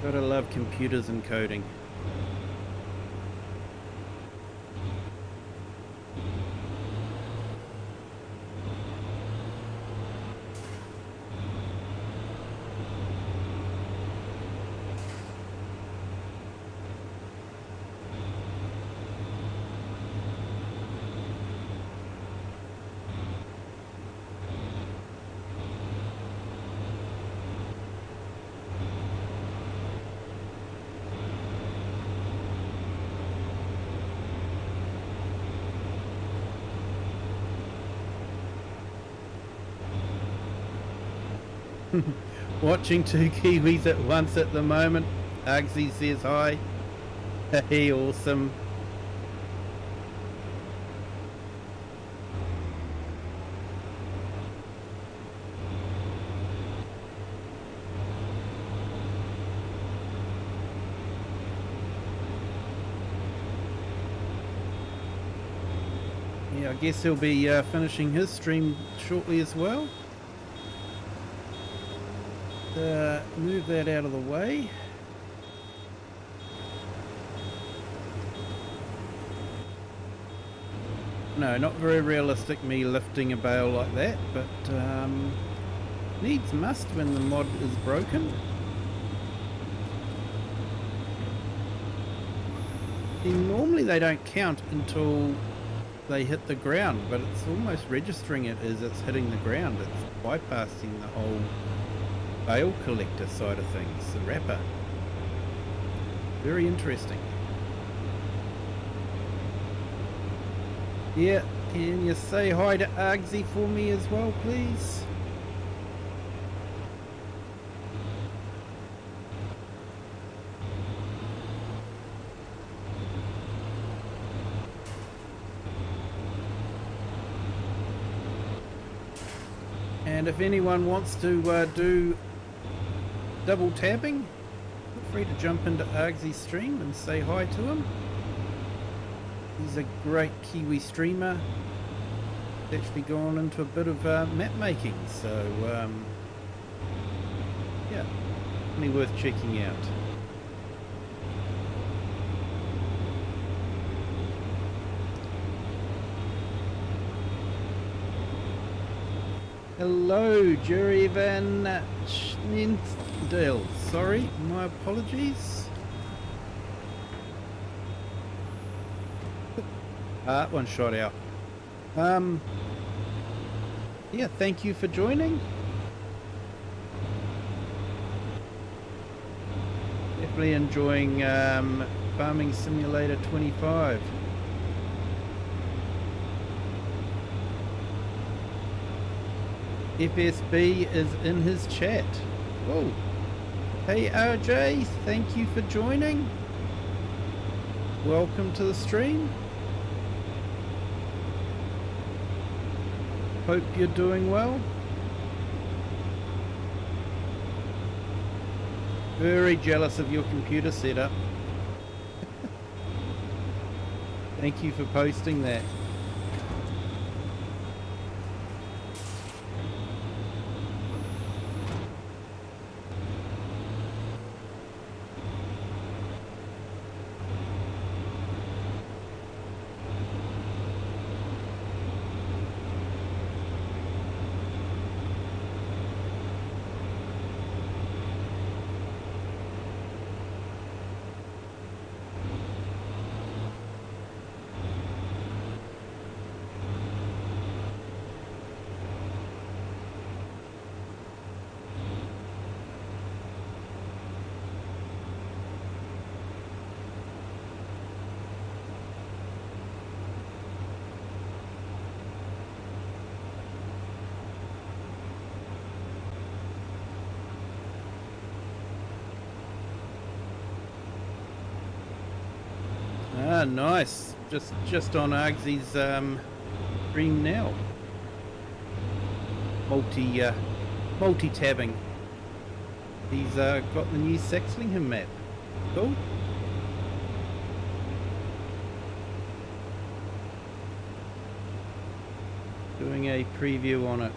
Gotta love computers and coding. Watching two Kiwis at once at the moment. Agsy says hi. Hey, awesome. Yeah, I guess he'll be finishing his stream shortly as well. Move that out of the way. No, not very realistic me lifting a bale like that, but needs must when the mod is broken. See, normally they don't count until they hit the ground, but it's almost registering it as it's hitting the ground. It's bypassing the whole bale collector side of things, the wrapper. Very interesting. Yeah, can you say hi to Argsy for me as well, please? And if anyone wants to do double tapping, feel free to jump into Argsy's stream and say hi to him. He's a great Kiwi streamer. He's actually gone into a bit of map making, so yeah, definitely worth checking out. Hello, Jerry Van Schnindel. Sorry, my apologies. That one shot out. Yeah, thank you for joining. Definitely enjoying Farming Simulator 25. FSB is in his chat. Oh, hey RJ, thank you for joining. Welcome to the stream. Hope you're doing well. Very jealous of your computer setup. Thank you for posting that. Ah, nice. Just on Argsy's stream now. Multi-tabbing. He's got the new Saxlingham map. Cool. Doing a preview on it.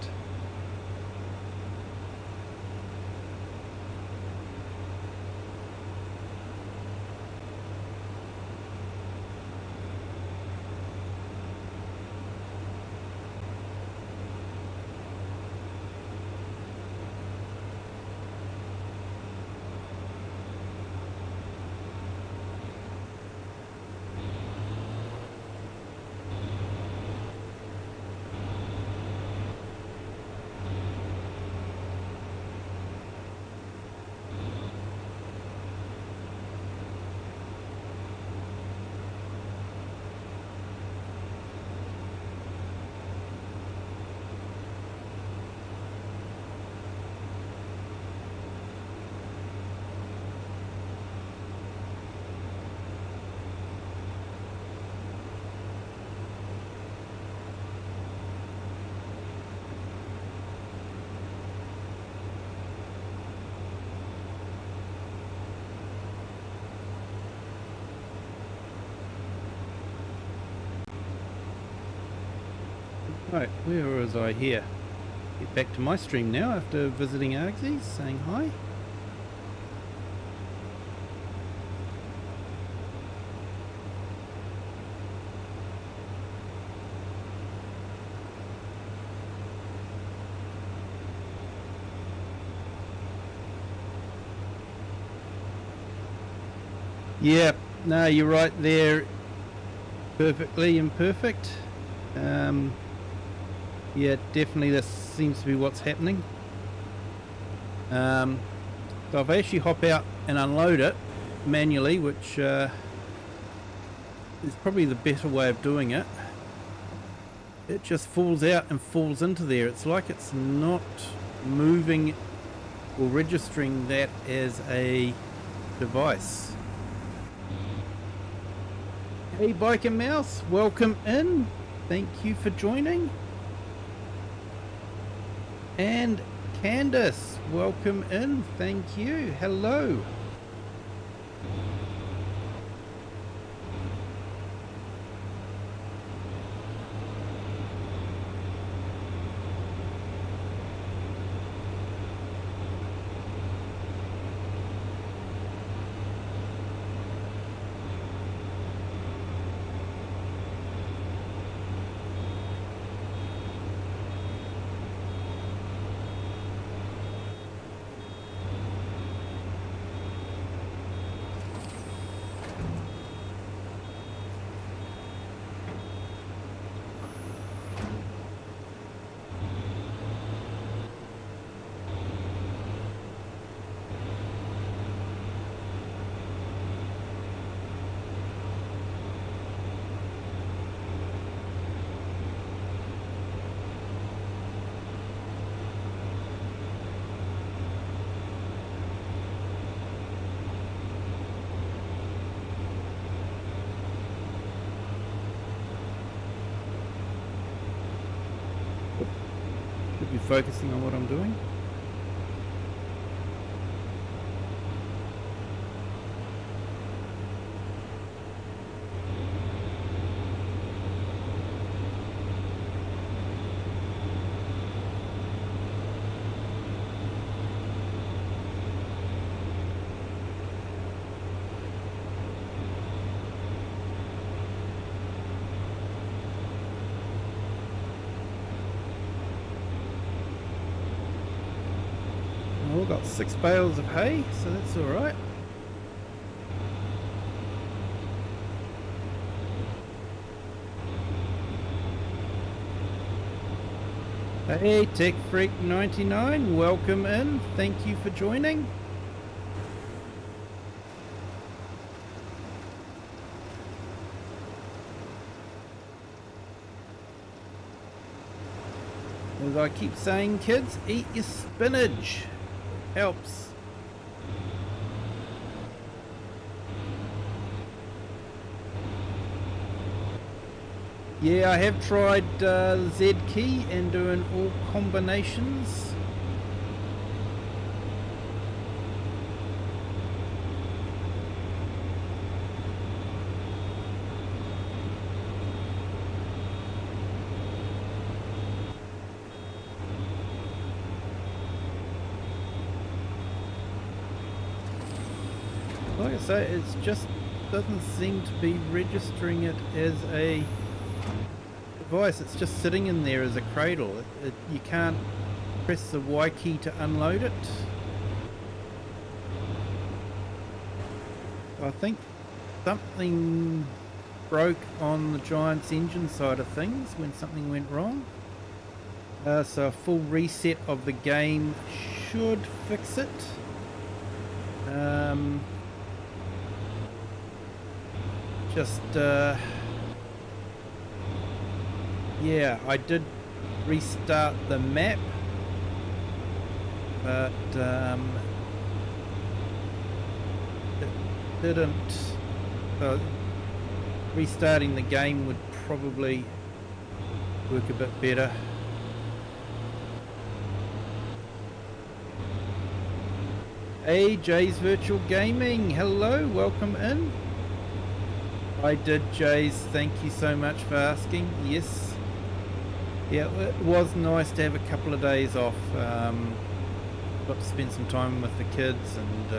Right, where was I here? Get back to my stream now after visiting Argsy's, saying hi. Yeah, no, you're right there. Perfectly imperfect. Yeah, definitely this seems to be what's happening. So if I actually hop out and unload it manually, which is probably the better way of doing it, it just falls out and falls into there. It's like it's not moving or registering that as a device. Hey Bike and Mouse, welcome in. Thank you for joining. And Candace, welcome in. Thank you. Hello. Should be focusing on what I'm doing. We've got 6 bales of hay, so that's alright. Hey Tech Freak 99, welcome in. Thank you for joining. As I keep saying, kids, eat your spinach. Helps. Yeah, I have tried the Z key and doing all combinations. Like I say, it just doesn't seem to be registering it as a device. It's just sitting in there as a cradle. You can't press the Y key to unload it. I think something broke on the Giant's engine side of things when something went wrong. So a full reset of the game should fix it. Yeah, I did restart the map, but it didn't. So restarting the game would probably work a bit better. Hey, Jay's Virtual Gaming, hello, welcome in. I did, Jays, thank you so much for asking. Yes, yeah, it was nice to have a couple of days off. Got to spend some time with the kids and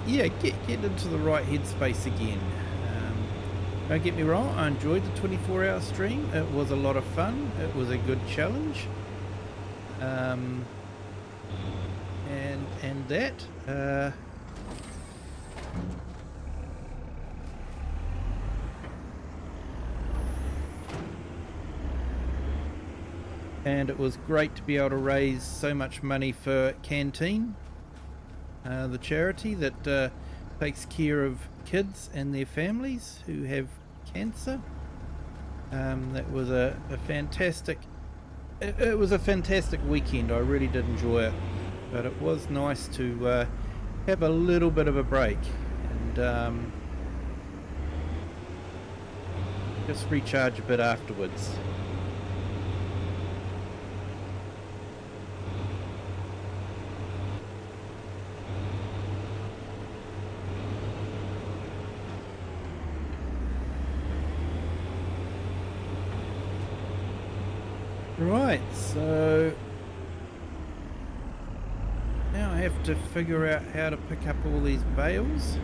yeah, get into the right headspace again. Don't get me wrong, I enjoyed the 24-hour stream. It was a lot of fun. It was a good challenge. And that. And it was great to be able to raise so much money for Canteen, the charity that takes care of kids and their families who have cancer. That was a fantastic. It was a fantastic weekend. I really did enjoy it, but it was nice to have a little bit of a break and just recharge a bit afterwards. Right, so now I have to figure out how to pick up all these bales.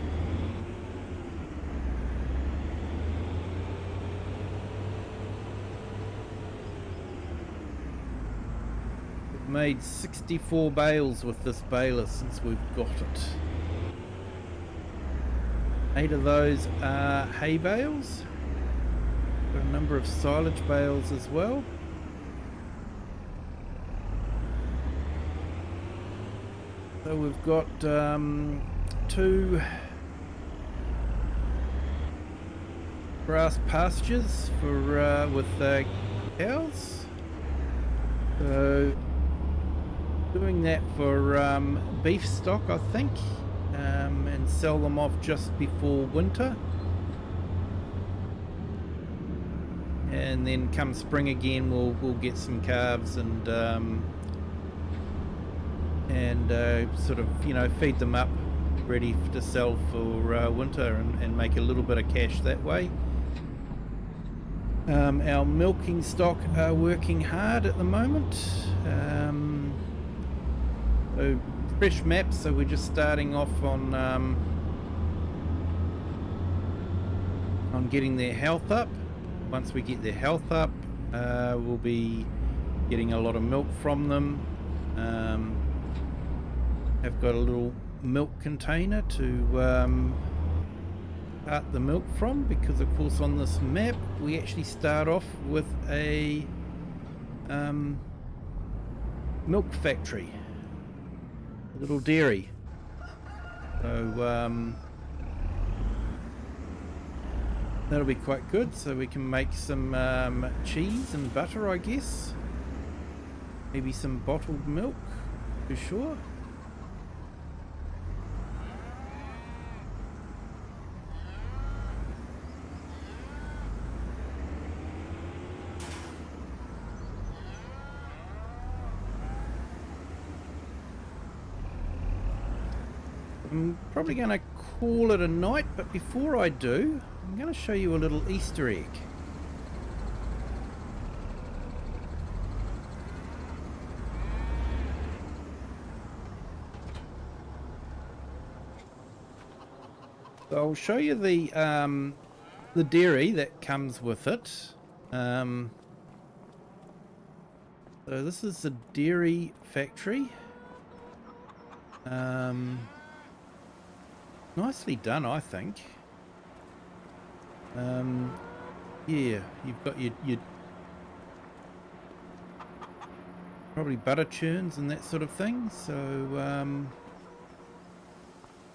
We've made 64 bales with this baler since we've got it. 8 of those are hay bales. Got a number of silage bales as well. So we've got 2 grass pastures for with cows. So doing that for beef stock, I think, and sell them off just before winter. And then come spring again, we'll get some calves and sort of, you know, feed them up ready to sell for winter and make a little bit of cash that way. Our milking stock are working hard at the moment. So fresh maps, so we're just starting off on getting their health up. Once we get their health up, we'll be getting a lot of milk from them. I've got a little milk container to start the milk from, because of course on this map we actually start off with a milk factory, a little dairy. So that'll be quite good, so we can make some cheese and butter, I guess. Maybe some bottled milk, for sure. I'm probably going to call it a night, but before I do, I'm going to show you a little Easter egg. So I'll show you the dairy that comes with it. So this is the dairy factory. Nicely done, I think. Yeah, you've got your probably butter churns and that sort of thing. So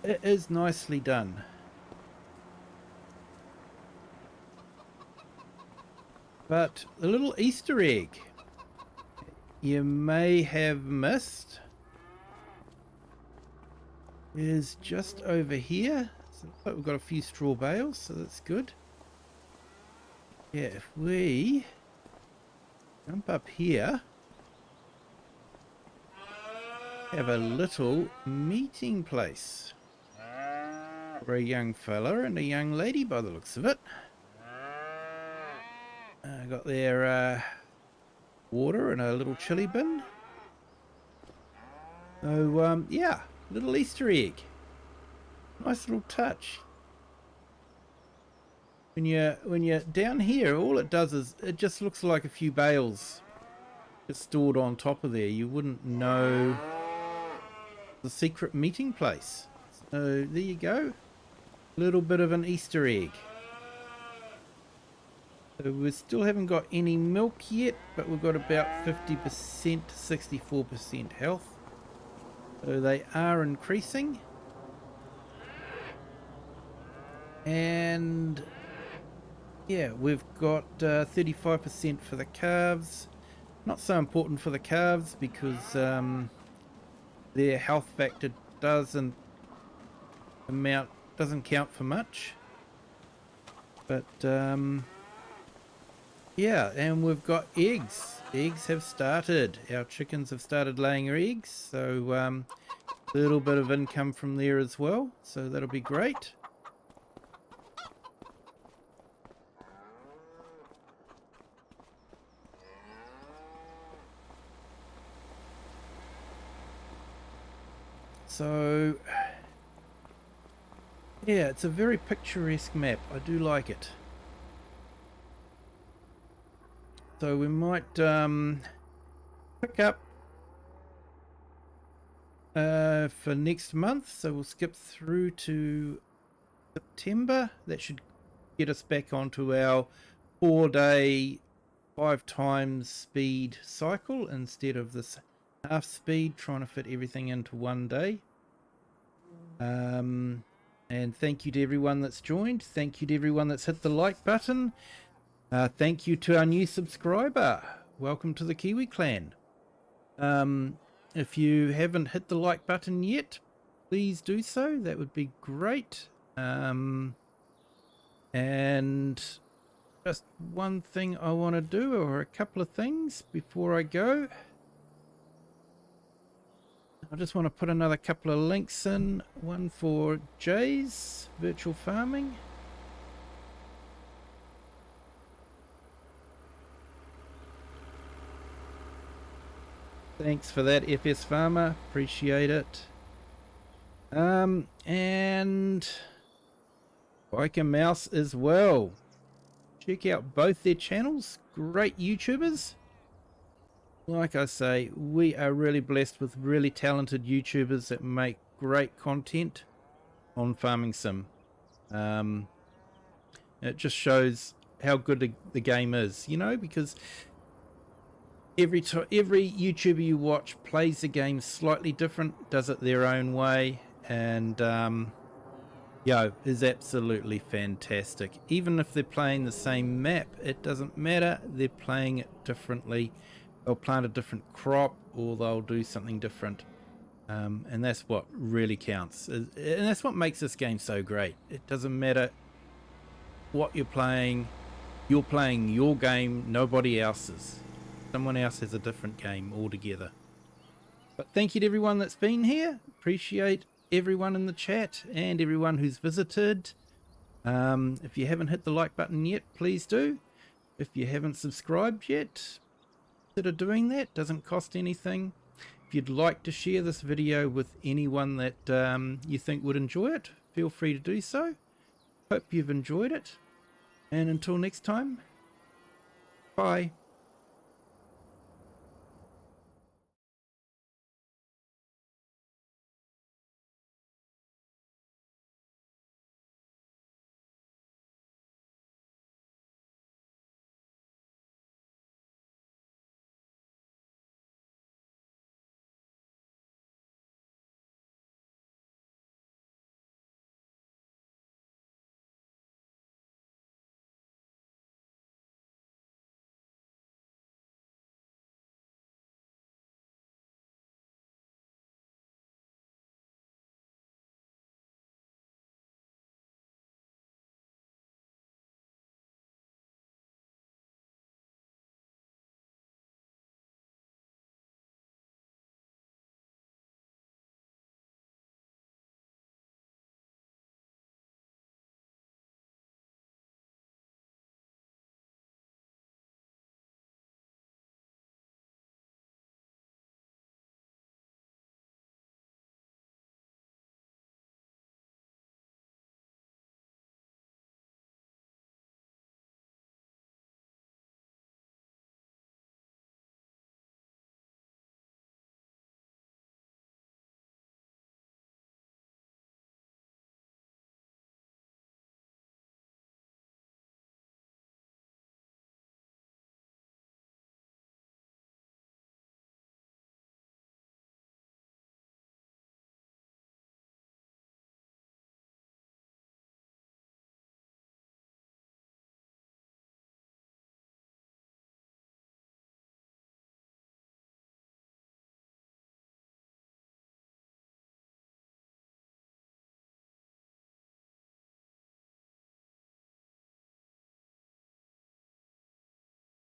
it is nicely done. But a little Easter egg you may have missed is just over here. So looks like we've got a few straw bales, so that's good. Yeah, if we jump up here, have a little meeting place for a young fella and a young lady by the looks of it. Got their water and a little chili bin. So yeah, little Easter egg. Nice little touch. When you're down here, all it does is it just looks like a few bales just stored on top of there. You wouldn't know the secret meeting place. So there you go. Little bit of an Easter egg. So we still haven't got any milk yet, but we've got about 50% to 64% health. So they are increasing. And yeah, we've got 35% for the calves. Not so important for the calves because their health factor doesn't count for much. But yeah, and we've got eggs. Eggs have started. Our chickens have started laying eggs, so a little bit of income from there as well. So that'll be great. So yeah, it's a very picturesque map. I do like it. So we might pick up for next month. So we'll skip through to September. That should get us back onto our 4-day, 5 times speed cycle instead of this half speed, trying to fit everything into one day. And thank you to everyone that's joined. Thank you to everyone that's hit the like button. Thank you to our new subscriber. Welcome to the Kiwi clan. If you haven't hit the like button yet, please do so. That would be great. And just one thing I want to do, or a couple of things before I go. I just want to put another couple of links in. One for Jay's virtual farming. Thanks for that, FS Farmer. Appreciate it. And Biker Mouse as well. Check out both their channels. Great YouTubers. Like I say, we are really blessed with really talented YouTubers that make great content on Farming Sim. It just shows how good the game is, you know, because every YouTuber you watch plays the game slightly different, does it their own way, and is absolutely fantastic. Even if they're playing the same map, it doesn't matter. They're playing it differently. They'll plant a different crop, or they'll do something different, and that's what really counts. And that's what makes this game so great. It doesn't matter what you're playing. You're playing your game, nobody else's. Someone else has a different game altogether. But thank you to everyone that's been here. Appreciate everyone in the chat and everyone who's visited. If you haven't hit the like button yet, please do. If you haven't subscribed yet, consider doing that. Doesn't cost anything. If you'd like to share this video with anyone that you think would enjoy it, feel free to do so. Hope you've enjoyed it. And until next time, bye.